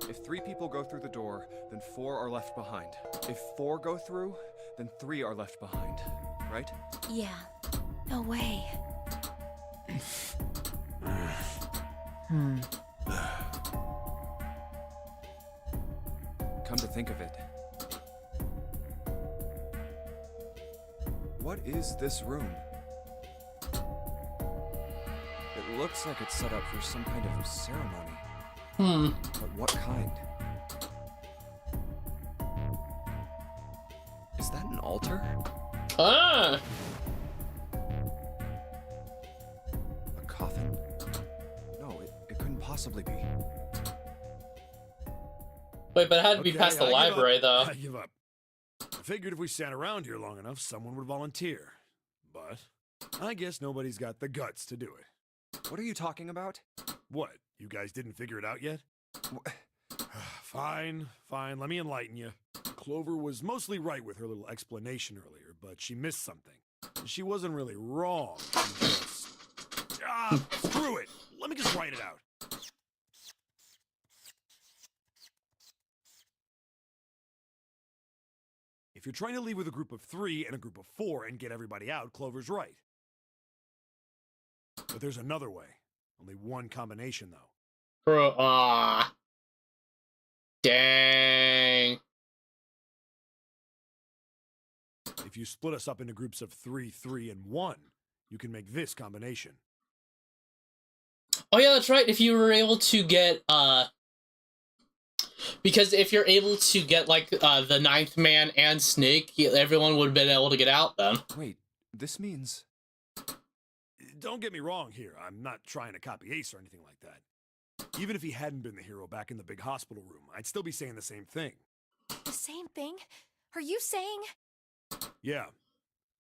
If 3 people go through the door, then 4 are left behind. If 4 go through, then 3 are left behind. Right? yeah. No way. Come to think of it. What is this room? It looks like it's set up for some kind of ceremony. But what kind? Is that an altar? Ah! A coffin? No, it couldn't possibly be. Wait, but it had to be Okay, past the I give up. library, though. I give up. I figured if we sat around here long enough, someone would volunteer. But I guess nobody's got the guts to do it. What are you talking about? What? You guys didn't figure it out yet? Fine, let me enlighten you. Clover was mostly right with her little explanation earlier, but she missed something. She wasn't really wrong. Screw it. Let me just write it out. If you're trying to leave with a group of 3 and a group of 4 and get everybody out, Clover's right. But there's another way. Only one combination, though. Bro, dang. If you split us up into groups of 3, 3, and 1, you can make this combination. Oh yeah, that's right. If you were able to get, because if you're able to get, like, the 9th man and Snake, everyone would have been able to get out then. Wait, this means... Don't get me wrong here. I'm not trying to copy Ace or anything like that. Even if he hadn't been the hero back in the big hospital room, I'd still be saying the same thing. The same thing? Are you saying? Yeah,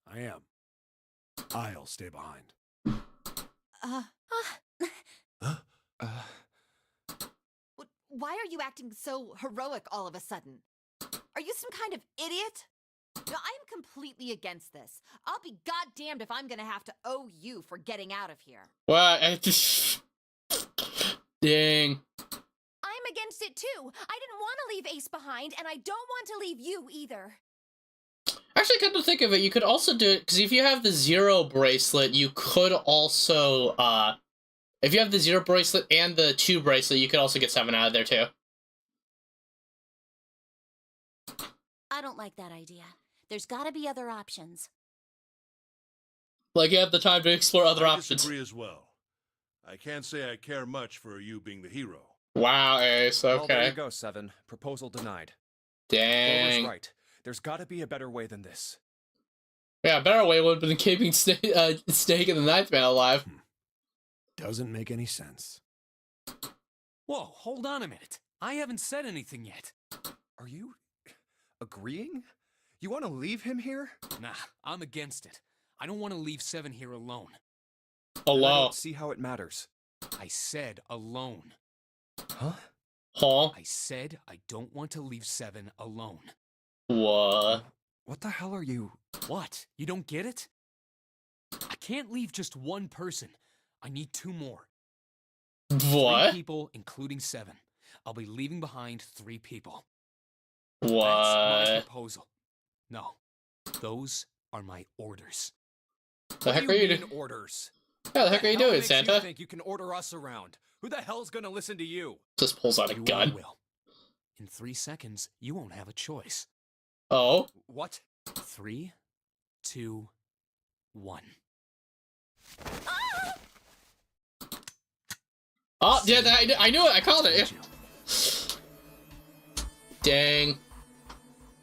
I am. I'll stay behind. Why are you acting so heroic all of a sudden? Are you some kind of idiot? No, I'm completely against this. I'll be goddamned if I'm gonna have to owe you for getting out of here. What? Dang. I'm against it too. I didn't want to leave Ace behind, and I don't want to leave you either. Actually, come to think of it, you could also do it, because if you have the 0 bracelet, you could also, if you have the 0 bracelet and the 2 bracelet, you could also get 7 out of there, too. I don't like that idea. There's gotta be other options. Like, you have the time to explore other I options. disagree as well. I can't say I care much for you being the hero. Wow, Ace, okay. Well, there you go, 7. Proposal denied. Dang. Clover's right. There's gotta be a better way than this. Yeah, a better way would have been keeping Snake and the 9th man alive. Doesn't make any sense. Whoa, hold on a minute. I haven't said anything yet. Are you... agreeing? You want to leave him here? Nah, I'm against it. I don't want to leave 7 here alone. I Alone. don't see how it matters. I said alone. Huh? Huh? I said I don't want to leave 7 alone. What? What the hell are you... What? You don't get it? I can't leave just one person. I need 2 more. 3 What? people, including 7. I'll be leaving behind 3 people. What? That's my proposal. No, those are my orders. The heck What are do you mean doing? orders? Yeah, the heck are you doing, makes Santa? You think you can order us around? Who the hell's gonna listen to you? Just pulls out a You all gun. will. In 3 seconds, you won't have a choice. Oh? What? 3, 2, 1. Oh, yeah, I knew it. I called it. Yeah. Dang.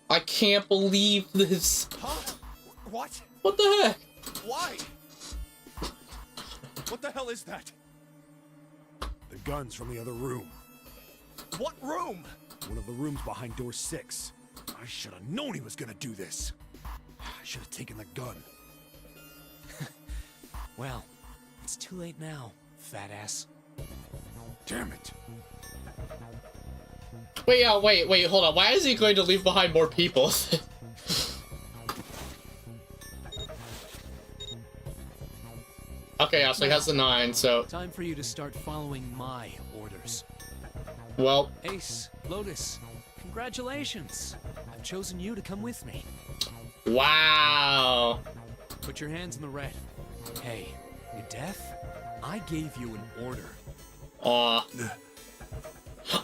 I can't believe this. Huh? What? What the heck? Why? What the hell is that? The gun's from the other room. What room? One of the rooms behind door 6. I should have known he was gonna do this. I should have taken the gun. Well, it's too late now, fat ass. Damn it. Wait, wait, hold on. Why is he going to leave behind more people? Okay, yeah, so he has the 9, so... Time for you to start following my orders. Well... Ace, Lotus, congratulations. I've chosen you to come with me. Wow. Put your hands in the red. Hey, you deaf? I gave you an order. Oh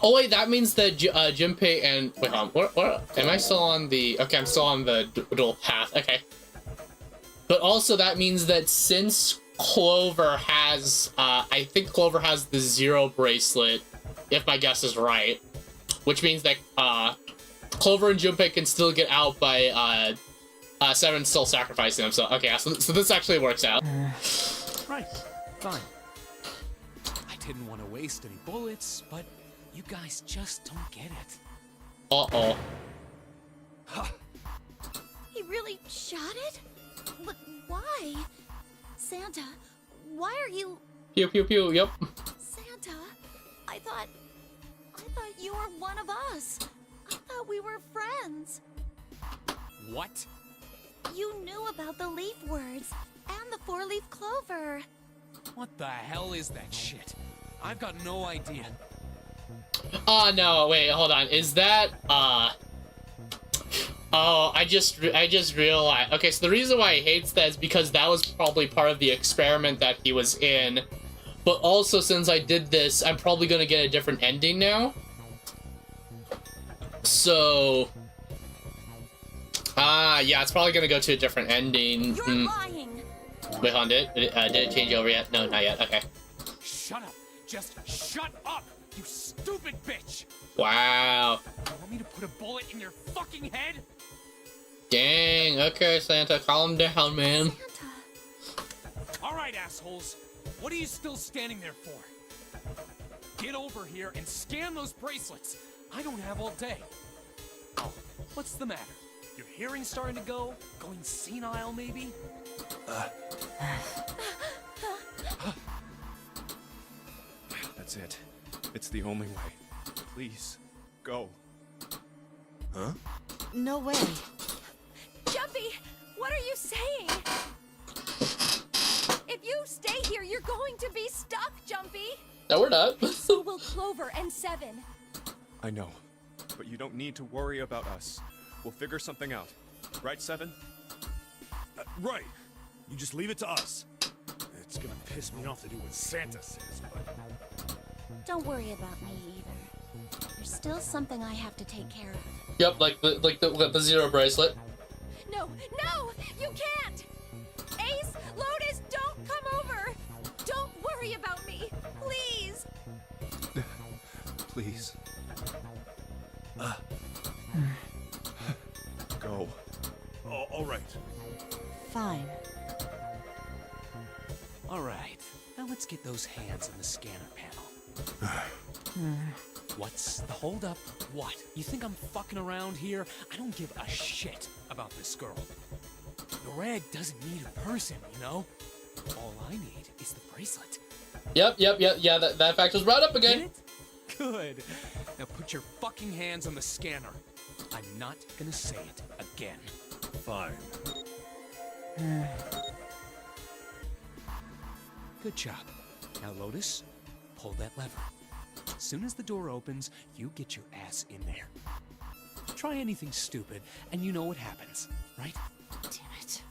wait, that means that Junpei and... Wait, hold on. What? Am I still on the... Okay, I'm still on the dual path. Okay. But also that means that since Clover has... I think Clover has the 0 bracelet, if my guess is right. Which means that Clover and Junpei can still get out by 7 still sacrificing them. So, okay, so this actually works out. Right, fine. I didn't want to waste any bullets, but you guys just don't get it. Uh-oh. He really shot it? But why? Santa, why are you... Pew, pew, pew, yep. Santa, I thought you were one of us. I thought we were friends. What? You knew about the leaf words and the four-leaf clover. What the hell is that shit? I've got no idea. Oh no, wait, hold on. Is that oh, I just realized. Okay, so the reason why he hates that is because that was probably part of the experiment that he was in. But also, since I did this, I'm probably gonna get a different ending now. So yeah, it's probably gonna go to a different ending. You're lying. Wait, hold on, did it change over yet? No, not yet. Okay. Shut up! Just shut up! You stupid bitch! Wow. You want me to put a bullet in your fucking head? Dang. Okay, Santa, calm down, man. Santa. Alright, assholes. What are you still standing there for? Get over here and scan those bracelets. I don't have all day. Oh, what's the matter? Your hearing's starting to go? Going senile, maybe? That's it. It's the only way. Please, go. Huh? No way. Jumpy, what are you saying? If you stay here, you're going to be stuck, Jumpy. No, we're not. So will Clover and Seven. I know, but you don't need to worry about us. We'll figure something out. Right, Seven? Right. You just leave it to us. It's gonna piss me off to do what Santa says, but... Don't worry about me either. There's still something I have to take care of. Yep, like the zero bracelet. No, no, you can't! Ace, Lotus, don't come over! Don't worry about me, please! Please. Go. Oh, all right. Fine. Alright, now let's get those hands on the scanner panel. What's the holdup? What? You think I'm fucking around here? I don't give a shit about this girl. The red doesn't need a person, you know? All I need is the bracelet. Yep, yeah, that fact was brought up again. Get it? Good. Now put your fucking hands on the scanner. I'm not gonna say it again. Fine. Good job. Now, Lotus, pull that lever. As soon as the door opens, you get your ass in there. Try anything stupid, and you know what happens, right? Damn it.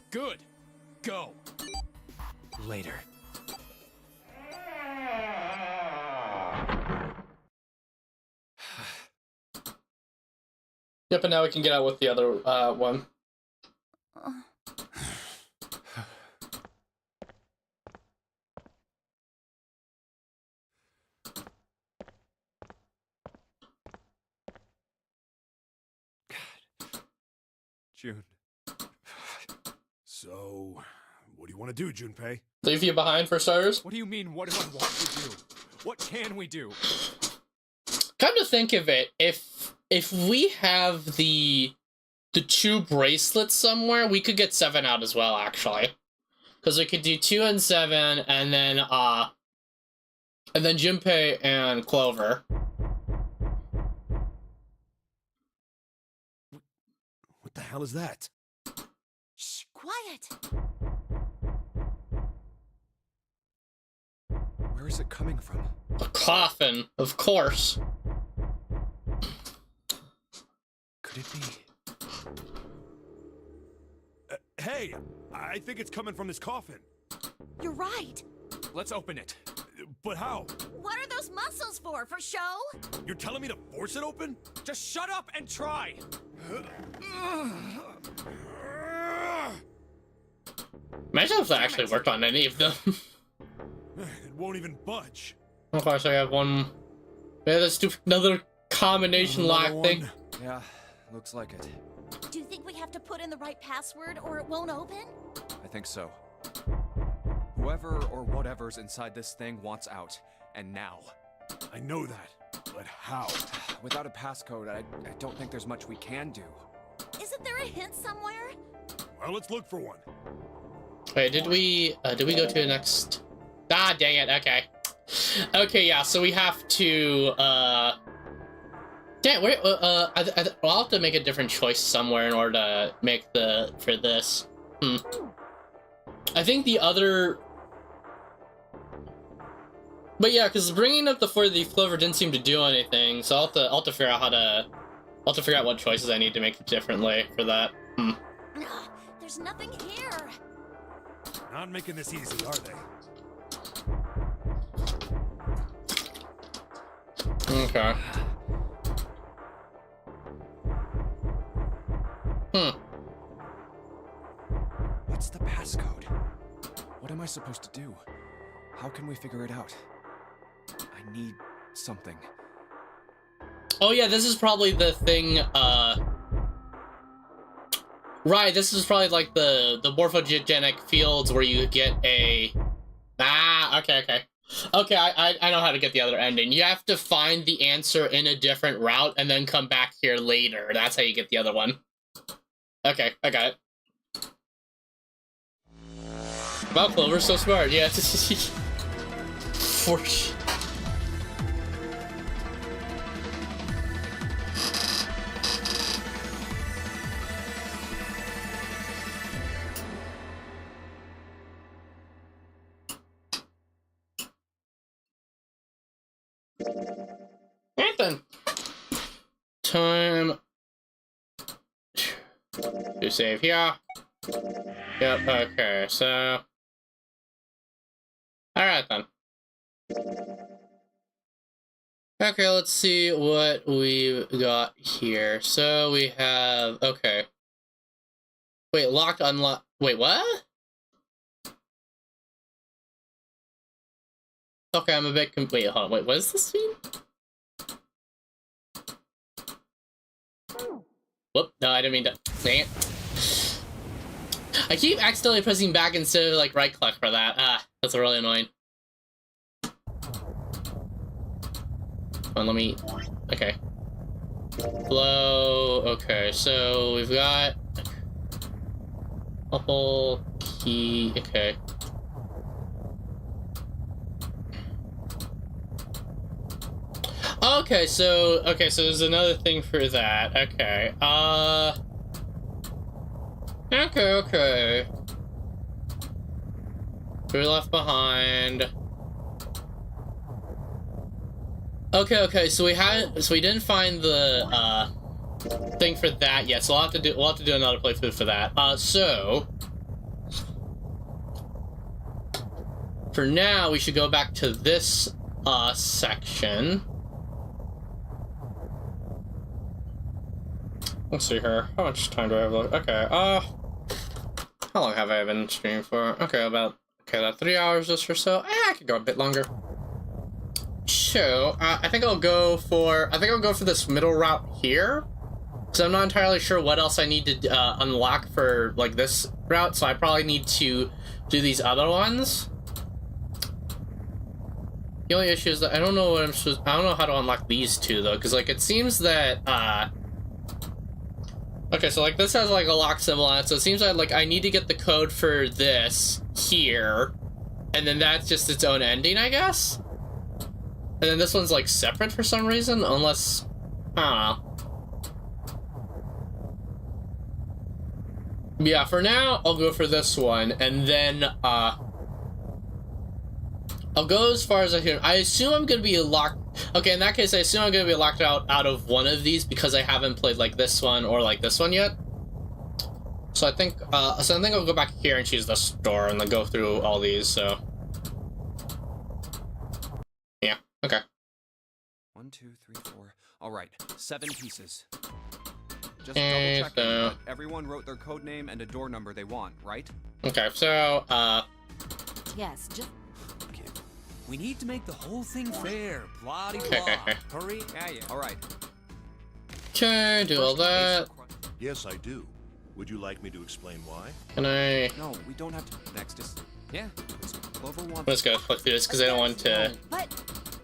Good. Go. Later. Yep, and now we can get out with the other one. June. So, what do you want to do, Junpei? Leave you behind for starters. What do you mean, what do I want to do? What can we do? Come to think of it, if we have the two bracelets somewhere, we could get 7 out as well, actually. Because we could do 2 and 7, and then Junpei and Clover. What the hell is that? Shh, quiet. Where is it coming from? A coffin, of course. Could it be? Hey, I think it's coming from this coffin. You're right. Let's open it. But how? What are those muscles for show? You're telling me to force it open? Just shut up and try! Imagine if that actually worked on any of them. It won't even budge. Of course, I have one. Yeah, let's do another combination lock thing. Yeah, looks like it. Do you think we have to put in the right password or it won't open? I think so. Whoever or whatever's inside this thing wants out, and now. I know that, but how? Without a passcode, I don't think there's much we can do. Isn't there a hint somewhere? Well, let's look for one. Wait, did we go to the next? Ah, dang it. Okay. Okay, yeah, so we have to, damn, wait, I'll have to make a different choice somewhere in order to make for this. I think the other... But yeah, because bringing up the four-leaf clover didn't seem to do anything, so I'll have to figure out how to... I'll have to figure out what choices I need to make differently for that. There's nothing here. Not making this easy, are they? Okay. What's the passcode? What am I supposed to do? How can we figure it out? I need something. Oh yeah, this is probably the thing, right, this is probably like the morphogenic fields where you get a... okay. Okay, I know how to get the other ending. You have to find the answer in a different route and then come back here later. That's how you get the other one. Okay, I got it. Wow, Clover's so smart, yeah. Fortune. Then time to save here. Yep, okay, so alright then. Okay, let's see what we've got here. So we have, okay. Wait, locked, unlocked, wait, what? Okay, I'm a bit wait, hold on, wait, what does this mean? Whoop, no, I didn't mean to. Dang it. I keep accidentally pressing back instead of like right click for that. That's really annoying. Come on, let me... Okay. Flow, okay, so we've got a whole key, okay. Okay, so there's another thing for that. Okay. Okay. We left behind. Okay, so we didn't find the thing for that yet, so we'll have to do another playthrough for that. So for now we should go back to this section. Let's see here. How much time do I have left? Okay, how long have I been streaming for? Okay, about 3 hours just or so. I could go a bit longer. So, I think I'll go for this middle route here. So I'm not entirely sure what else I need to unlock for like this route, so I probably need to do these other ones. The only issue is that I don't know how to unlock these two though, because like it seems that okay, so like this has like a lock symbol on it, so it seems like I need to get the code for this here, and then that's just its own ending, I guess? And then this one's like separate for some reason, unless, I don't know. Yeah, for now, I'll go for this one, and then, I'll go as far as I can. I assume I'm gonna be locked. Okay, in that case, I assume I'm gonna be locked out of one of these because I haven't played like this one or like this one yet. So I think I'll go back here and choose this door and then go through all these. So yeah, okay. 1, 2, 3, 4. All right, 7 pieces. Just double checking that everyone wrote their code name and a door number they want, right? Okay, so Yes, just... Okay. We need to make the whole thing fair. Blah de blah. Hurry. Yeah. All right. okay, do all that. Yes, I do. Would you like me to explain why? Can I? No, we don't have to. Next is... Yeah. Clover wants... Let's go flip through this because I don't want to. But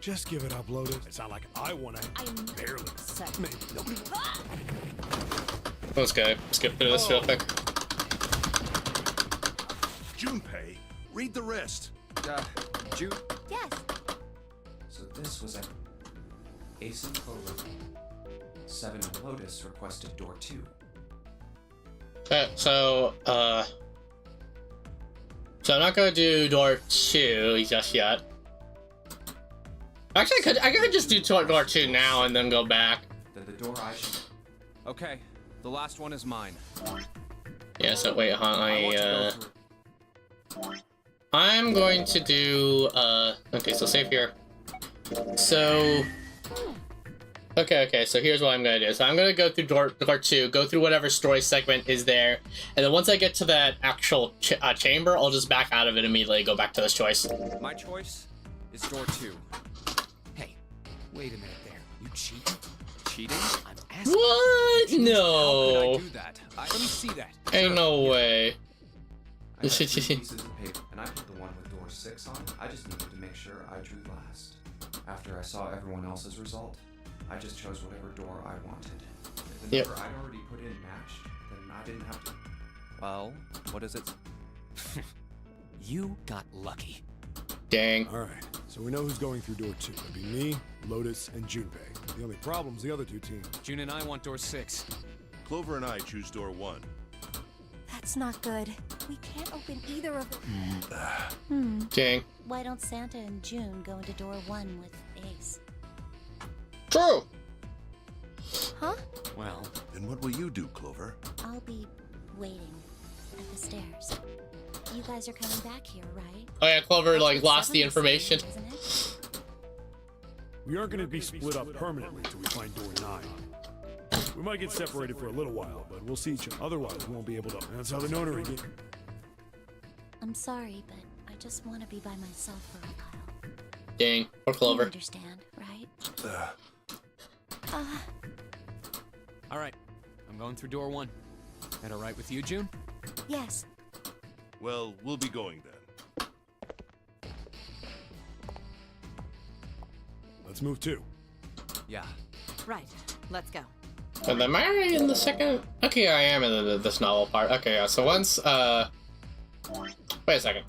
Just give it up, Lotus. It's not like I want to. I'm Barely. upset. Maybe nobody. Let's go skip through this real quick. Junpei, read the rest. Jude? Yes. So this was at Ace and Clover. 7 and Lotus requested door 2. So I'm not gonna do door 2 just yet. Actually, I could just do door 2 now and then go back. Then the door I should... Okay, the last one is mine. Yeah, so wait, huh, I want to go through. I'm going to do, okay, so save here. So, okay, so here's what I'm gonna do. So I'm gonna go through door 2, go through whatever story segment is there, and then once I get to that actual chamber, I'll just back out of it immediately and go back to this choice. My choice is door 2. Hey, wait a minute there. You cheating? Cheating? I'm asking. What? How could I No. do that? Let me see that. Ain't no way. I got 3 pieces of paper, and I put the one with door 6 on. I just needed to make sure I drew last. After I saw everyone else's result, I just chose whatever door I wanted. If the number I'd already put in matched, then I didn't have to... Well, what is it? You got lucky. Dang. All right, so we know who's going through door 2. It'd be me, Lotus, and Junpei. The only problem's the other 2 teams. June and I want door 6. Clover and I choose door 1. That's not good. We can't open either of them. Dang. Why don't Santa and June go into door 1 with Ace? True. Huh? Well, Then what will you do, Clover? I'll be waiting at the stairs. You guys are coming back here, right? Oh yeah, Clover That's like what lost the 7 was saying, information. isn't it? We aren't going to be split up permanently until we find door 9. We might get separated for a little while, but we'll see each other. Otherwise, we won't be able to. That's how the Nonary Games. I'm sorry, but I just want to be by myself for a while. Dang. Or You Clover. understand, right? all right. I'm going through door 1. That all right with you, June? Yes. Well, we'll be going then. Let's move 2. Yeah. Right. Let's go. And am I already in the second? Okay, I am in this novel part. Okay, yeah, so once, wait a second.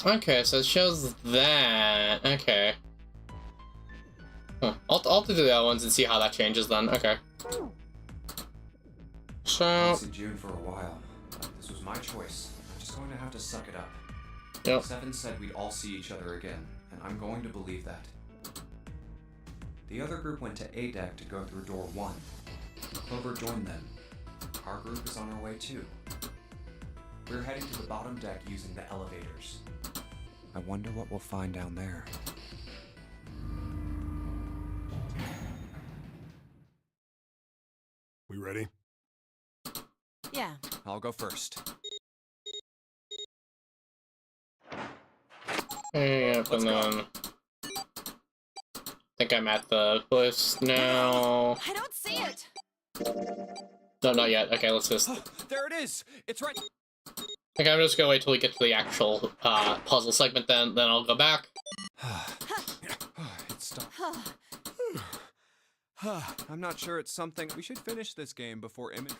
Okay, so it shows that. Okay. Huh. I'll have to do the other ones and see how that changes then. Okay. So. I've seen June for a while. This was my choice. I'm just going to have to suck it up. Yep. 7 said we'd all see each other again, and I'm going to believe that. The other group went to A deck to go through door 1. Clover joined them. Our group is on our way too. We're heading to the bottom deck using the elevators. I wonder what we'll find down there. We ready? Yeah. I'll go first. Yep, and then. I think I'm at the place now. I don't see it. No, not yet. Okay, let's just. There it is! It's right... Okay, I'm just gonna wait till we get to the actual puzzle segment. Then I'll go back. It's stuck. I'm not sure it's something... We should finish this game before image...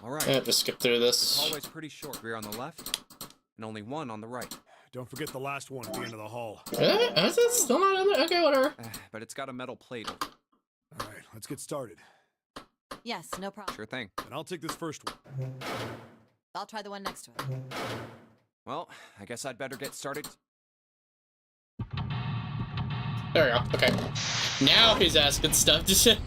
Alright. Yeah, just skip through The this. hallway's pretty short. We're on the left, and only one on the right. Don't forget the last one at the end of the hall. Is it still not in there? Okay, whatever. But it's got a metal plate. All right, let's get started. Yes, no problem. Sure thing. And I'll take this first one. I'll try the one next to it. Well, I guess I'd better get started. There we go. Okay. Now he's asking stuff to say.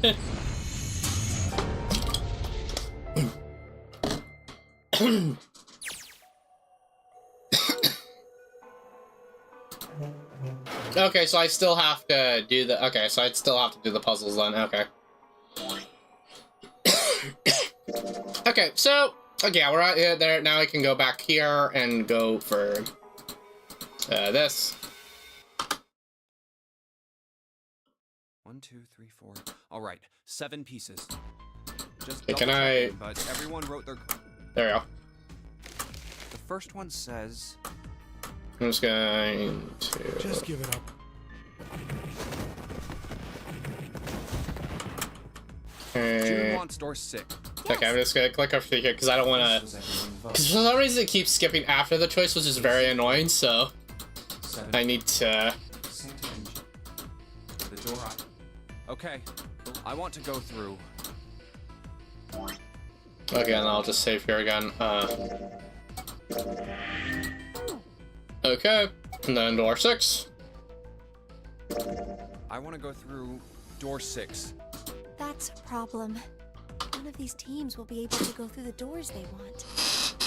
Okay, so I still have to do the. Okay, so I'd still have to do the puzzles then. Okay. Okay, so. Okay, we're out there. Now I can go back here and go for this. 1, 2, 3, 4. All right, 7 pieces. Just Hey, can double-checking, but everyone wrote their... There we go. The first one says... I'm just going to... Just give it up. June wants door 6. Okay, I'm just gonna click over here because I don't want to... Because for some reason it keeps skipping after the choice, which is very annoying, so... 7. I need to. Santa and the door. Okay, I want to go through. Okay, and I'll just save here again. Okay, and then door 6. I want to go through door 6. That's a problem. None of these teams will be able to go through the doors they want.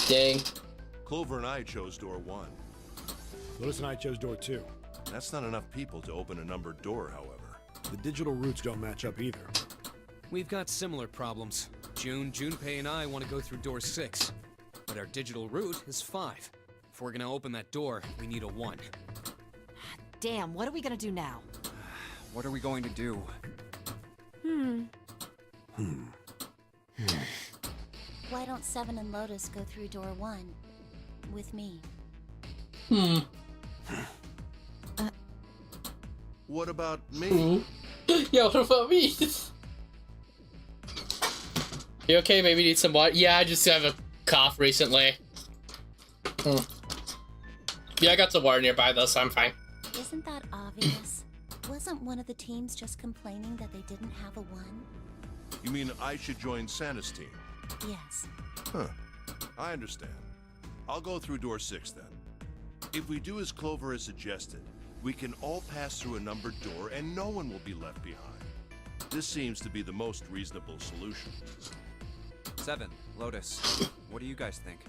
Dang. Clover and I chose door 1. Lotus and I chose door 2. That's not enough people to open a numbered door, however. The digital routes don't match up either. We've got similar problems. Junpei and I want to go through door 6. But our digital route is 5. If we're gonna open that door, we need a 1. Damn, what are we gonna do now? What are we going to do? Why don't Seven and Lotus go through door 1 with me? What about me? Yeah, what about me? You okay? Maybe need some water? Yeah, I just have a cough recently. Yeah, I got some water nearby though, so I'm fine. Isn't that obvious? Wasn't one of the teams just complaining that they didn't have a 1? You mean I should join Santa's team? Yes. Huh. I understand. I'll go through door 6 then. If we do as Clover has suggested, we can all pass through a numbered door and no one will be left behind. This seems to be the most reasonable solution. 7, Lotus. What do you guys think?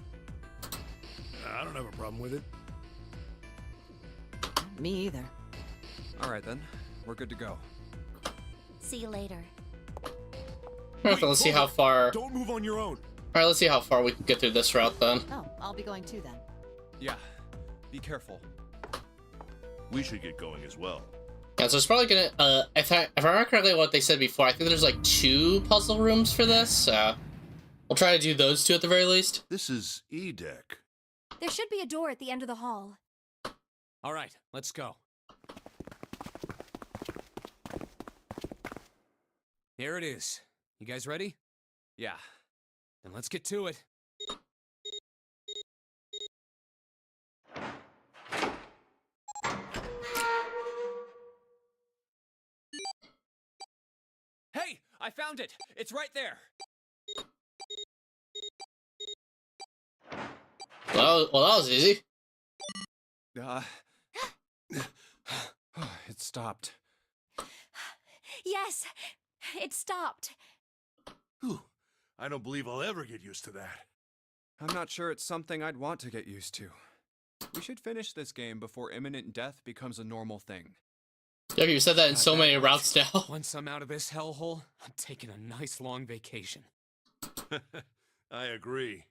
I don't have a problem with it. Me either. All right then, we're good to go. See you later. Okay, let's see how far. Don't move on your own. Alright, let's see how far we can get through this route then. Oh, I'll be going too then. Yeah, be careful. We should get going as well. Yeah, so it's probably gonna, if I remember correctly what they said before, I think there's like 2 puzzle rooms for this, so we'll try to do those 2 at the very least. This is E-Deck. There should be a door at the end of the hall. All right, let's go. Here it is. You guys ready? Yeah. Then let's get to it. Hey, I found it! It's right there! Well, that was easy. It stopped. Yes, it stopped. Whew. I don't believe I'll ever get used to that. I'm not sure it's something I'd want to get used to. We should finish this game before imminent death becomes a normal thing. Yeah, you said that in so many routes now. Once I'm out of this hellhole, I'm taking a nice long vacation. I agree.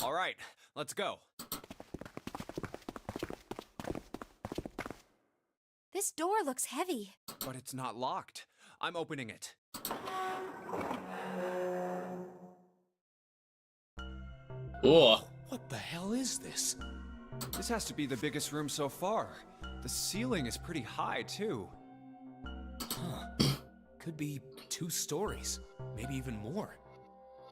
All right, let's go. This door looks heavy. But it's not locked. I'm opening it. Whoa. What the hell is this? This has to be the biggest room so far. The ceiling is pretty high, too. Huh. Could be 2 stories, maybe even more.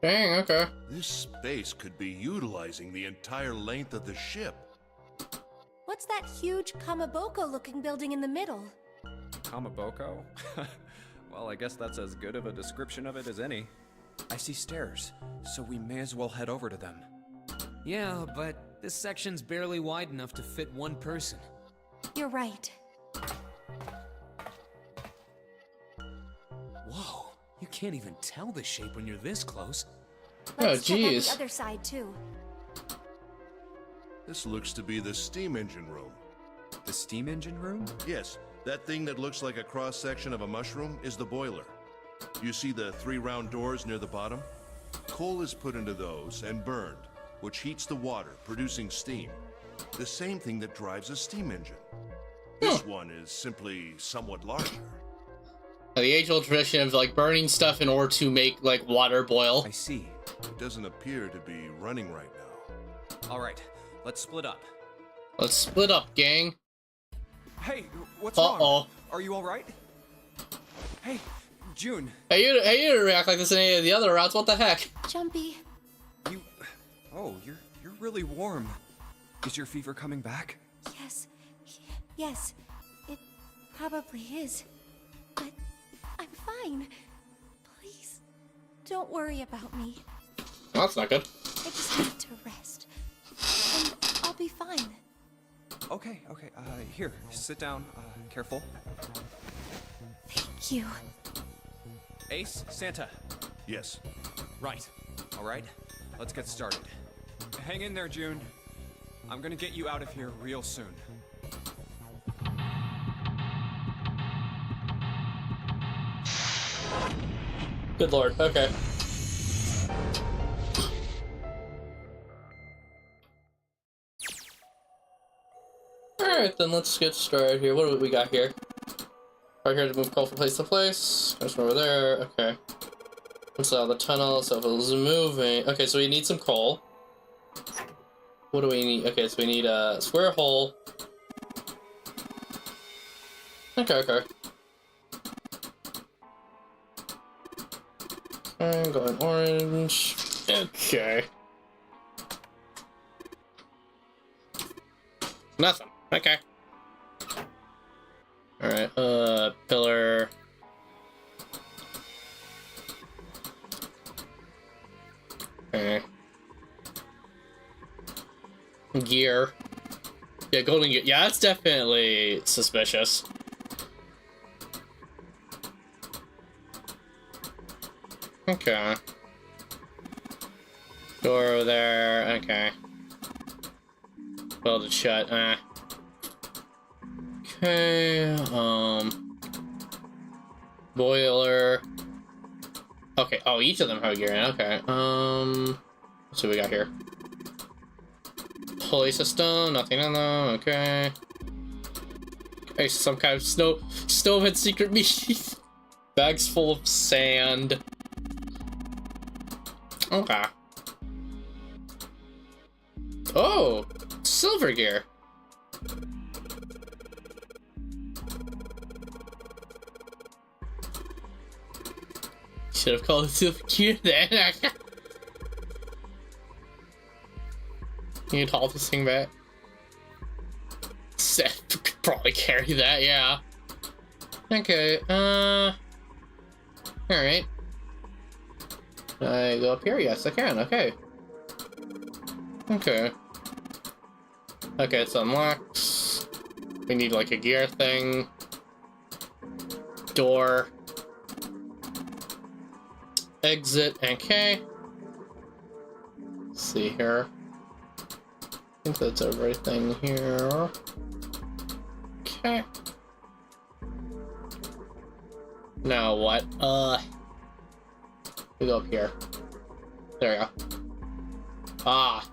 Dang, okay. This space could be utilizing the entire length of the ship. What's that huge Kamaboko-looking building in the middle? Kamaboko? Well, I guess that's as good of a description of it as any. I see stairs, so we may as well head over to them. Yeah, but this section's barely wide enough to fit 1 person. You're right. Whoa, you can't even tell the shape when you're this close. Let's check out jeez. the other side too. This looks to be the steam engine room. The steam engine room? Yes, that thing that looks like a cross-section of a mushroom is the boiler. You see the 3 round doors near the bottom? Coal is put into those and burned, which heats the water, producing steam. The same thing that drives a steam engine. This one is simply somewhat larger. The age-old tradition of like burning stuff in order to make like water boil. I see. It doesn't appear to be running right now. All right, let's split up. Let's split up, gang. Hey, what's wrong? Uh-oh. Are you all right? Hey, June. Hey, you didn't react like this in any of the other routes. What the heck? Jumpy. You... Oh, you're really warm. Is your fever coming back? Yes. Yes, it probably is. But I'm fine. Please, don't worry about me. Well, that's not good. I just need to rest. And I'll be fine. Okay, here, sit down, careful. Thank you. Ace, Santa. Yes. Right. All right, let's get started. Hang in there, June. I'm gonna get you out of here real soon. Good lord. Okay. Alright, then let's get started here. What do we got here? Right here to move coal from place to place. There's one over there. Okay. What's out the tunnel? So if it's moving. Okay, so we need some coal. What do we need? Okay, so we need a square hole. Okay. I'm going orange. Okay. Nothing. Okay. Alright, pillar. Okay. Gear. Yeah, golden gear. Yeah, that's definitely suspicious. Okay. Door over there. Okay. Welded shut. Okay. Boiler. Okay. Oh, each of them have gear in. Okay. Let's see what we got here. Pulley system. Nothing in them. Okay. Okay. Some kind of stove and secret meat. Bags full of sand. Okay. Oh, silver gear. Should have called it silver gear then. You need to haul this thing back. Seth could probably carry that, yeah. Okay, alright. Can I go up here? Yes, I can. Okay. Okay. Okay, it's unlocked. We need like a gear thing. Door. Exit. Okay. Let's see here. I think that's everything here. Okay. Now what? We go up here. There we go. Ah.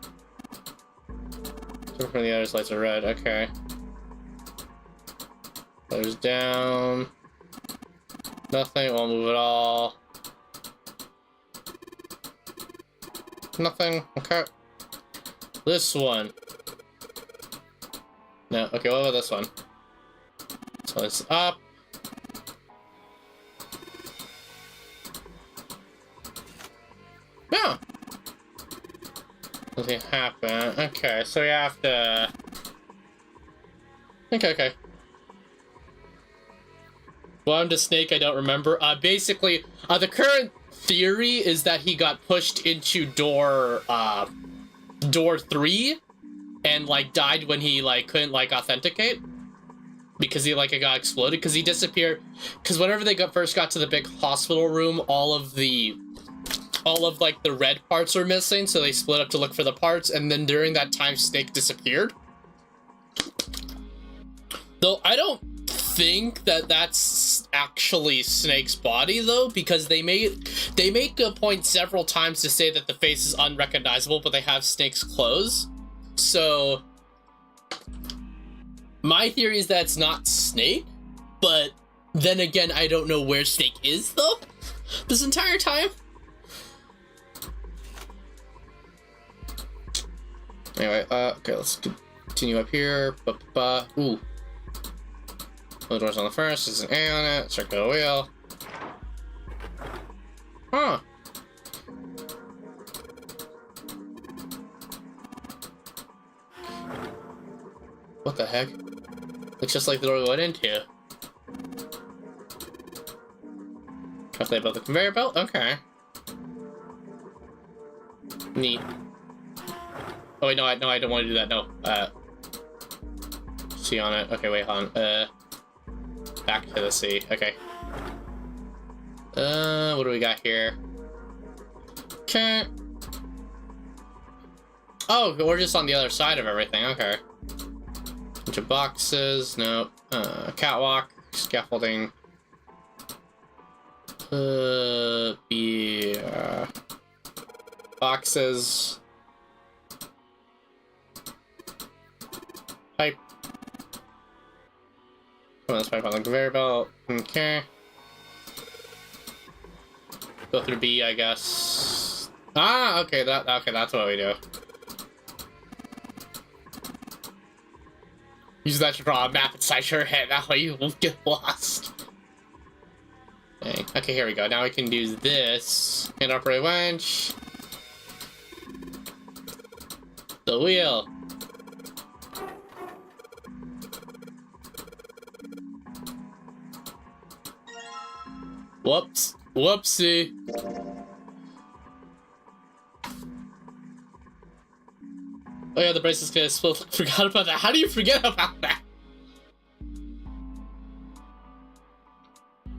So from the other lights are red. Okay. There's down. Nothing. Won't move at all. Nothing. Okay. This one. No. Okay. What about this one? So it's up. No. Nothing happened. Okay, so we have to. Okay. Well, I'm the snake. I don't remember. Basically, the current theory is that he got pushed into door 3, and like died when he like couldn't like authenticate because he like it got exploded because he disappeared. Because whenever they first got to the big hospital room, all of like the red parts were missing, so they split up to look for the parts, and then during that time Snake disappeared. Though I don't think that that's actually Snake's body though, because they make a point several times to say that the face is unrecognizable, but they have Snake's clothes. So my theory is that it's not Snake, but then again I don't know where Snake is though this entire time. Anyway, okay, let's continue up here. Ooh. The door's on the first, there's an A on it, circular wheel. Huh. What the heck? Looks just like the door we went into. Trust they built the conveyor belt? Okay. Neat. Oh wait, no, I don't want to do that, no. C on it. Okay, wait, hold on. Back to the C. Okay. What do we got here? Okay. Oh, we're just on the other side of everything. Okay. Bunch of boxes. Nope. Catwalk. Scaffolding. Yeah. Boxes. Pipe. Come on, let's pipe on the conveyor belt. Okay. Go through B, I guess. Ah, okay, that's what we do. Use that to draw a map inside your head, that way you won't get lost. Okay, here we go. Now we can do this. And operate winch. The wheel. Whoops. Whoopsie. Oh yeah, the bracelet's gonna split. Forgot about that. How do you forget about that?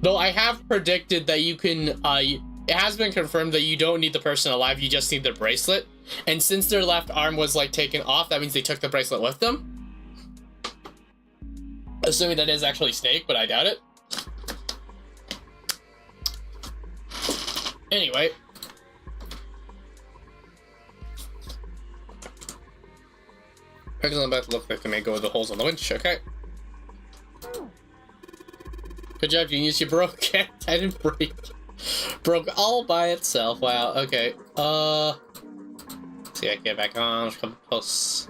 Though I have predicted that you can, it has been confirmed that you don't need the person alive, you just need their bracelet. And since their left arm was like taken off, that means they took the bracelet with them. Assuming that is actually Snake, but I doubt it. Anyway. Pegs on the back look like they may go with the holes on the winch, okay. Good job, genius, you broke it. I didn't break. Broke all by itself, wow, okay. See, I can get back on, let's come close.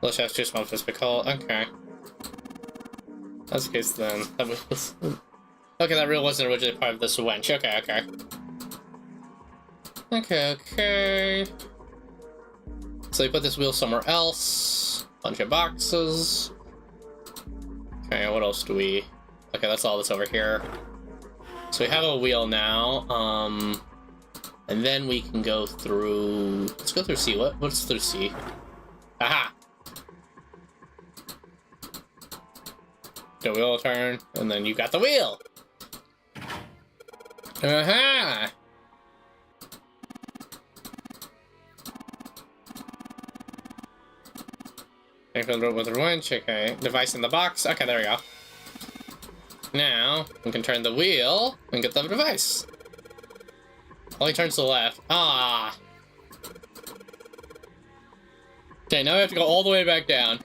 Let's have two small fish call, okay. That's the case then. That was... Okay, that really wasn't originally part of this winch, okay. Okay. So you put this wheel somewhere else. Bunch of boxes. Okay, what else do we... Okay, that's all that's over here. So we have a wheel now. And then we can go through... Let's go through C. What's through C? Aha! The wheel turn, and then you got the wheel! Aha! With a winch, okay. Device in the box. Okay, there we go. Now, we can turn the wheel and get the device. Only turns to the left. Ah! Okay, now we have to go all the way back down.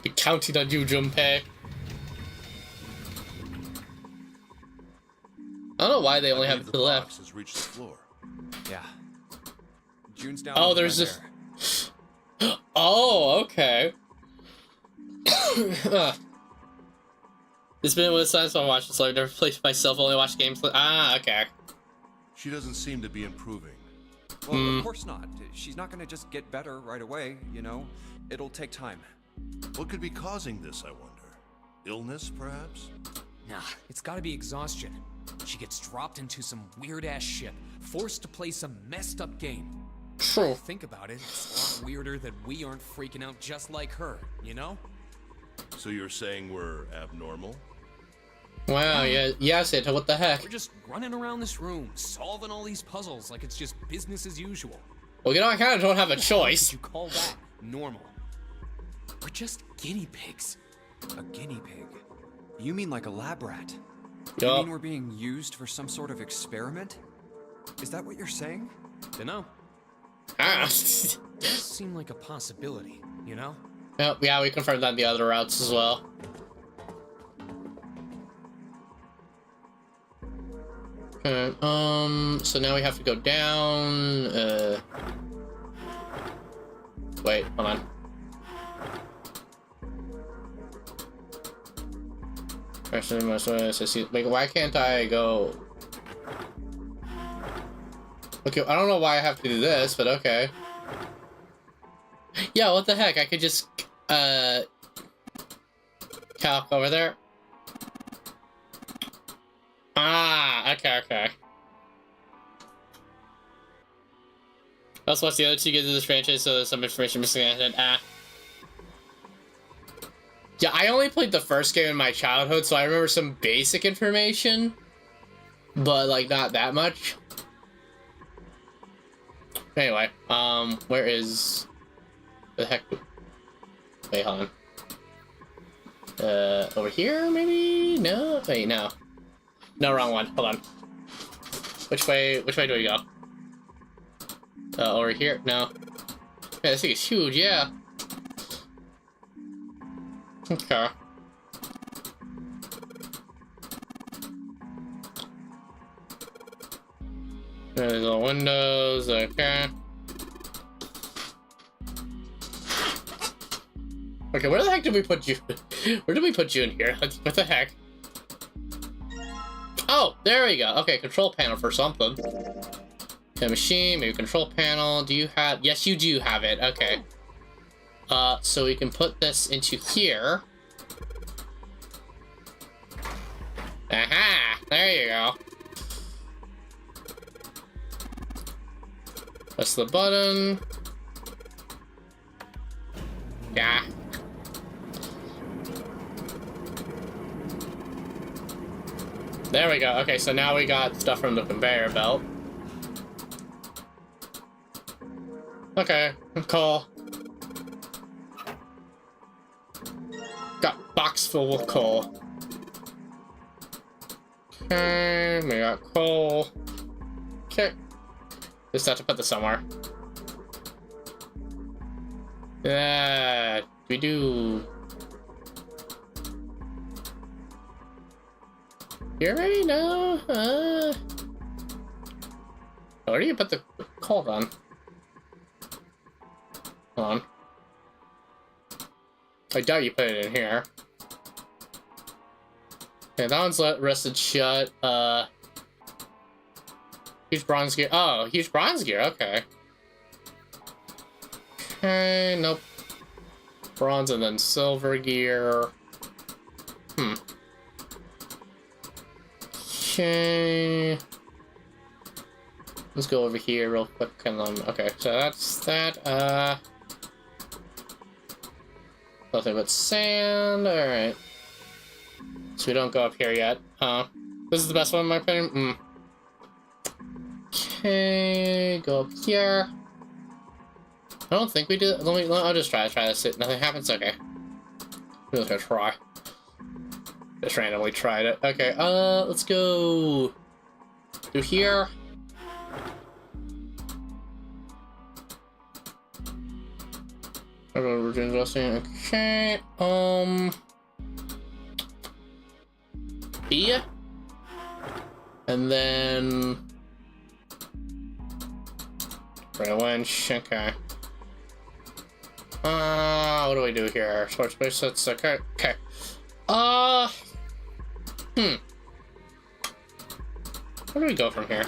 Be counting on you, Junpei. I don't know why they only have it to the left. Has reached the floor. Yeah. June's down. Oh, there's this. Oh, okay. It's been with science I watched, so I've never played myself. Only watched games. Ah, okay. She doesn't seem to be improving. Well, of course not. She's not gonna just get better right away, you know? It'll take time. What could be causing this, I wonder? Illness, perhaps? Nah, it's gotta be exhaustion. She gets dropped into some weird-ass ship, forced to play some messed-up game. True. Think about it, it's a lot weirder that we aren't freaking out just like her, you know? So you're saying we're abnormal? Wow, yeah, yes, it. What the heck? We're just running around this room, solving all these puzzles like it's just business as usual. Well, you know, I kind of don't have a Could choice. you call that normal? We're just guinea pigs. A guinea pig? You mean like a lab rat? Yup. You mean we're being used for some sort of experiment? Is that what you're saying? Dunno. Ah. Does seem like a possibility, you know? Yep, yeah, we confirmed that in the other routes as well. Okay, so now we have to go down, wait, hold on. Wait, why can't I go? Okay, I don't know why I have to do this, but okay. Yeah, what the heck? I could just, calc over there. Ah, okay. Let's watch the other two get into this franchise, so there's some information missing. Yeah, I only played the first game in my childhood, so I remember some basic information, but like not that much. Anyway, where is the heck? Wait, hold on. Over here, maybe? No, wait, no. No, wrong one. Hold on. Which way do we go? Over here? No. Yeah, this thing is huge, yeah. Okay. There's the windows, okay. Okay, where the heck did we put you? Where did we put you in here? What the heck? Oh, there we go. Okay, control panel for something. Okay, machine, maybe control panel. Do you have... Yes, you do have it. Okay. So we can put this into here. Aha! There you go. Press the button. Yeah. There we go. Okay, so now we got stuff from the conveyor belt. Okay, cool. Got box full of coal. Okay, we got coal. Okay. Just have to put this somewhere. Yeah, we do. Here, maybe? No? Where do you put the coal then? Hold on. I doubt you put it in here. Okay, that one's rested shut. Huge bronze gear. Oh, huge bronze gear. Okay. Okay, nope. Bronze and then silver gear. Okay. Let's go over here real quick and then, okay, so that's that. Nothing but sand. Alright. So we don't go up here yet. This is the best one in my opinion. Okay, go up here. I don't think we did. I'll just try this. Nothing happens. Okay. We're just gonna try. Just randomly tried it. Okay. Let's go through here. We're doing investing. Okay. B. And then bring a winch. Okay. What do we do here? Short space sets. Okay. Okay. Where do we go from here?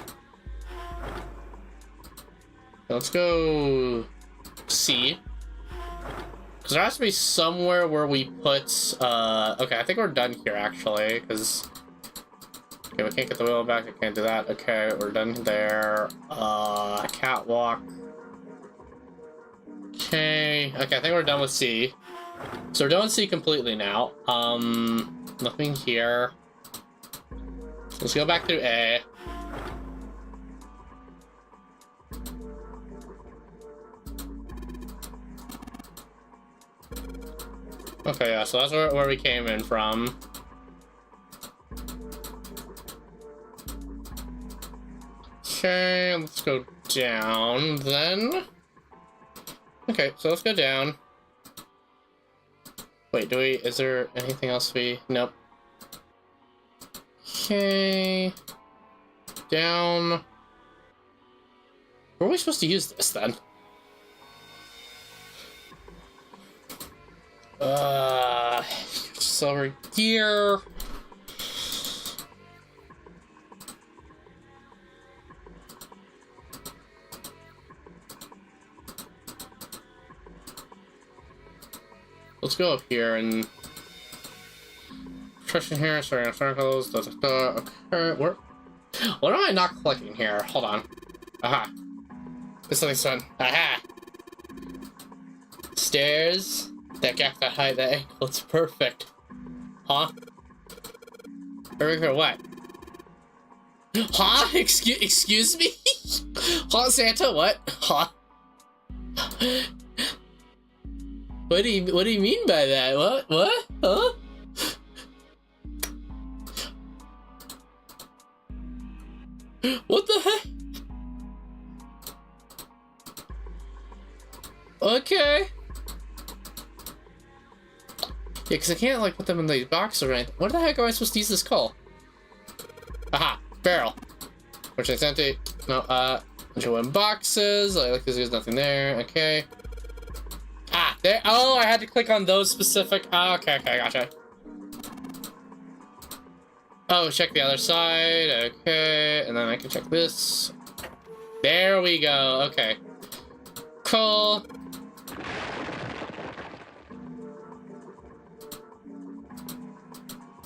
Let's go C. Because there has to be somewhere where we put, okay, I think we're done here, actually, because, okay, we can't get the wheel back, I can't do that, okay, we're done there, catwalk, okay, I think we're done with C, so we're done with C completely now, nothing here, let's go back to A. Okay, yeah, so that's where we came in from. Okay, let's go down then. Okay, so let's go down. Wait, is there anything else nope. Okay. Down. Where are we supposed to use this then? Silver gear. let's go up here and pushing here, starting in circles. Da, da, da. Okay, where? What am I not clicking here? Hold on. Aha. There's something fun. Aha. Stairs. That gap, that height, that angle. It's perfect. Huh? Or what? Huh? Excuse me? Huh, Santa? What? Huh? What do you mean by that? What? Huh? What the heck? Okay. Yeah, because I can't, like, put them in the box or anything. What the heck am I supposed to use this call? Aha! Barrel. Which is empty. No, show in boxes. Like, there's nothing there. Okay. Ah, there. Oh, I had to click on those specific. Oh, okay, gotcha. Oh, check the other side. Okay, and then I can check this. There we go. Okay. Cool.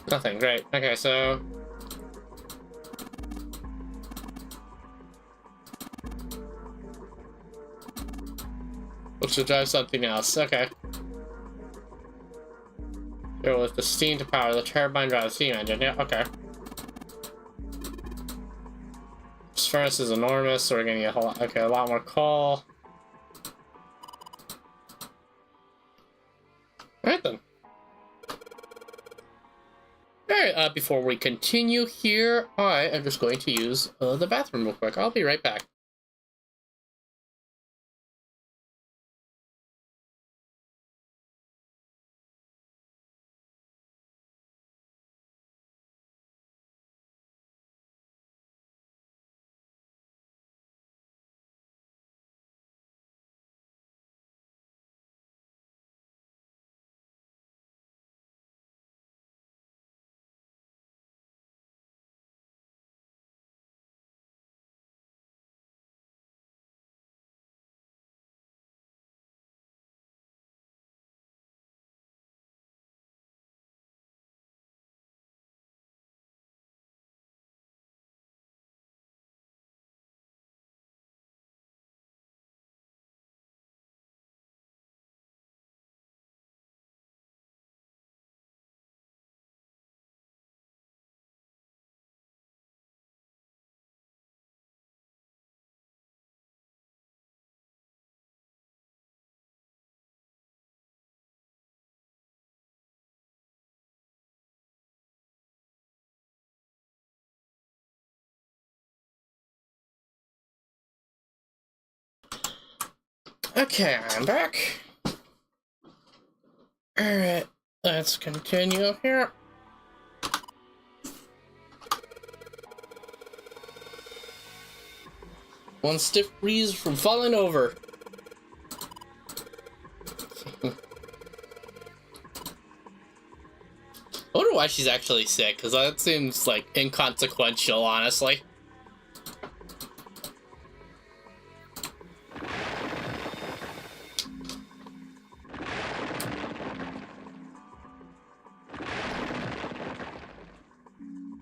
Nothing. Great. Okay, so. Which will drive something else. Okay. Here with the steam to power the turbine drive the steam engine. Yeah, okay. This furnace is enormous, so we're gonna get a whole lot. Okay, a lot more coal. Alright then. Alright, before we continue here, I am just going to use the bathroom real quick. I'll be right back. Okay, I'm back. Alright, let's continue here. One stiff breeze from falling over. I wonder why she's actually sick, because that seems, like, inconsequential, honestly.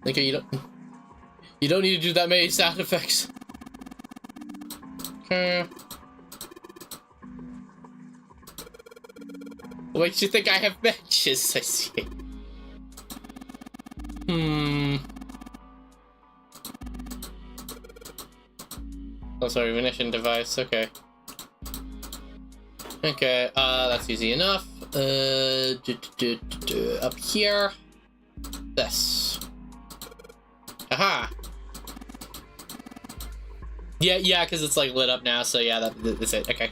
Okay, you don't need to do that many sound effects. Okay. What makes you think I have benches? I see. Oh, sorry, munition device. Okay. Okay, that's easy enough. Up here. This. Aha! Yeah, because it's, like, lit up now, so yeah, that's it. Okay.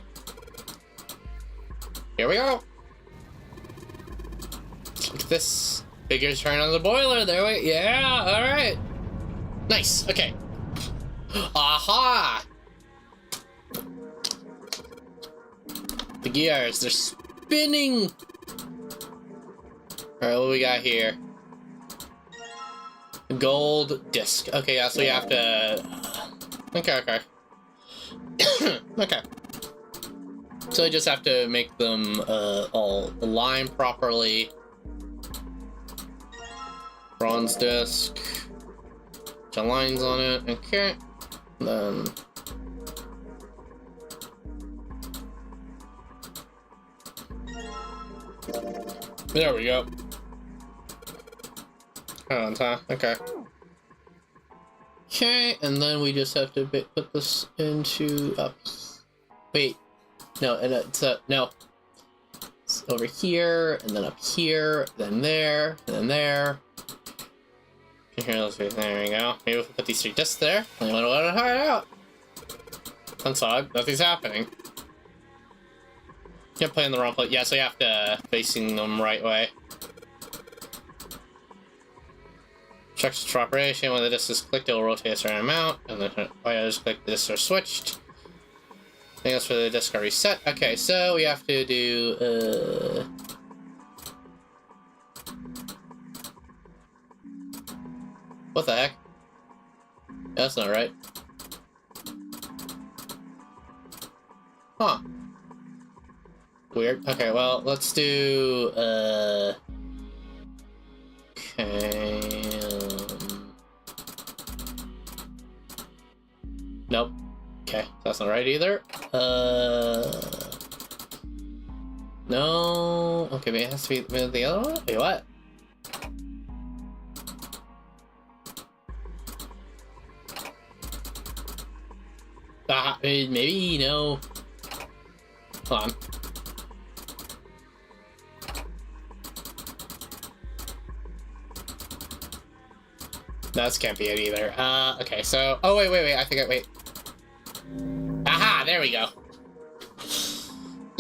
Here we go! Look at this. Figures turn on the boiler. There we... Yeah, alright. Nice, okay. Aha! The gears, they're spinning! Alright, what we got here? Gold disc. Okay, yeah, so you have to... Okay. Okay. So I just have to make them all align properly. Bronze disc. Bunch of lines on it. Okay. Then there we go. On top. Okay. Okay, and then we just have to put this into up. Wait, no, and it's no. It's over here, and then up here, then there, and then there. Here, let's see. There we go. Maybe we'll put these 3 discs there. I want to let it hide out. That's odd. Nothing's happening. You're playing the wrong place. Yeah, so you have to facing them right way. Instructions for operation. When the disc is clicked, it will rotate a certain amount, and then when I just click, the discs are switched. Thing else for the disc are reset. Okay, so we have to do what the heck? That's not right. Huh. Weird. Okay, well, let's do okay. Nope. Okay, that's not right either. No. Okay, maybe it has to be the other one? Wait, what? Maybe, no. Hold on. That can't be it either. Okay, so... Oh, wait, I think wait. Aha, there we go.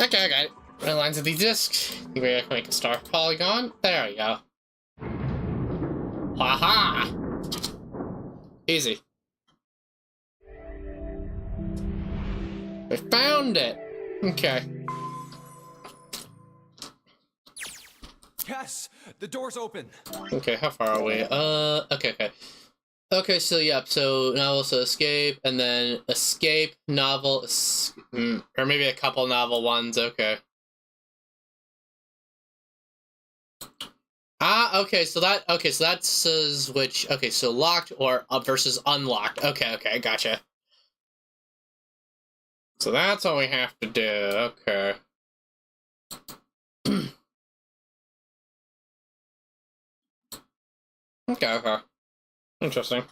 Okay, I got it. Run lines of these discs. Think we can make a star polygon. There we go. Aha! Easy. We found it! Okay. Yes! The door's open! Okay, how far are we? Okay. Okay, so yep, so novel, so escape, and then escape, novel, or maybe a couple novel ones, okay. Okay, so that says which, okay, so locked or versus unlocked. Okay, gotcha. So that's all we have to do, okay. Okay. Interesting.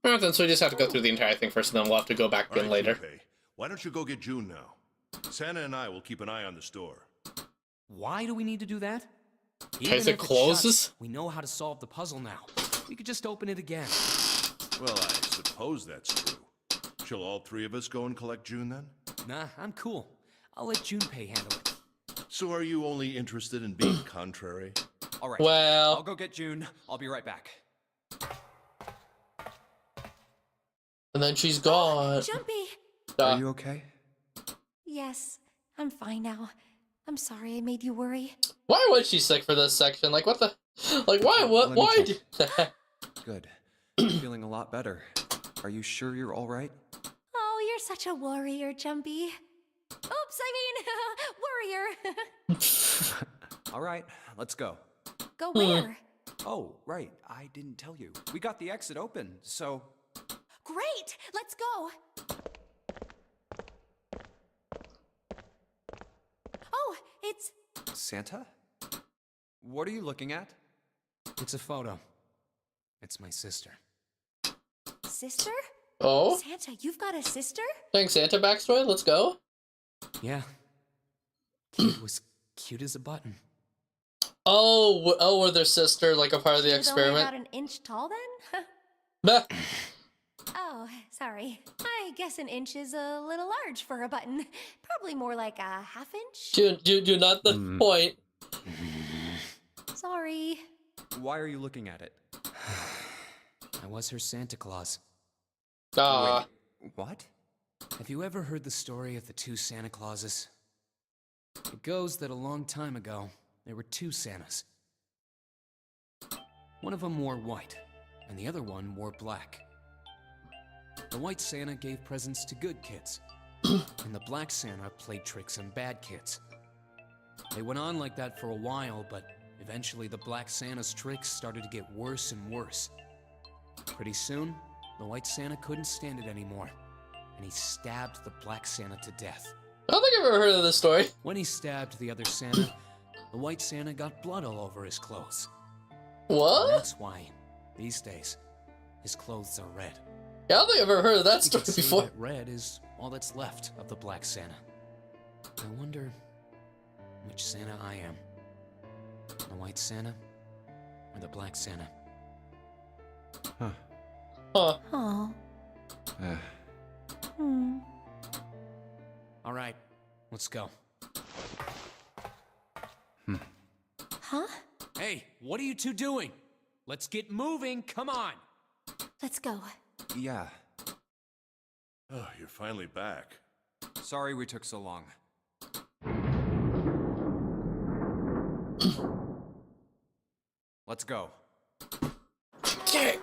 Alright then, so we just have to go through the entire thing first, and then we'll have to go back in later. Junpei, why don't you go get June now? Santa and I will keep an eye on the store. Why do we need to do that? Because it closes? Shut, we know how to solve the puzzle now. We could just open it again. Well, I suppose that's true. Shall all 3 of us go and collect June then? Nah, I'm cool. I'll let Junpei handle it. So are you only interested in being contrary? All right. Well... I'll go get June. I'll be right back. And then she's gone. Jumpy! Are you okay? Yes, I'm fine now. I'm sorry I made you worry. Why was she sick for this section? Like, what the... Like, why? What? Why? Good. I'm feeling a lot better. Are you sure you're all right? Oh, you're such a warrior, Jumpy. Oops, I mean, warrior. All right, let's go. Go where? Oh, right. I didn't tell you. We got the exit open, so... Great! Let's go! Oh, it's... Santa? What are you looking at? It's a photo. It's my sister. Sister? Oh? Santa, you've got a sister? Thanks, Santa backstory. Let's go. Yeah. Kid was cute as a button. Oh, were their sister like a part of the She was only experiment? about an inch tall then? Bah. Oh, sorry. I guess an inch is a little large for a button. Probably more like a half inch. Do not the point. Sorry. Why are you looking at it? I was her Santa Claus. Ah. Wait, what? Have you ever heard the story of the 2 Santa Clauses? It goes that a long time ago, there were 2 Santas. One of them wore white, and the other one wore black. The white Santa gave presents to good kids, And the Black Santa played tricks on bad kids. They went on like that for a while, but eventually the Black Santa's tricks started to get worse and worse. Pretty soon, the White Santa couldn't stand it anymore, and he stabbed the Black Santa to death. I don't think I've ever heard of this story. When he stabbed the other Santa, the White Santa got blood all over his clothes. What? That's why, these days, his clothes are red. Yeah, I don't think I've ever heard of that You story could say before. that red is all that's left of the Black Santa. I wonder which Santa I am. The White Santa or the Black Santa? Huh. Huh. Oh. All right, let's go. Huh? Hey, what are you two doing? Let's get moving, come on! Let's go. Yeah. Oh, you're finally back. Sorry we took so long. Let's go. Okay.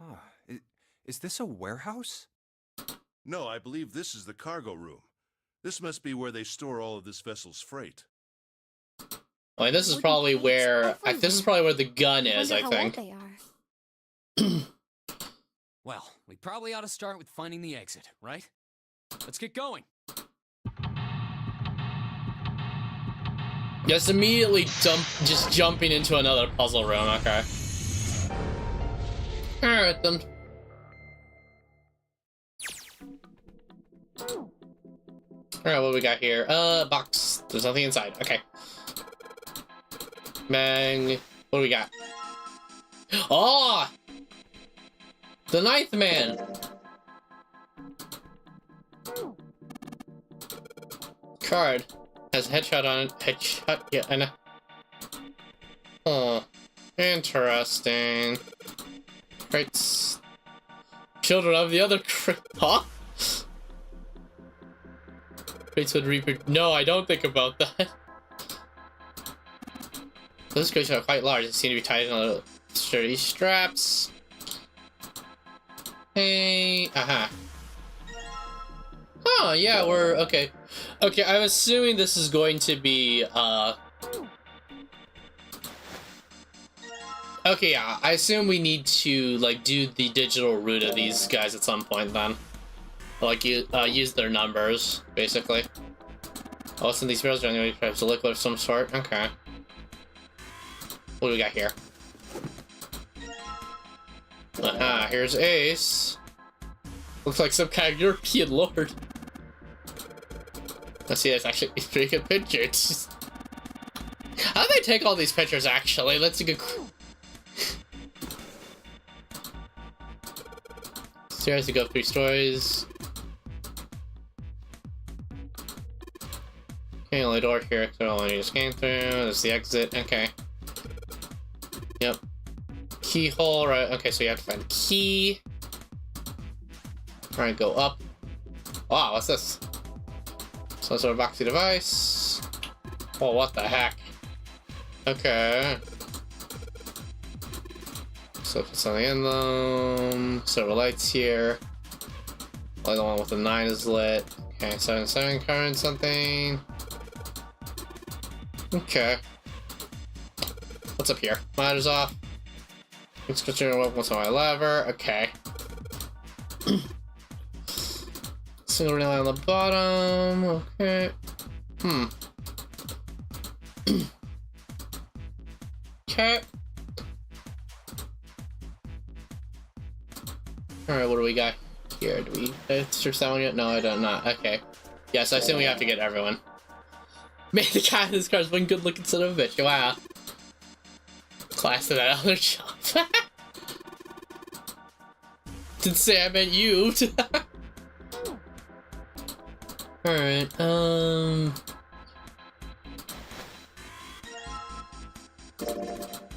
Huh. Is this a warehouse? No, I believe this is the cargo room. This must be where they store all of this vessel's freight. I mean, this is probably where the gun is, I Wonder how old think. they are. Well, we probably ought to start with finding the exit, right? Let's get going. Just immediately jumping into another puzzle room, okay. Alright then. Alright, what do we got here? Box. There's nothing inside. Okay. Bang. What do we got? Oh! The ninth man! Card. Has a headshot on it. Headshot, yeah, I know. Oh. Interesting. Crates. Children of the other huh? Crates would reproduce. No, I don't think about that. Those crates are quite large. They seem to be tied on sturdy straps. Hey, aha. Oh, yeah, we're okay. Okay, I'm assuming this is going to be, okay, yeah, I assume we need to, like, do the digital route of these guys at some point, then. Like, use their numbers, basically. Oh, what's in these barrels? Anyway, perhaps a liquid of some sort? Okay. What do we got here? Aha, here's Ace. Looks like some kind of European lord. Let's see, that's actually a pretty good picture. It's just... How do they take all these pictures, actually? Let's see. Stairs to go 3 stories. Okay, only door here. So only need to scan through. There's the exit. Okay. Yep. Keyhole, right? Okay, so you have to find a key. Alright, go up. Wow, what's this? Some sort of boxy device. Oh, what the heck? Okay. So put something in them. Several lights here. Only the one with the 9 is lit. Okay, 7 current something. Okay. What's up here? Ladder's off. Let's continue weapons on my lever. Okay. Single relay on the bottom. Okay. Okay. Alright, what do we got here? Do we search that one yet? No, I don't not. Okay. Yes, I assume we have to get everyone. Man, the guy in this car is one good looking son of a bitch. Wow. Class to that other job. Didn't say I meant you. Alright,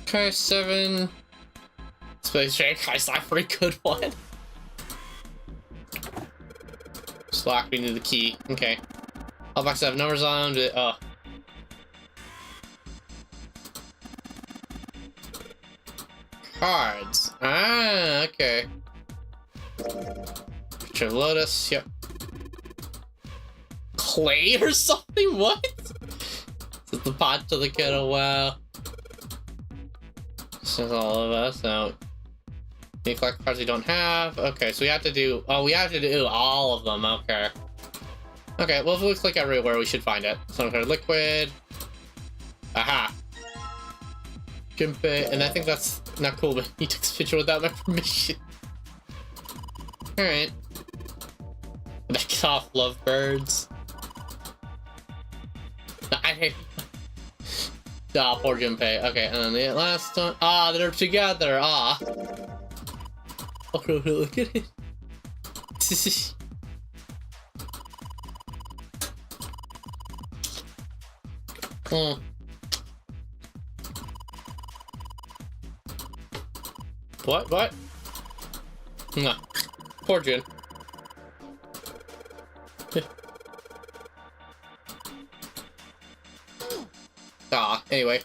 okay, 7. Space Jam, that's not a pretty good one. Just lock me to the key. Okay. All boxes have numbers on them. Oh. cards. Ah, okay. Picture of Lotus, yep. Clay or something? What? Is it the pot to the kettle? Wow. This is all of us now. You collect cards you don't have. Okay, so we have to do. Oh, we have to do all of them. Okay. Okay, well, if we click everywhere, we should find it. Some kind of liquid. Aha. Junpei, and I think that's not cool, but he took this picture without my permission. Alright. Back off, lovebirds. I hate. Ah, poor Junpei. Okay, and then the last one. Ah, they're together. Ah. Oh, look at it. Hmm. What? Nah. Poor Jun. Anyway.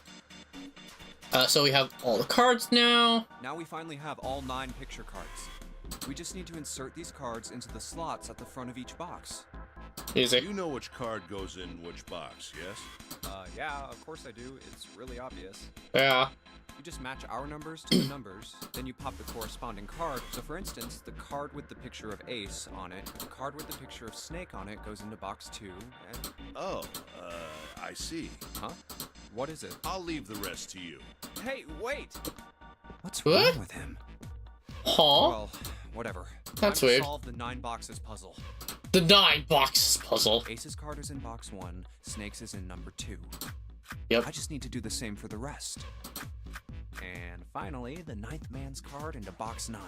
So we have all the cards now. Now we finally have all 9 picture cards. We just need to insert these cards into the slots at the front of each box. Easy. You know which card goes in which box, yes? Yeah, of course I do. It's really obvious. Yeah. You just match our numbers to the numbers, then you pop the corresponding card. So for instance, the card with the picture of Ace on it, the card with the picture of Snake on it goes into box 2, and... Oh, I see. Huh? What is it? I'll leave the rest to you. Hey, wait! What's What? wrong with him? Huh? Well, whatever. That's Time to weird. solve the 9 boxes puzzle. The 9 boxes puzzle. Ace's card is in box 1, Snake's is in number 2. Yep. I just need to do the same for the rest. And finally, the 9th man's card into box 9.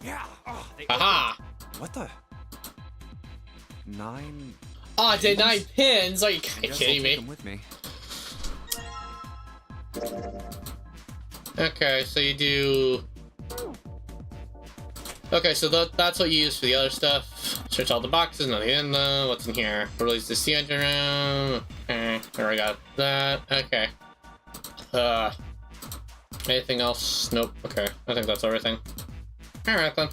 Yeah! Oh, they Aha! opened. What the? 9... Ah, did 9 pins? Are you I guess kidding I'll take me? them with me. Okay, so you do... Okay, so that's what you use for the other stuff. Search all the boxes, nothing in them. What's in here? Release the sea engine room. Okay, there we got that. Okay. Anything else? Nope. Okay, I think that's everything. Alright then.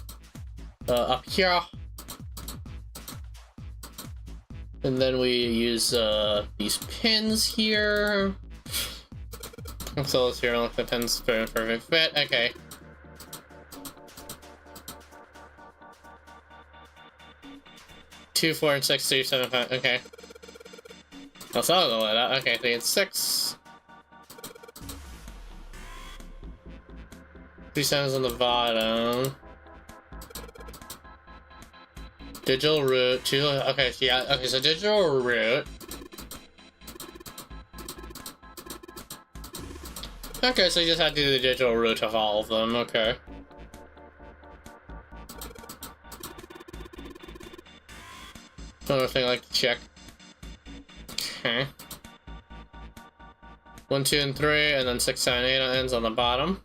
Up here. And then we use these pins here. So let's here look, the pins for a perfect fit. Okay. Two, 4, and 6, 3, 7, 5. Okay. That's all the way that. Okay, I think it's 6. 3 7s on the bottom. Digital root, 2. Okay, so yeah. Okay, so digital root. Okay, so you just have to do the digital root of all of them. Okay. Another thing I like to check. Okay. 1, 2, and 3, and then 6, 7, 8 ends on the bottom.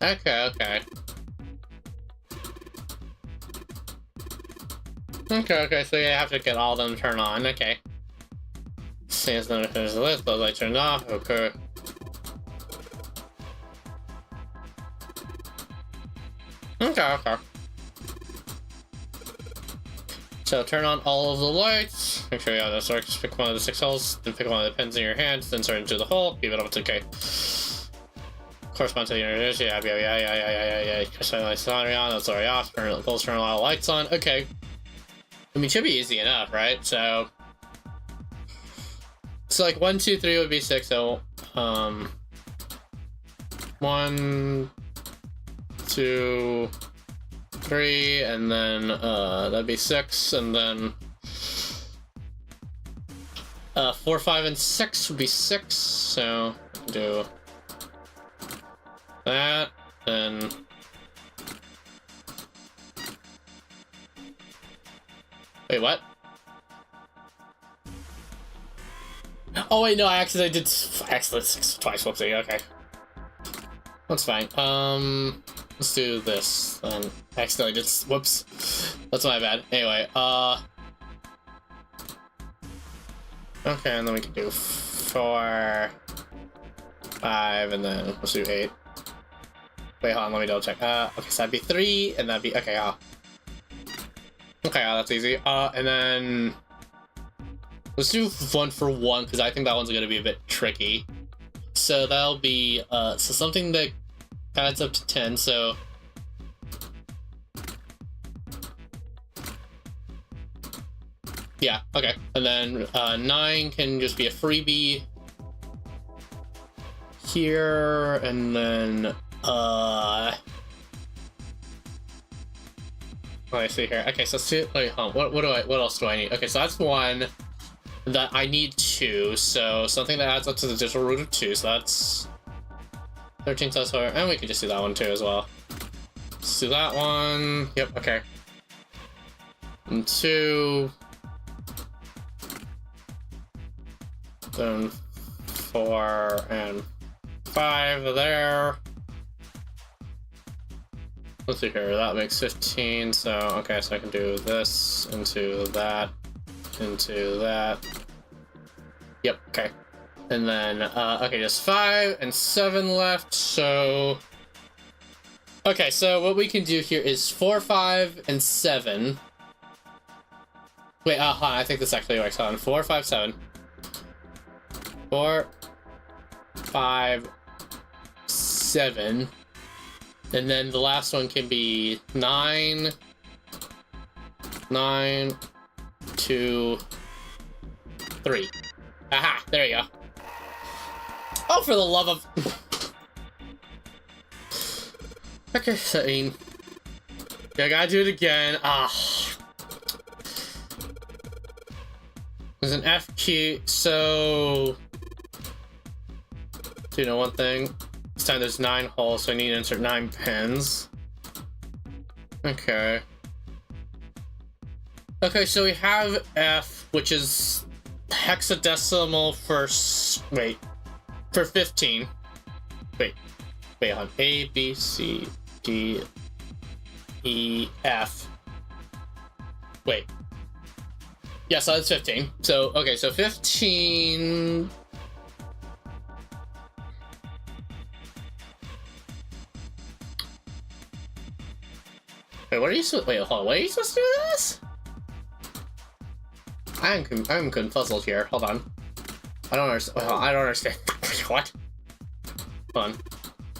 Okay. Okay, so you have to get all of them turned on. Okay. Since then finish the list, those lights turned off. Okay. Okay. So turn on all of the lights. Make sure you have this work. Just pick one of the 6 holes, then pick one of the pins in your hands, then insert into the hole. Keep it up. It's okay. Correspond to the unit. Yeah. Turn the lights on. That's already off. Turn a lot of lights on. Okay. I mean, it should be easy enough, right? So like 1, 2, 3 would be 6. So 1, 2, 3, and then that'd be 6, and then 4, 5, and 6 would be 6. So do that, then wait, what? Oh wait, no, I accidentally did 6 twice. Whoopsie. Okay, that's fine. Let's do this then. Accidentally did. Whoops. That's my bad. Anyway, okay, and then we can do 4, 5, and then let's do 8. Wait, hold on, let me double check. Okay, so that'd be 3, and that'd be, okay, okay, that's easy. And then let's do 1 for 1, because I think that one's gonna be a bit tricky. So that'll be, so something that adds up to 10, so... Yeah, okay. And then 9 can just be a freebie here, and then let me see here. Okay, so wait, hold on. What else do I need? Okay, so that's 1. That I need 2, so something that adds up to the digital root of 2, so that's 13 plus 4, and we can just do that one too as well. Let's do that one. Yep, okay. And 2. Then 4 and 5 there. Let's see here, that makes 15, so okay, so I can do this into that, into that. Yep, okay. And then, okay, just 5 and 7 left, so... Okay, so what we can do here is 4, 5, and 7. Wait, hold on, I think this actually works. Hold on, 4, 5, 7. 4, 5, 7. And then the last one can be 9, 9, 2, 3. Aha, there you go. Oh, for the love of... Okay, so I mean... I gotta do it again. There's an F key, so... Do you know one thing? This time there's 9 holes, so I need to insert 9 pins. Okay. Okay, so we have F, which is hexadecimal for... Wait. For 15. Wait, on A, B, C, D, E, F. Wait. Yeah, so that's 15. So, okay, so 15... Wait, what are you supposed... Wait, hold on, what are you supposed to do with this? I'm confuzzled here, hold on. I don't understand. I don't understand. What? Hold on.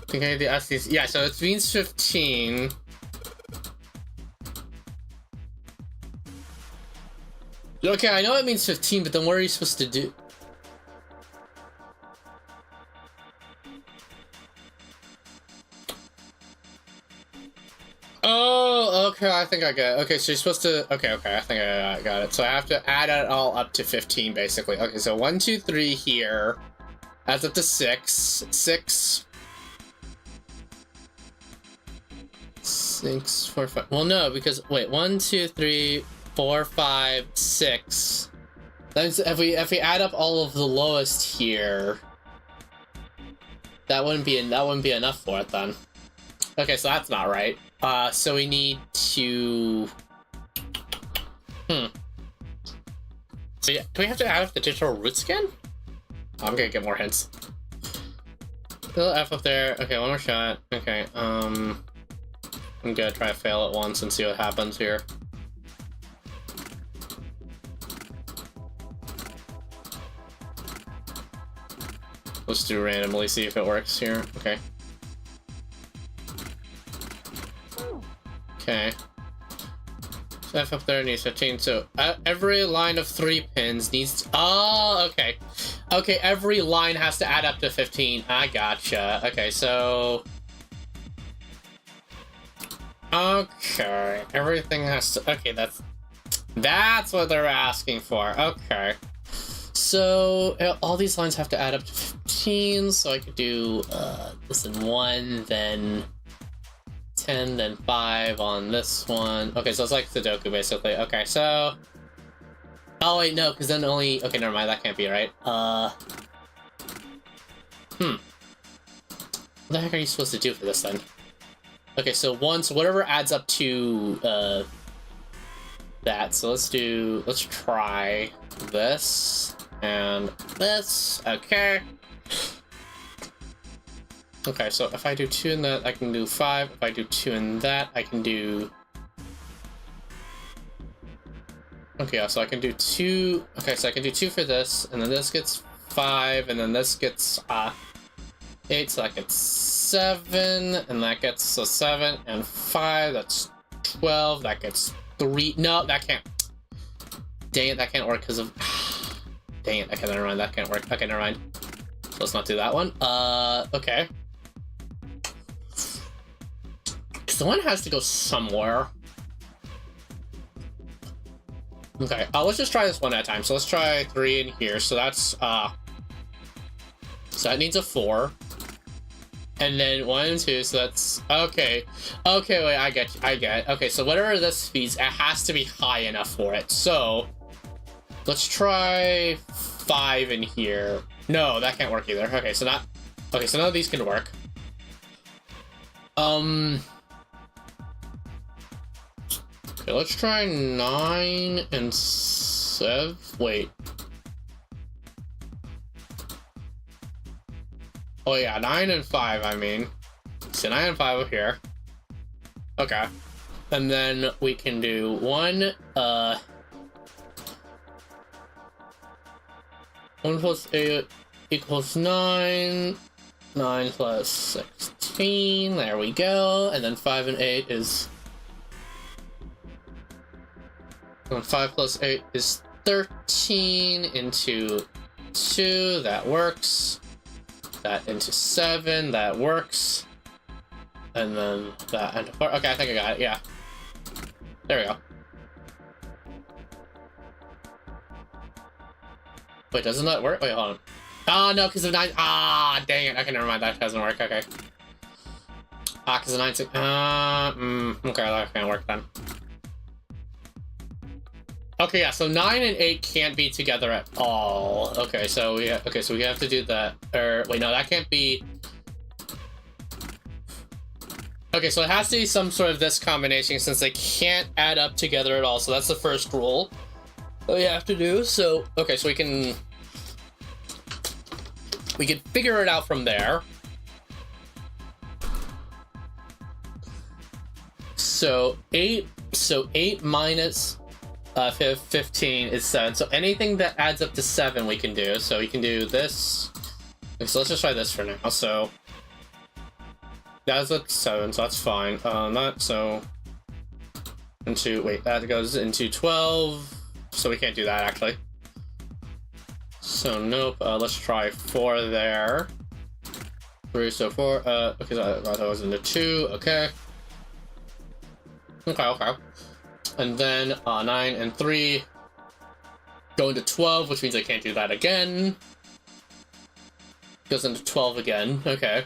Okay, the SDs. Yeah, so it means 15. Okay, I know it means 15, but then what are you supposed to do? Oh, okay, I think I get it. Okay, so you're supposed to... Okay, I think I got it. So I have to add it all up to 15, basically. Okay, so 1, 2, 3 here. Adds up to 6. 6. 6, 4, 5. Well, no, because... Wait, 1, 2, 3, 4, 5, 6. Then if we add up all of the lowest here... That wouldn't be enough for it, then. Okay, so that's not right. So we need to... So yeah, do we have to add up the digital roots again? I'm gonna get more hints. Little F up there. Okay, one more shot. Okay, I'm gonna try to fail it once and see what happens here. Let's do randomly, see if it works here. Okay. Okay. So F up there needs 15, so every line of 3 pins needs to... Oh, okay. Okay, every line has to add up to 15. I gotcha. Okay, so... Okay, everything has to... Okay, that's what they're asking for. Okay. So, all these lines have to add up to 15, so I could do this in 1, then 10, then 5 on this one. Okay, so it's like Sudoku, basically. Okay, so... Oh, wait, no, because then only... Okay, never mind, that can't be right. What the heck are you supposed to do for this, then? Okay, so whatever adds up to, that. So let's try this, and this. Okay. Okay, so if I do 2 in that, I can do 5. If I do 2 in that, I can do... Okay, yeah, so I can do 2... Okay, so I can do 2 for this, and then this gets 5, and then this gets 8, so that gets 7, and that gets a 7, and 5, that's 12, that gets 3... No, that can't... Dang it, that can't work because of... Dang it, okay, never mind, that can't work. Okay, never mind. So let's not do that one. Okay. Because the one has to go somewhere. Okay, let's just try this one at a time. So let's try 3 in here. So that's, so that needs a 4. And then 1 and 2, so that's, okay. Okay, wait, I get it. Okay, so whatever this feeds, it has to be high enough for it. So, let's try 5 in here. No, that can't work either. Okay, so okay, so none of these can work. Okay, let's try 9 and 7. Wait. Oh yeah, 9 and 5, I mean. So 9 and 5 up here. Okay. And then we can do 1, 1 plus 8 equals 9. 9 plus 16. There we go. And then 5 and 8 is... And 5 plus 8 is 13 into 2. That works. That into 7. That works. And then that into 4. Okay, I think I got it. Yeah. There we go. Wait, doesn't that work? Wait, hold on. Oh, no, because of 9. Ah, dang it. Okay, never mind. That doesn't work. Okay. Ah, because of 9. Okay, that can't work then. Okay, yeah, so 9 and 8 can't be together at all. Okay, so we have to do that. Or wait, no, that can't be. Okay, so it has to be some sort of this combination since they can't add up together at all. So that's the first rule that we have to do. So okay, so we can figure it out from there. So 8 minus 15 is 7. So anything that adds up to 7 we can do. So we can do this. Okay, so let's just try this for now. So that's up to 7, so that's fine. That so into that goes into 12. So we can't do that actually. So nope. Let's try 4 there. 3, so 4. Okay, so that goes into 2. Okay. Okay. And then 9 and 3 go into 12, which means I can't do that again. Goes into 12 again. Okay.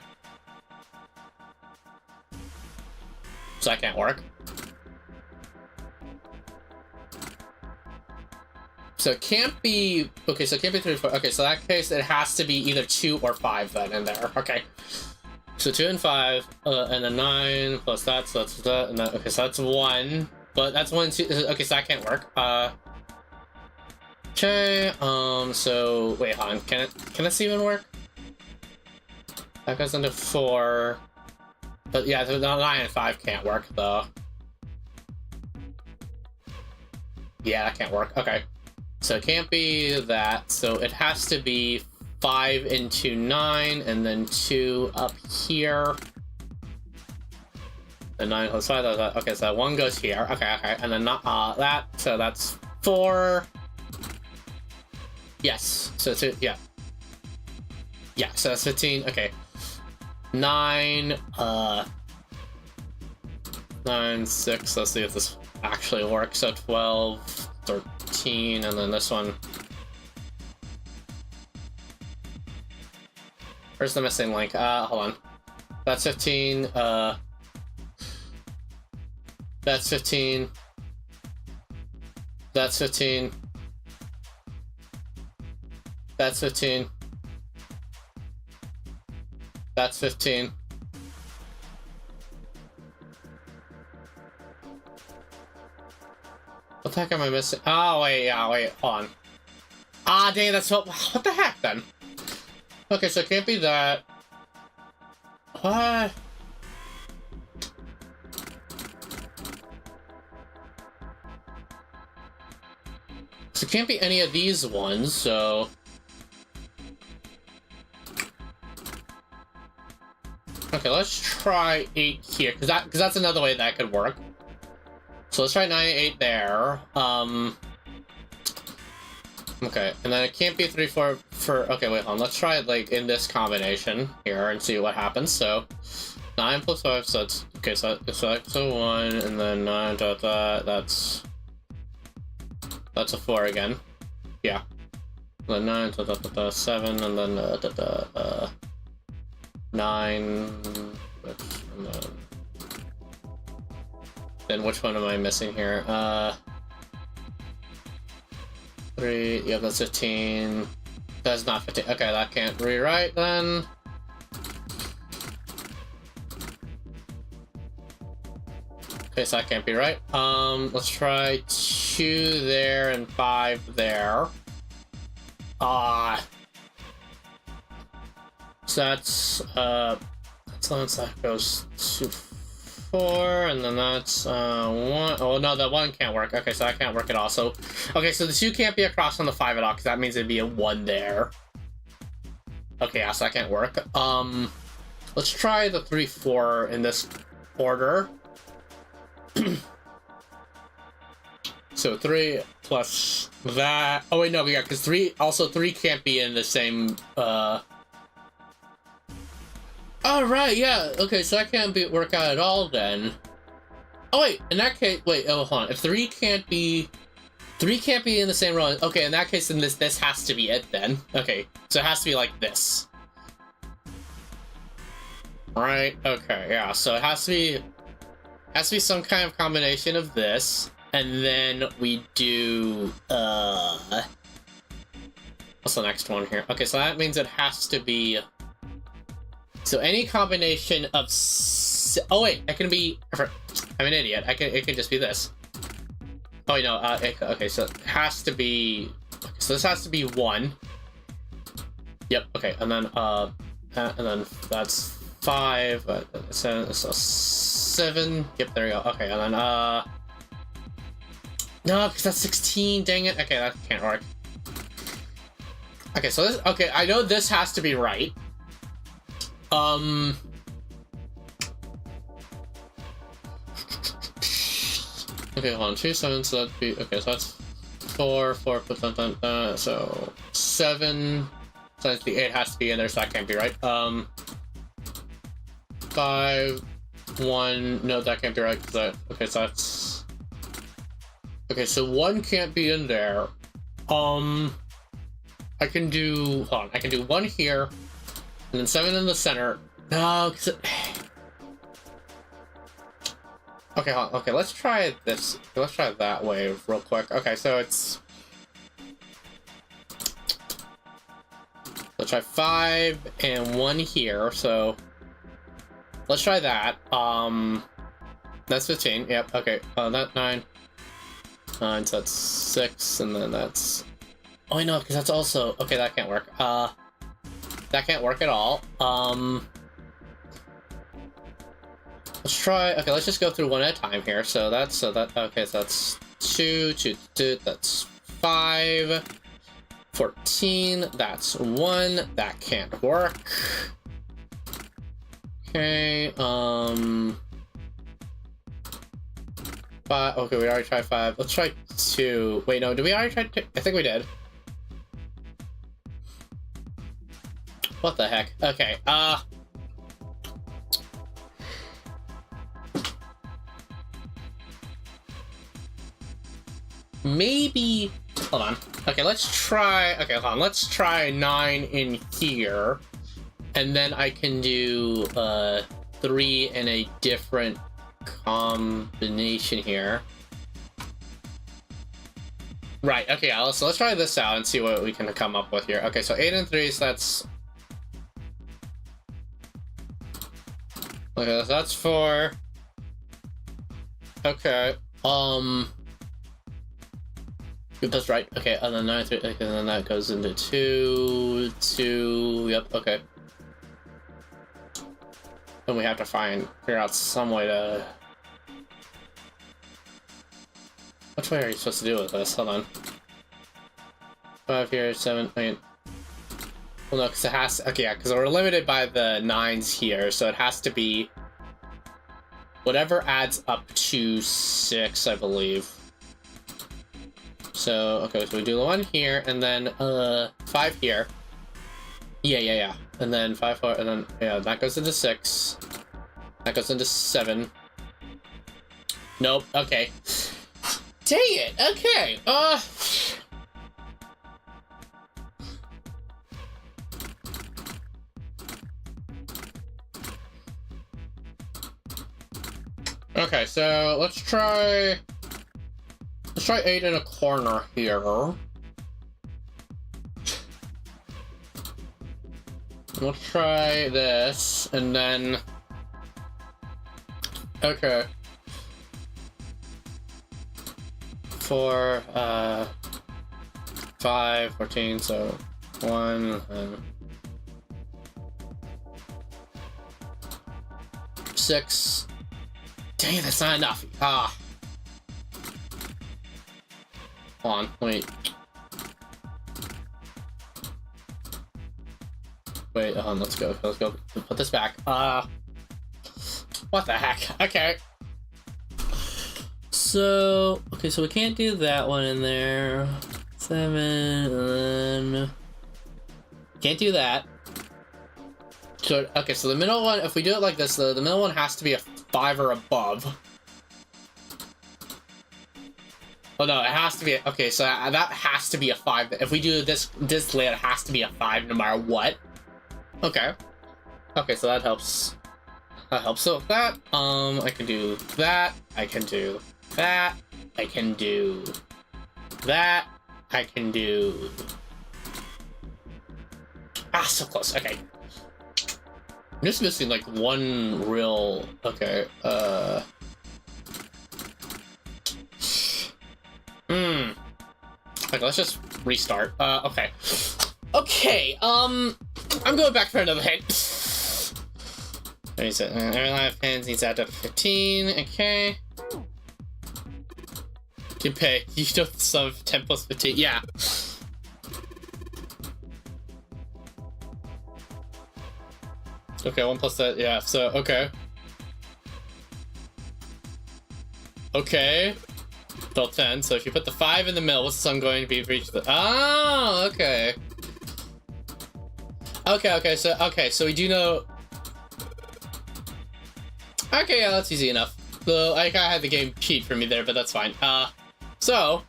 So that can't work. So it can't be... Okay, so it can't be 3 or 4. Okay, so in that case, it has to be either 2 or 5 then in there. Okay. So 2 and 5, and then 9 plus that, so that's that, and that. Okay, so that's 1. But that's 1, 2. Okay, so that can't work. Okay. So wait, hold on. Can this even work? That goes into 4. But yeah, the 9 and 5 can't work though. Yeah, that can't work. Okay. So it can't be that. So it has to be 5 into 9, and then 2 up here. And 9 plus 5, okay, so that 1 goes here. Okay, and then not that, so that's 4. Yes, so 2, yeah. Yeah, so that's 15, okay. 9, 9, 6, let's see if this actually works. So 12, 13, and then this one. Where's the missing link? Hold on. That's 15, that's 15. That's 15. That's 15. That's 15. What the heck am I missing? Oh, wait, yeah, wait, hold on. Ah, dang, that's what the heck, then? Okay, so it can't be that. What? So it can't be any of these ones, so... Okay, let's try 8 here, because that's another way that could work. So let's try 9 and 8 there. Okay, and then it can't be 3, 4 for... Okay, wait, hold on. Let's try it, like, in this combination here and see what happens. So, 9 plus 5, so it's... Okay, so 1, and then 9 dot that, that's a 4 again. Yeah. And then 9 dot 7, and then 9... And then which one am I missing here? 3, yeah, that's 15. That's not 15. Okay, that can't rewrite then. Okay, so that can't be right. Let's try 2 there and 5 there. So that's 11, so that goes to 4, and then that's 1. Oh no, that 1 can't work. Okay, so that can't work at all. So, okay, so the 2 can't be across on the 5 at all, because that means it'd be a 1 there. Okay, yeah, so that can't work. Let's try the 3, 4 in this order. So 3 plus that. Oh wait, no, yeah, because 3 can't be in the same. Oh, right, yeah. Okay, so that can't work out at all then. Oh, wait, in that case, wait, oh, hold on. If 3 can't be in the same row, okay, in that case, then this has to be it then. Okay, so it has to be like this. Right, okay, yeah, so it has to be some kind of combination of this, and then we do, what's the next one here? Okay, so that means it has to be... So any combination of... Oh wait, it can be... I'm an idiot. It can just be this. Oh wait, no. Okay, so it has to be... Okay, so this has to be 1. Yep. Okay, and then that's 5. So 7. Yep. There we go. Okay, and then no, because that's 16. Dang it. Okay, that can't work. Okay, so this... Okay, I know this has to be right. Okay, hold on, 2, 7, so that'd be, okay, so that's 4, 4, so 7, so the 8 has to be in there, so that can't be right. 5, 1, no, that can't be right, because that, okay, so that's, okay, so 1 can't be in there. I can do, hold on, I can do 1 here, and then 7 in the center. No, because it... Okay, okay, let's try this. Let's try it that way real quick. Okay, so it's... Let's try 5 and 1 here, so... Let's try that. That's 15, yep, okay. That 9. 9, so that's 6, and then that's... Oh, no, because that's also... Okay, that can't work. That can't work at all. Let's try... Okay, let's just go through one at a time here. So that's... Okay, so that's 2, 2, 2, that's 5. 14, that's 1. That can't work. Okay, 5. Okay, we already tried 5. Let's try 2. Wait, no, did we already try 2? I think we did. What the heck? Okay, maybe... Hold on. Okay, let's try... Okay, hold on. Let's try 9 in here. And then I can do 3 in a different combination here. Right, okay, so let's try this out and see what we can come up with here. Okay, so 8 and 3, so that's... Okay, so that's 4. Okay, That's right. Okay, and then 9, 3, okay, and then that goes into 2, 2, yep, okay. Then we have to figure out some way to... Which way are you supposed to do with this? Hold on. 5 here, 7, wait. Well, no, because it has to, okay, yeah, because we're limited by the 9s here, so it has to be whatever adds up to 6, I believe. So, okay, so we do the 1 here, and then 5 here. Yeah. And then 5, 4, and then, yeah, that goes into 6. That goes into 7. Nope, okay. Dang it, okay, Okay, so let's try 8 in a corner here. Let's try this, and then... Okay. 4, 5, 14, so 1, and 6. Dang it, that's not enough. Ah. Hold on, wait. Wait, let's go. Put this back. What the heck? Okay. So, okay, so we can't do that one in there. 7, and then... Can't do that. So, okay, so the middle one, if we do it like this, the middle one has to be a 5 or above. Oh no, it has to be, okay, so that has to be a 5. If we do this layout, it has to be a 5 no matter what. Okay. Okay, so that helps. That helps with that. I can do that. I can do that. I can do that. I can do... Ah, so close. Okay. I'm just missing, like, one real... Okay, Okay, let's just restart. Okay. Okay, I'm going back for another hit. Airline of pins needs to add up to 15, okay. You pay. You don't sub 10 plus 15, yeah. Okay, 1 plus that, yeah, so, okay. Okay. Still 10, so if you put the 5 in the middle, what's the sum going to be for each of the... Oh, okay. Okay, so we do know... Okay, yeah, that's easy enough. So, I kinda had the game cheat for me there, but that's fine. So...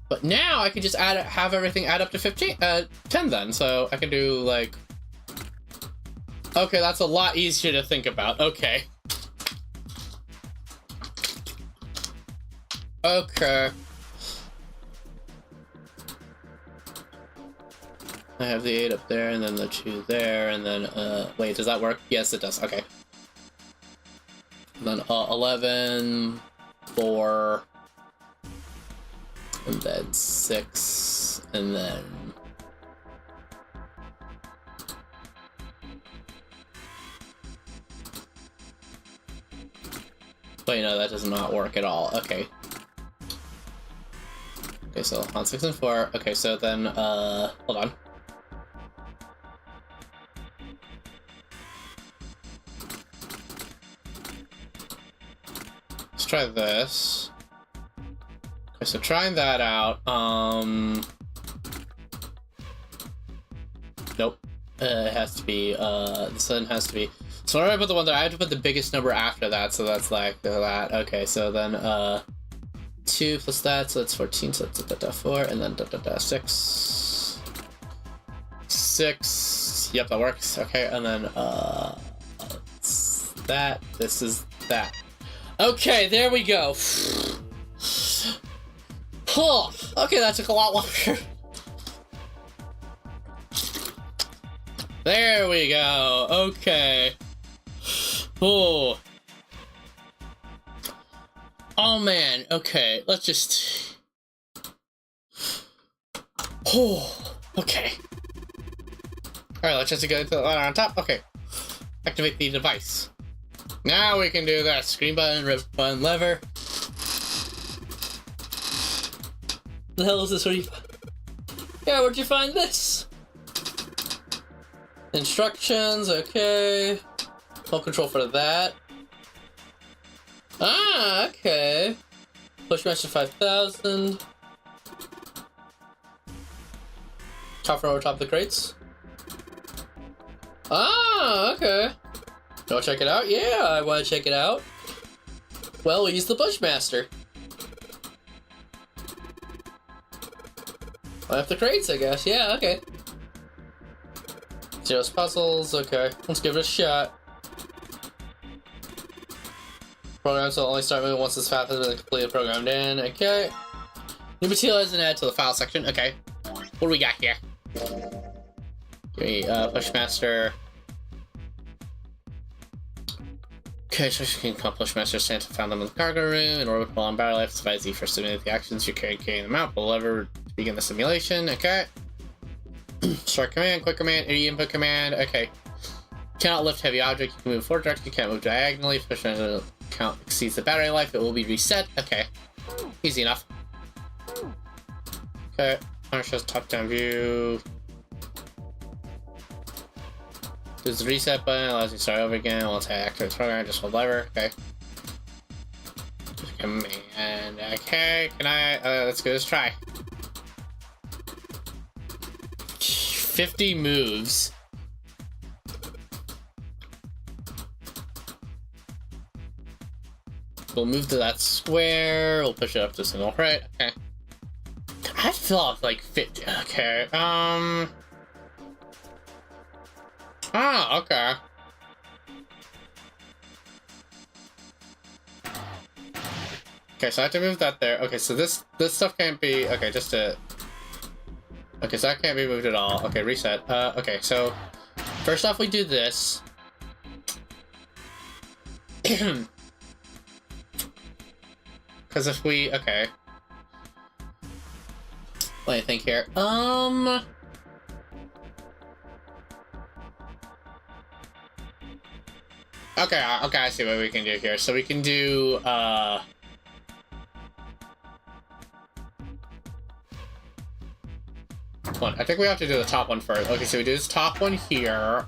But now I can just have everything add up to 10 then, so I can do, like... Okay, that's a lot easier to think about. Okay. Okay. I have the 8 up there, and then the 2 there, and then, wait, does that work? Yes, it does. Okay. And then, 11, 4, and then 6, and then... Wait, no, that does not work at all. Okay. Okay, so on 6 and 4. Okay, so then, hold on. Let's try this. Okay, so trying that out, nope. It has to be, this one has to be, so where do I put the one there? I have to put the biggest number after that, so that's like that. Okay, so then, 2 plus that, so that's 14, so that's 4, and then 6. 6, yep, that works. Okay, and then, that, this is that. Okay, there we go. Oh, okay, that took a lot longer. There we go, okay. Oh. Oh man, okay, let's just... Oh, okay. Alright, let's just go to the ladder on top. Okay. Activate the device. Now we can do that. Screen button, rip button, lever. The hell is this? Where you... Yeah, where'd you find this? Instructions, okay. Hold control for that. Ah, okay. Push master 5000. Top from over top of the crates. Ah, okay. You wanna check it out? Yeah, I wanna check it out. Well, we'll use the Bushmaster. Light up the crates, I guess. Yeah, okay. Zero's puzzles, okay. Let's give it a shot. Programs will only start moving once this path has been completely programmed in. Okay. New material isn't added to the file section. Okay. What do we got here? Give me Bushmaster. Okay, so you can call Bushmaster Santa found them in the cargo room. In order to prolong battery life, advise Z for simulate the actions you carrying them out. Pull the lever to begin the simulation. Okay. Start command, quick command, any input command. Okay. Cannot lift heavy object. You can move forward direction. You can't move diagonally. If the count exceeds the battery life, it will be reset. Okay. Easy enough. Okay. Shows top-down view. There's the reset button. Allows you to start over again. Once I activate the program, just hold lever. Okay. Command. Okay. Can I? Let's go. Let's try. 50 moves. We'll move to that square. We'll push it up to single right. Okay. I feel like 50. Okay. Ah, okay. Okay, so I have to move that there. Okay, so this stuff can't be. Okay, just to. Okay, so that can't be moved at all. Okay, reset. Okay, so first off, we do this. Because if we, okay. Let me think here. Okay, I see what we can do here. So we can do, one. I think we have to do the top one first. Okay, so we do this top one here,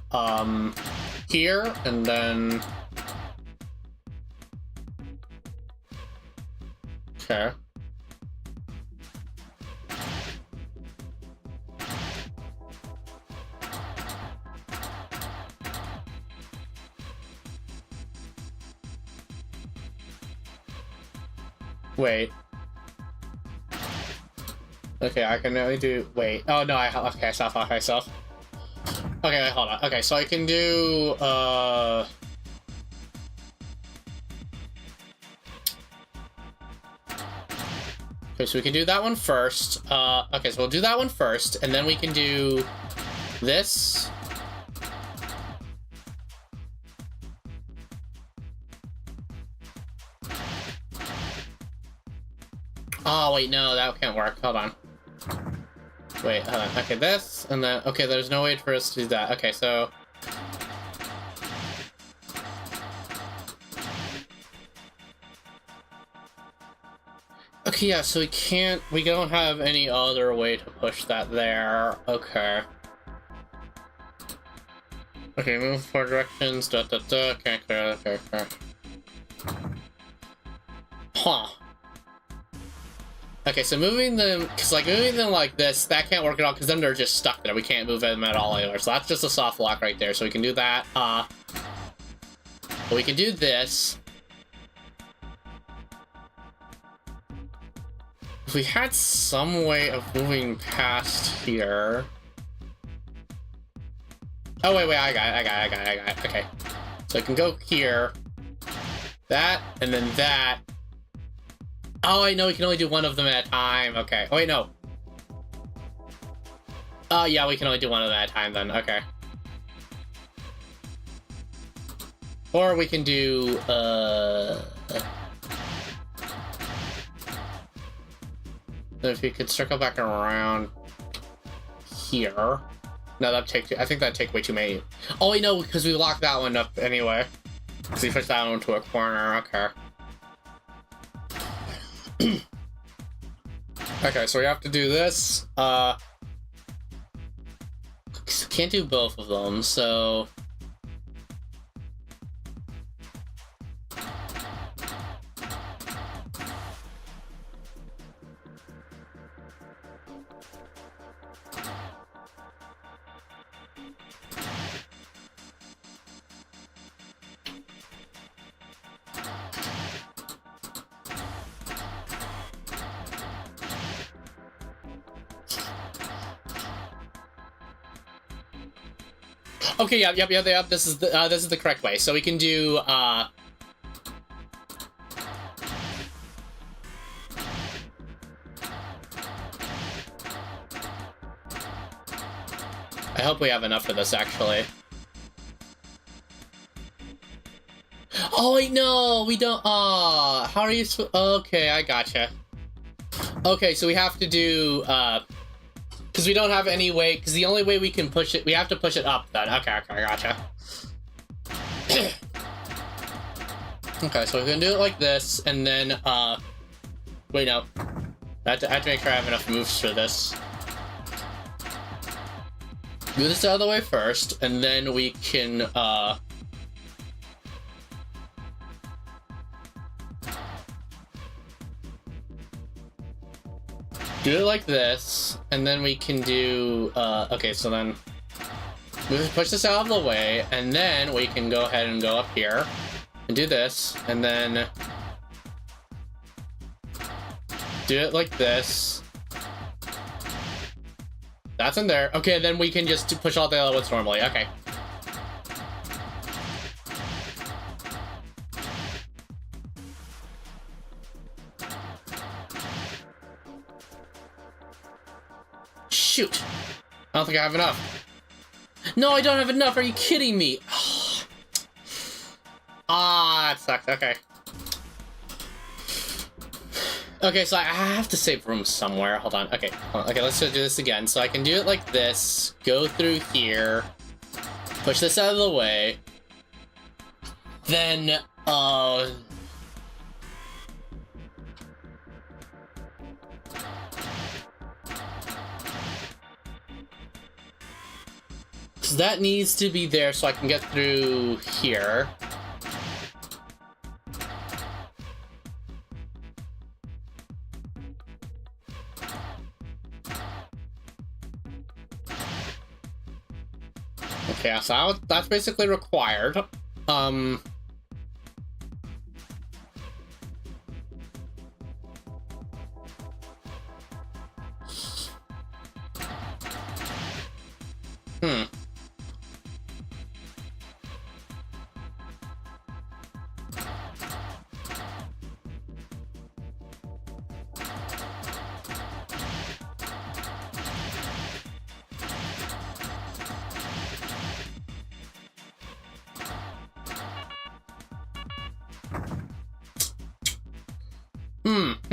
here, and then... Okay. Wait. Okay, I can only do... Wait. Oh, no, okay, I stopped off myself. Okay, wait, hold on. Okay, so I can do, Okay, so we can do that one first. Okay, so we'll do that one first, and then we can do this. Oh, wait, no, that can't work. Hold on. Wait, hold on. Okay, this, and then... Okay, there's no way for us to do that. Okay, so... Okay, yeah, so we don't have any other way to push that there. Okay. Okay, move 4 directions, okay, okay. Huh. Okay, so moving them, because like moving them like this, that can't work at all, because then they're just stuck there. We can't move them at all anywhere. So that's just a soft lock right there. So we can do that. But we can do this. If we had some way of moving past here. Oh, wait, I got it. Okay. So I can go here. That, and then that. Oh, I know we can only do one of them at a time. Okay. Oh, wait, no. Oh, yeah, we can only do one of them at a time then. Okay. Or we can do, If you could circle back around here. No, that'd take. I think that'd take way too many. Oh, wait, no, because we locked that one up anyway. So you push that one into a corner. Okay. Okay, so we have to do this. Can't do both of them, so. Okay, yep. This is the correct way. So we can do I hope we have enough for this, actually. Oh wait, no, we don't. How are you? Okay, I gotcha. Okay, so we have to do because we don't have any way. Because the only way we can push it, we have to push it up. Then okay, I gotcha. Okay, so we're gonna do it like this, and then wait, no, I have to make sure I have enough moves for this. Do this out of the way first, and then we can do it like this, and then we can do okay, so then we push this out of the way, and then we can go ahead and go up here and do this, and then do it like this. That's in there. Okay, then we can just push all the other ones normally. Okay. Shoot. I don't think I have enough. No, I don't have enough. Are you kidding me? Ah, it sucks. Okay. Okay, so I have to save room somewhere. Hold on. Okay, okay, let's do this again. So I can do it like this. Go through here. Push this out of the way. Then, so that needs to be there so I can get through here. Okay, so that's basically required.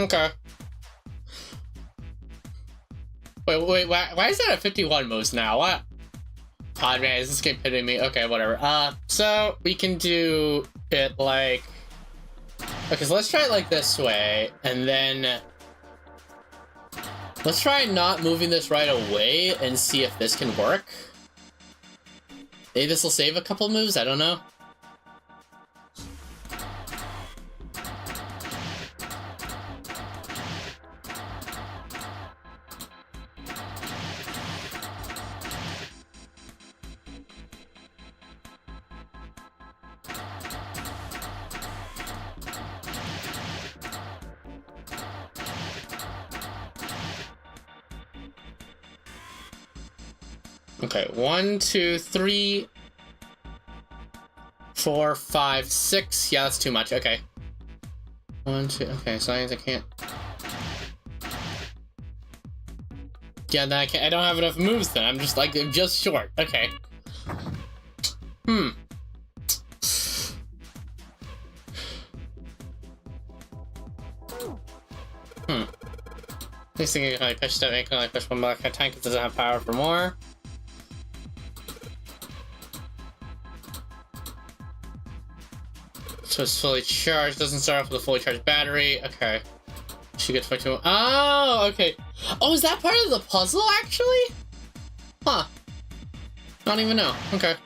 Okay. Wait, why is that at 51 moves now? What? Oh man, is this game hitting me? Okay, whatever. So we can do it like... Okay, so let's try it like this way, and then... Let's try not moving this right away and see if this can work. Maybe this will save a couple moves, I don't know. Okay, 1, 2, 3, 4, 5, 6. Yeah, that's too much. Okay. 1, 2. Okay, so I can't. Yeah, then I can't. I don't have enough moves. Then I'm just like just short. Okay. These things can only push that make only push one black tank. It doesn't have power for more. So it's fully charged. Doesn't start off with a fully charged battery. Okay. She gets 22. Oh, okay. Oh, is that part of the puzzle actually? Huh. I don't even know. Okay.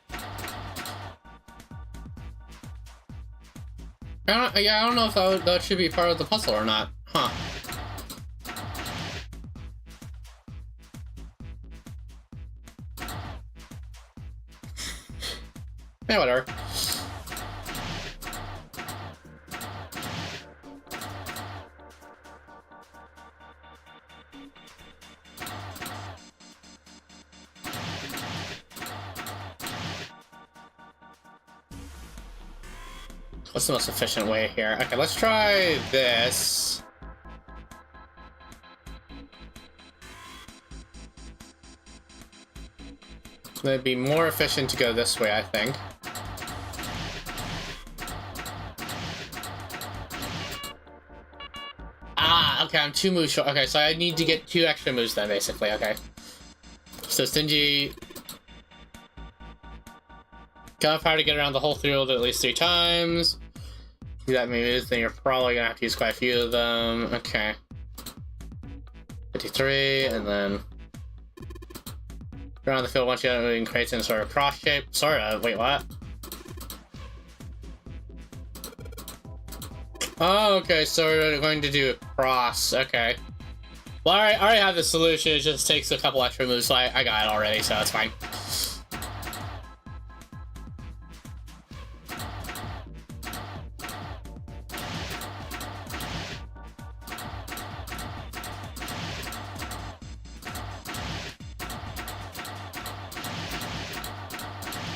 I don't know if that should be part of the puzzle or not. Huh. Yeah, whatever. What's the most efficient way here? Okay, let's try this. It'd be more efficient to go this way, I think. Ah, okay, I'm 2 moves short. Okay, so I need to get 2 extra moves then, basically. Okay. So Stingy got power to get around the whole field at least 3 times. Do that moves, then you're probably gonna have to use quite a few of them. Okay. 53, and then around the field once you have moving creates in sort of cross shape. Sort of. Wait, what? Oh, okay, so we're going to do cross. Okay. Well, I already have the solution. It just takes a couple extra moves, so I got it already, so that's fine.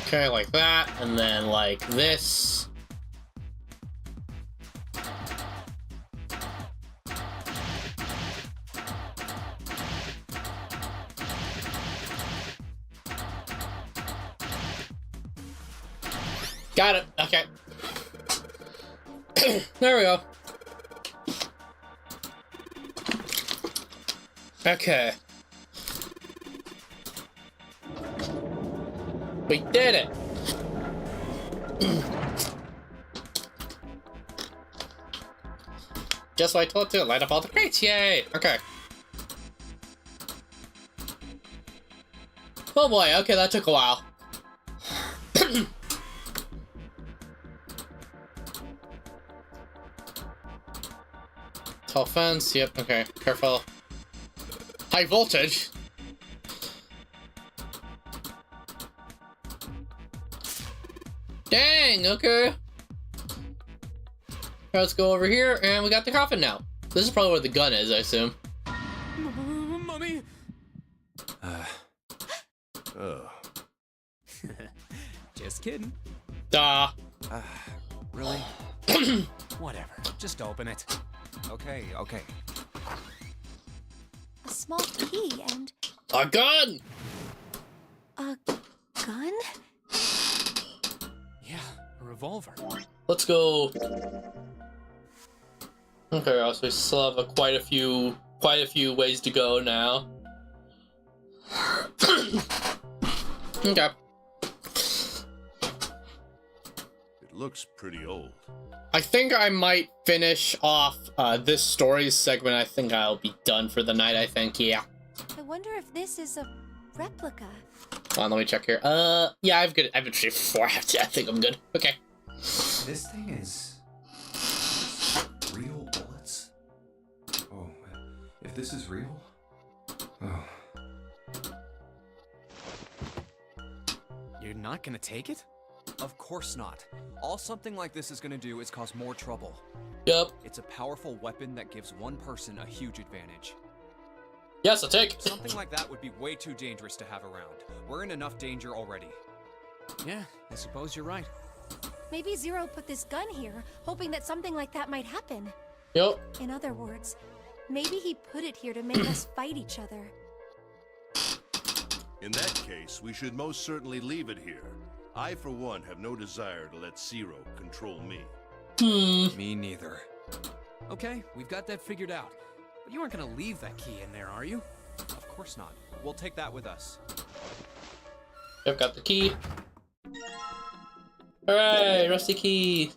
Okay, like that, and then like this. Got it. Okay. There we go. Okay. We did it! Just what I told to light up all the crates, yay! Okay. Oh boy, okay, that took a while. Tall fence, yep, okay, careful. High voltage? Dang, okay. Let's go over here, and we got the coffin now. This is probably where the gun is, I assume. Mommy! Just kidding. Duh. Really? Whatever. Just open it. Okay, okay. A small key and A gun! a gun? Yeah, a revolver. Let's go. Okay, so we still have quite a few ways to go now. Okay. It looks pretty old. I think I might finish off this story segment. I think I'll be done for the night, I think, yeah. I wonder if this is a replica. Hold on, let me check here. Yeah, I've been streaming before. I think I'm good. Okay. This thing is real bullets? Oh, if this is real? Oh. You're not gonna take it? Of course not. All something like this is gonna do is cause more trouble. Yep. It's a powerful weapon that gives one person a huge advantage. Yes, I'll take. Something like that would be way too dangerous to have around. We're in enough danger already. Yeah, I suppose you're right. Maybe Zero put this gun here, hoping that something like that might happen. Yep. In other words, maybe he put it here to make us fight each other. In that case, we should most certainly leave it here. I, for one, have no desire to let Zero control me. Me neither. Okay, we've got that figured out. But you aren't gonna leave that key in there, are you? Of course not. We'll take that with us. I've got the key. Alright, rusty key.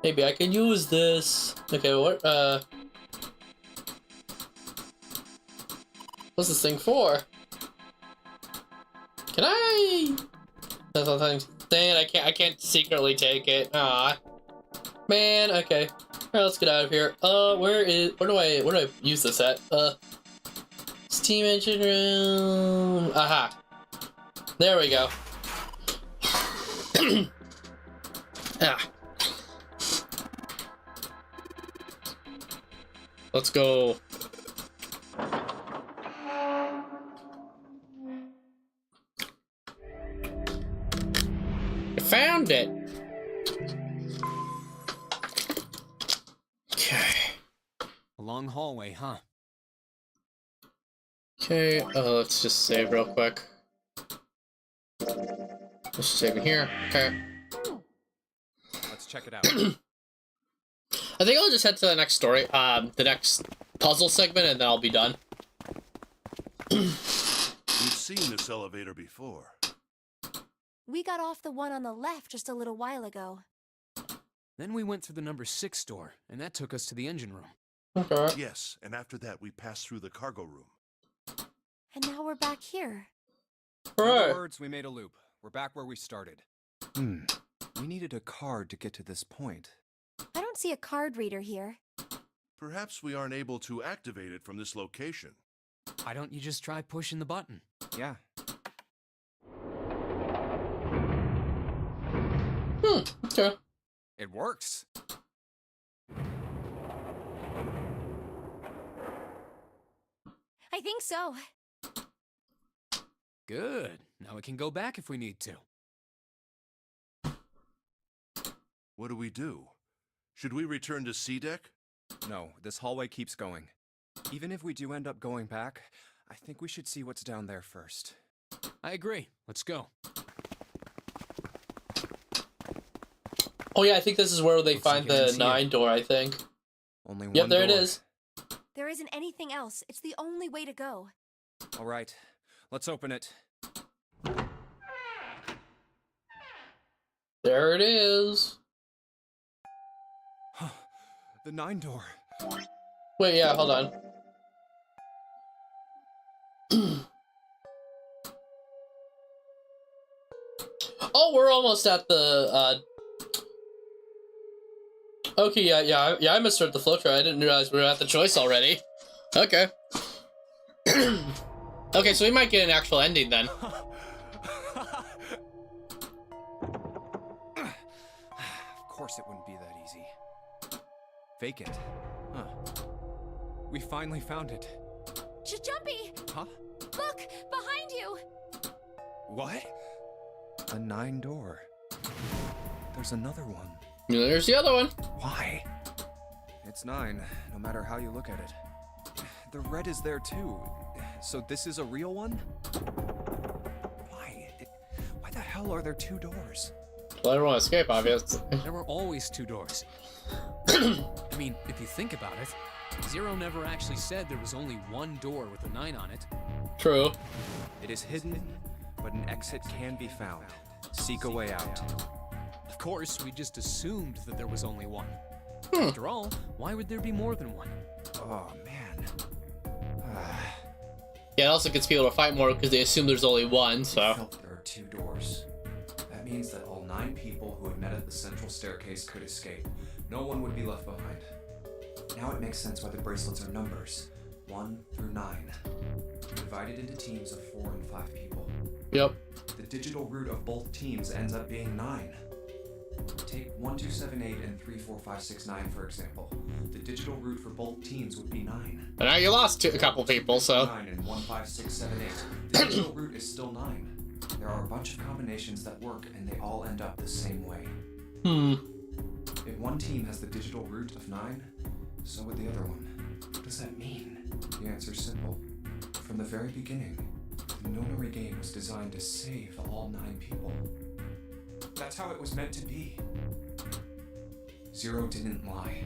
Maybe I can use this. Okay, what, what's this thing for? Can I? That's all things. Dang it, I can't secretly take it. Ah, man. Okay. Alright, let's get out of here. Where do I use this at? Steam engine room. Aha. There we go. Ah. Let's go. I found it. Okay. A long hallway, huh? Okay, let's just save real quick. Let's save it here. Okay. Let's check it out. I think I'll just head to the next story, the next puzzle segment, and then I'll be done. We've seen this elevator before. We got off the one on the left just a little while ago. Then we went through the number 6 door, and that took us to the engine room. Okay. Yes, and after that we passed through the cargo room. And now we're back here. In other Alright. words, we made a loop. We're back where we started. We needed a card to get to this point. I don't see a card reader here. Perhaps we aren't able to activate it from this location. Why don't you just try pushing the button? Yeah. Okay. It works. I think so. Good. Now we can go back if we need to. What do we do? Should we return to C deck? No, this hallway keeps going. Even if we do end up going back, I think we should see what's down there first. I agree. Let's go. Oh yeah, I think this is where they Looks like find I can the see 9 it. door, I think. Only one Yep, there it door. is. There isn't anything else. It's the only way to go. All right, let's open it. There it is. The 9 door. Wait, yeah, hold on. Oh, we're almost at the, Okay, yeah, I misread the flowchart. I didn't realize we were at the choice already. Okay. Okay, so we might get an actual ending then. Of course it wouldn't be that easy. Vacant. Huh. We finally found it. Jumpy! Huh? Look! Behind you! What? A 9 door. There's another one. There's the other one. Why? It's 9, no matter how you look at it. The red is there too. So this is a real one? Why? Why the hell are there 2 doors? Well, I don't want to escape, obviously. There were always 2 doors. I mean, if you think about it, Zero never actually said there was only one door with a 9 on it. True. It is hidden, but an exit can be found. Seek a way out. Of course, we just assumed that there was only one. After all, why would there be more than one? Oh, man. Yeah, it also gets people to fight more because they assume there's only one, so. Felt there are 2 doors. That means that all 9 people who had met at the central staircase could escape. No one would be left behind. Now it makes sense why the bracelets are numbers. 1 through 9. Divided into teams of 4 and 5 people. Yep. The digital root of both teams ends up being 9. Take 1, 2, 7, 8, and 3, 4, 5, 6, 9, for example. The digital root for both teams would be 9. And now you lost a couple people, so. 9 and 1, 5, 6, 7, 8. The digital root is still 9. There are a bunch of combinations that work, and they all end up the same way. If one team has the digital root of 9, so would the other one. What does that mean? The answer's simple. From the very beginning, the Nonary game was designed to save all 9 people. That's how it was meant to be. Zero didn't lie.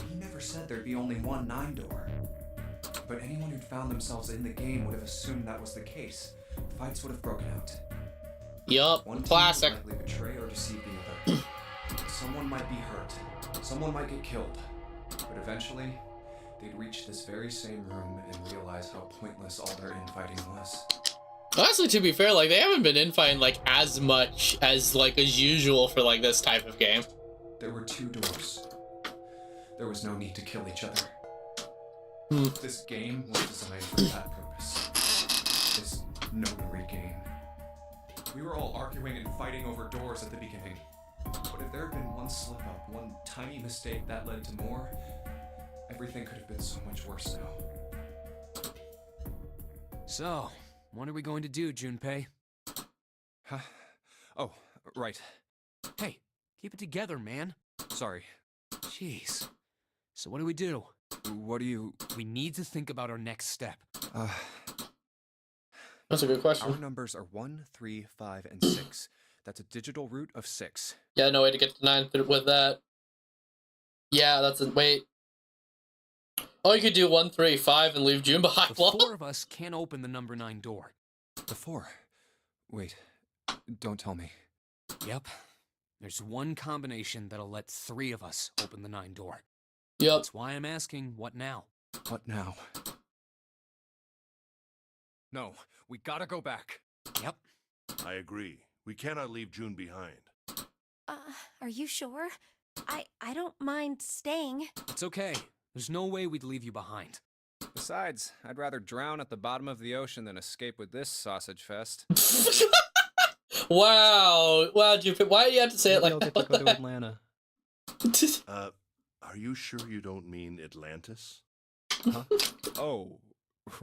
He never never said there'd be only one 9 door. But anyone who'd found themselves in the game would have assumed that was the case. Fights would have broken out. Yup, One team classic. would likely betray or deceive the other. Someone might be hurt. Someone might get killed. But eventually, they'd reach this very same room and realize how pointless all their infighting was. Honestly, to be fair, like, they haven't been infighting, like, as much as, like, as usual for, like, this type of game. There were 2 doors. There was no need to kill each other. This game was designed for that purpose. This Nonary game. We were all arguing and fighting over doors at the beginning. But if there had been one slip-up, one tiny mistake that led to more, everything could have been so much worse now. So, what are we going to do, Junpei? Huh? Oh, right. Hey, keep it together, man. Sorry. Jeez. So what do? What do you... We need to think about our next step. That's a good question. Our numbers are 1, 3, 5, and 6. That's a digital root of 6. Yeah, no way to get to 9 with that. Yeah, that's a... Wait. Oh, you could do 1, 3, 5 and leave June behind. The 4 of us can't open the number 9 door. The 4? Wait. Don't tell me. Yep. There's one combination that'll let 3 of us open the 9 door. Yep. That's why I'm asking, what now? What now? No, we gotta go back. Yep. I agree. We cannot leave June behind. Are you sure? I don't mind staying. It's okay. There's no way we'd leave you behind. Besides, I'd rather drown at the bottom of the ocean than escape with this sausage fest. Wow. Wow, Jupiter, why do you have to say it like I'll that? get to go to Atlanta. Are you sure you don't mean Atlantis? Huh? Oh,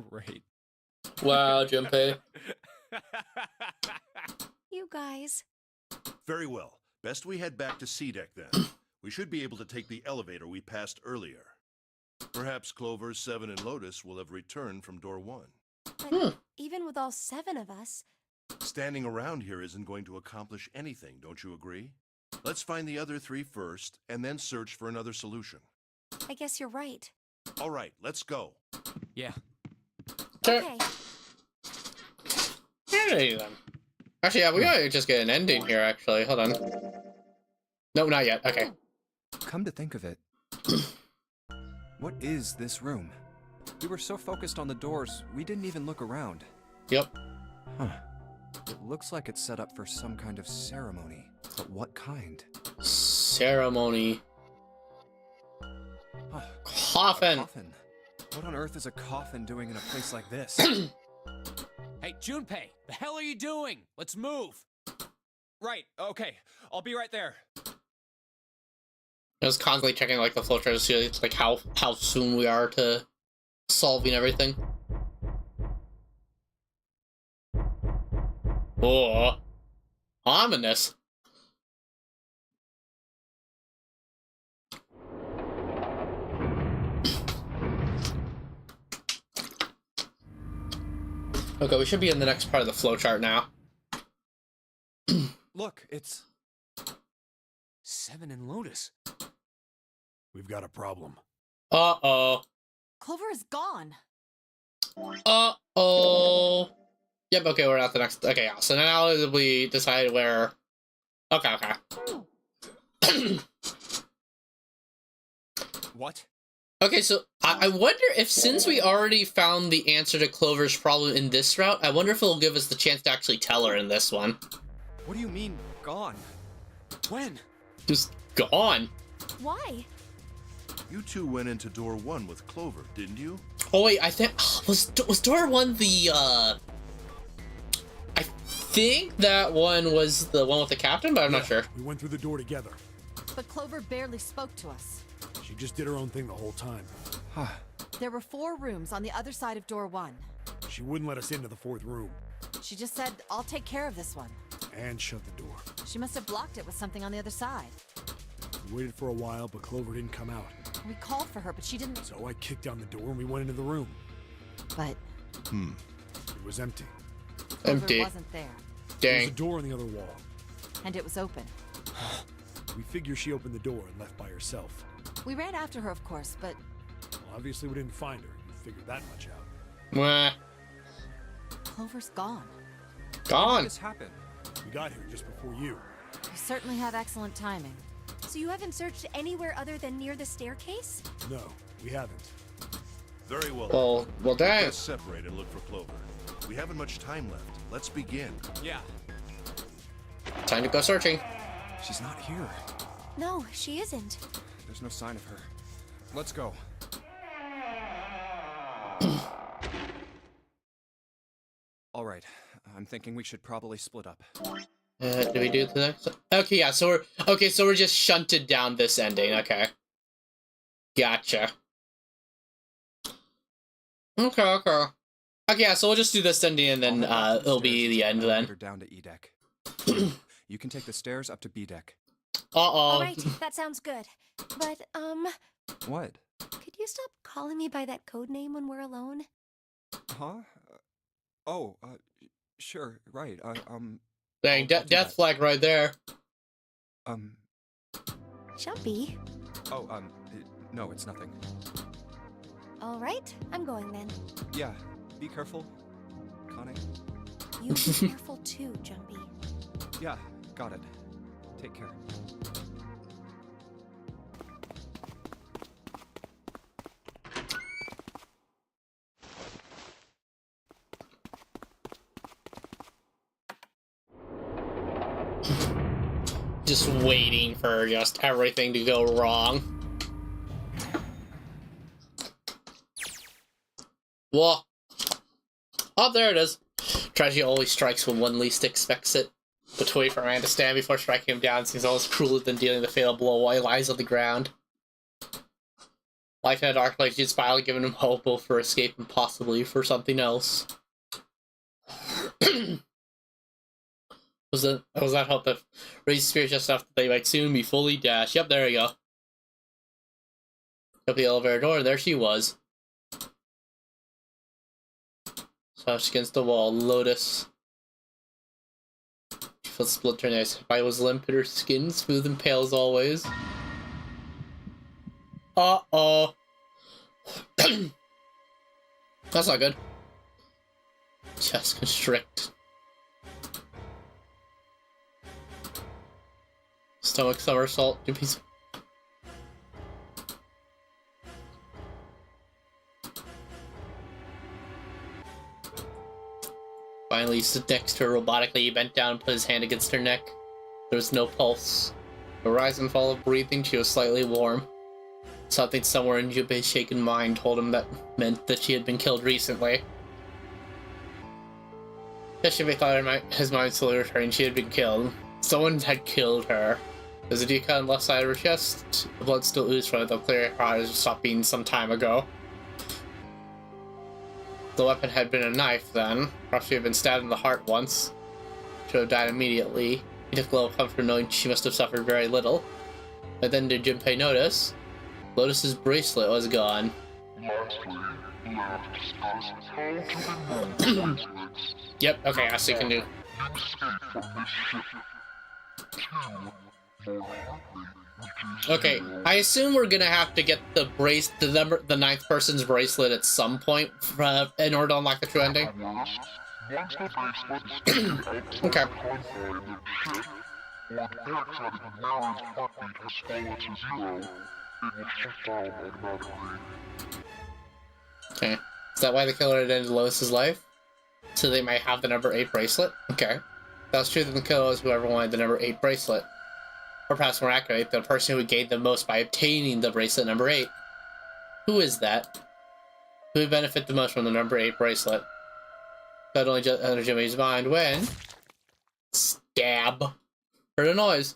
right. Wow, Junpei. You guys. Very well. Best we head back to C deck then. We should be able to take the elevator we passed earlier. Perhaps Clover, 7, and Lotus will have returned from door 1. But even with all 7 of us... Standing around here isn't going to accomplish anything, don't you agree? Let's find the other 3 first, and then search for another solution. I guess you're right. All right, let's go. Yeah. Okay. Hey, then. Actually, yeah, we gotta just get an ending here, actually. Hold on. No, not yet. Okay. Come to think of it, what is this room? We were so focused on the doors, we didn't even look around. Yep. Huh. It looks like it's set up for some kind of ceremony. But what kind? Ceremony. Coffin. A coffin. What on earth is a coffin doing in a place like this? Hey, Junpei, the hell are you doing? Let's move. Right, okay. I'll be right there. I was constantly checking like the flowchart to see like how soon we are to solving everything. Oh, ominous. Okay, we should be in the next part of the flowchart now. Look, it's... 7 and Lotus. We've got a problem. Uh-oh. Clover is gone. Uh-oh. Yep, okay, we're at the next... Okay, yeah, so now we decide where... Okay. What? Okay, so I wonder if since we already found the answer to Clover's problem in this route, I wonder if it'll give us the chance to actually tell her in this one. What do you mean, gone? When? Just gone. Why? You 2 went into door 1 with Clover, didn't you? Oh wait, I think... Was door 1 the, I think that one was the one with the captain, but I'm not sure. We went through the door together. But Clover barely spoke to us. She just did her own thing the whole time. There were 4 rooms on the other side of door 1. She wouldn't let us into the 4th room. She just said, I'll take care of this one. And shut the door. She must have blocked it with something on the other side. We waited for a while, but Clover didn't come out. We called for her, but she didn't... So I kicked down the door and we went into the room. But... It was empty. Clover Empty. wasn't there. There was a Dang. door on the other wall. And it was open. We figure she opened the door and left by herself. We ran after her, of course, but Well, obviously we didn't find her. You figured that much out. Mwah. Clover's gone. Gone. This happened. We got here just before you. We certainly have excellent timing. So you haven't searched anywhere other than near the staircase? No, we haven't. Very well. Well, dang. Let's separate and look for Clover. We haven't much time left. Let's begin. Yeah. Time to go searching. She's not here. No, she isn't. There's no sign of her. Let's go. All right. I'm thinking we should probably split up. Do we do the next? Okay, yeah. So we're just shunted down this ending. Okay. Gotcha. Okay. Okay, yeah. So we'll just do this ending, and then it'll be the end then. Down to E deck. You can take the stairs up to B deck. All Uh-oh. right, that sounds good. But, What? could you stop calling me by that code name when we're alone? Huh? Sure. Right. Dang, I'll do death that. flag right there. Jumpy. No, it's nothing. All right, I'm going then. Yeah. Be careful, Connie. You be careful too, Jumpy. Yeah. Got it. Take care. Just waiting for just everything to go wrong. Whoa. Oh, there it is. Tragedy always strikes when one least expects it. But to wait for a man to stand before striking him down seems almost crueler than dealing the fatal blow while he lies on the ground. Life in a dark place, he's finally given him hope both for escape and possibly for something else. Was that hope that raised spirits just enough that they might soon be fully dashed? Yep, there you go. Up the elevator door, and there she was. Slouched against the wall, Lotus. She felt splinter nice. Her body was limp, and her skin smooth and pale as always. Uh-oh. That's not good. Chest constrict. Stomach somersault. Finally, he stood next to her robotically. He bent down and put his hand against her neck. There was no pulse. A rise and fall of breathing, she was slightly warm. Something somewhere in Junpei's shaken mind told him that meant that she had been killed recently. Junpei thought his mind slowly returned. She had been killed. Someone had killed her. There's a decal on the left side of her chest. The blood still oozed from it, though clearly her heart had stopped beating some time ago. The weapon had been a knife then. Perhaps she had been stabbed in the heart once. She would have died immediately. He took a little comfort knowing she must have suffered very little. But then did Junpei notice? Lotus's bracelet was gone. Yep, okay, I see you can do. Okay, I assume we're gonna have to get the the ninth person's bracelet at some point in order to unlock the true ending. Okay. Okay. Is that why the killer had ended Lois's life? So they might have the number 8 bracelet? Okay. If that's true, then the killer was whoever wanted the number 8 bracelet. Or perhaps more accurate, the person who gained the most by obtaining the bracelet number 8. Who is that? Who would benefit the most from the number 8 bracelet? That only just entered Jimmy's mind when... Stab. Heard a noise.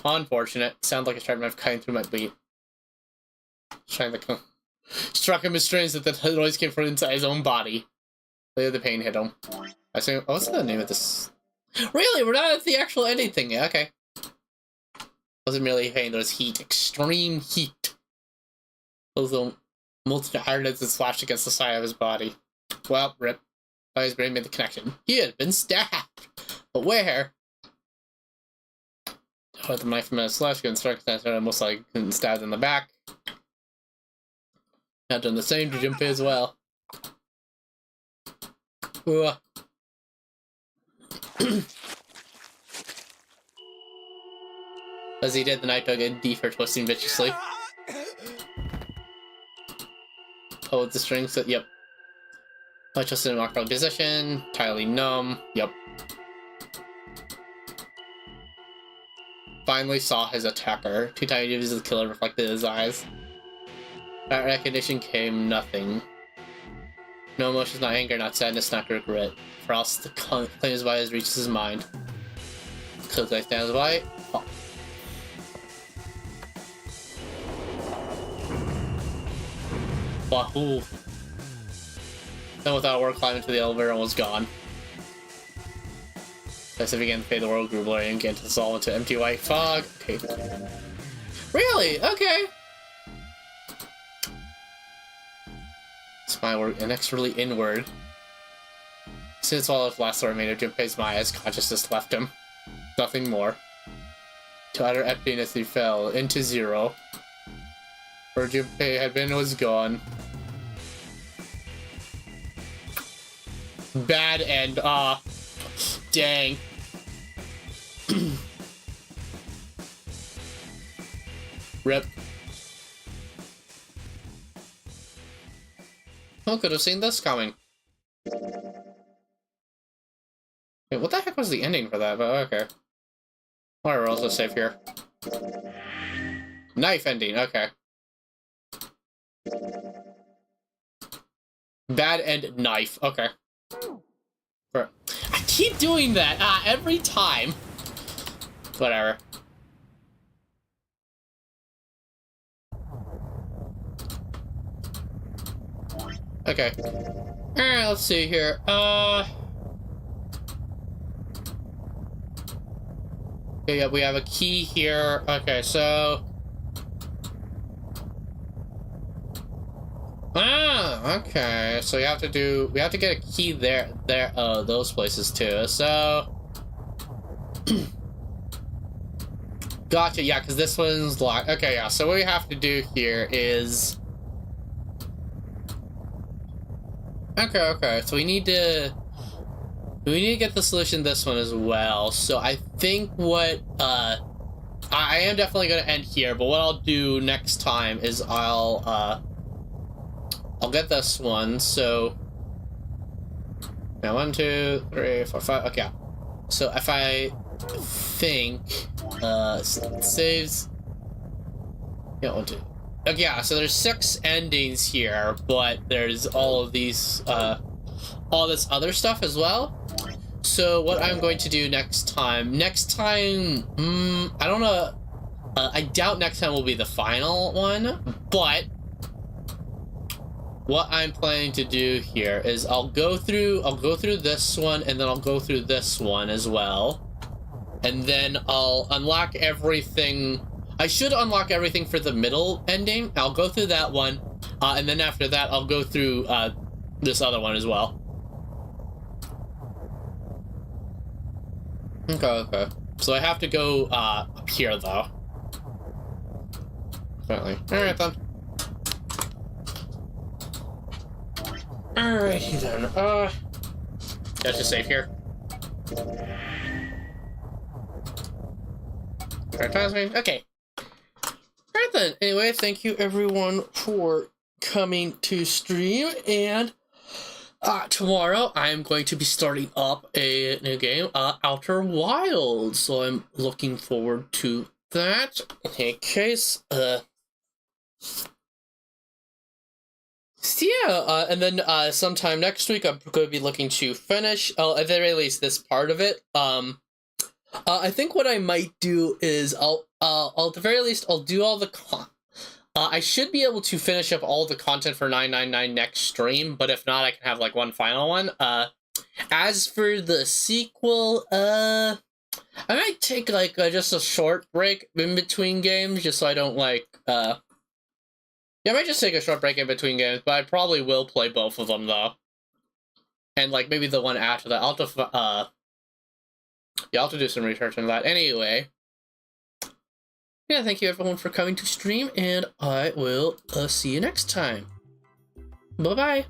Unfortunate. Sounds like a sharp knife cutting through my beat. Trying to struck him as strange that the noise came from inside his own body. Later the pain hit him. I assume... Oh, what's the name of this? Really? We're not at the actual ending thing yet. Okay. Wasn't merely pain, there was heat. Extreme heat. Those little multitude of iron heads that slashed against the side of his body. Well, rip. But his brain made the connection. He had been stabbed. But where? With the knife from his slash, getting struck, almost like getting stabbed in the back. I've done the same to Junpei as well. Ooh. As he did, the knife dug in deep for twisting viciously. Oh, the strings, yep. Much just in an awkward position, entirely numb, yep. Finally saw his attacker. Too tiny to the killer reflected in his eyes. That recognition came nothing. No emotions, not anger, not sadness, not regret. For else the claim his body reaches his mind. Close eye stands by. Oh. Wahoo. Then without a word, climbed into the elevator and was gone. As if began to fade, the world grew blurry and began to dissolve into empty white fog. Okay. Really? Okay. It's my word inexorably inward. Since all of last remained of Junpei's Maya's consciousness left him. Nothing more. To utter emptiness he fell into zero. Where Junpei had been was gone. Bad end, dang. Rip. Who could have seen this coming? Wait, what the heck was the ending for that? But okay. Whatever, I'll just save here. Knife ending, okay. Bad end knife, okay. I keep doing that every time. Whatever. Okay. Alright, let's see here. Okay, yeah, we have a key here. Okay, so... okay. So we have to get a key there, those places too. So... Gotcha, yeah, because this one's locked. Okay, yeah, so what we have to do here is... Okay, so we need to get the solution to this one as well. So I think what, I am definitely going to end here, but what I'll do next time is I'll get this one, so... Now, 1, 2, 3, 4, 5, okay, yeah. So if I think, saves... Yeah, 1, 2... Okay, yeah, so there's 6 endings here, but there's all of these, all this other stuff as well. So what I'm going to do next time, I don't know, I doubt next time will be the final one, but what I'm planning to do here is I'll go through this one, and then I'll go through this one as well, and then I'll unlock everything. I should unlock everything for the middle ending. I'll go through that one, and then after that, I'll go through this other one as well. Okay. So I have to go up here, though. Apparently. Alright, then. Alrighty, then. Let's just save here. Okay. Alright then, anyway, thank you everyone for coming to stream, and tomorrow I'm going to be starting up a new game, Outer Wilds, so I'm looking forward to that. In any case, so yeah, and then sometime next week I'm going to be looking to finish, at the very least, this part of it. I think what I might do is I'll at the very least, I'll do all the I should be able to finish up all the content for 999 next stream, but if not, I can have, like, one final one. As for the sequel, I might take, like, just a short break in between games, just so I don't, like, yeah, I might just take a short break in between games, but I probably will play both of them, though. And, like, maybe the one after that. I'll have to do some research on that. Anyway, yeah, thank you everyone for coming to stream, and I will see you next time. Bye-bye.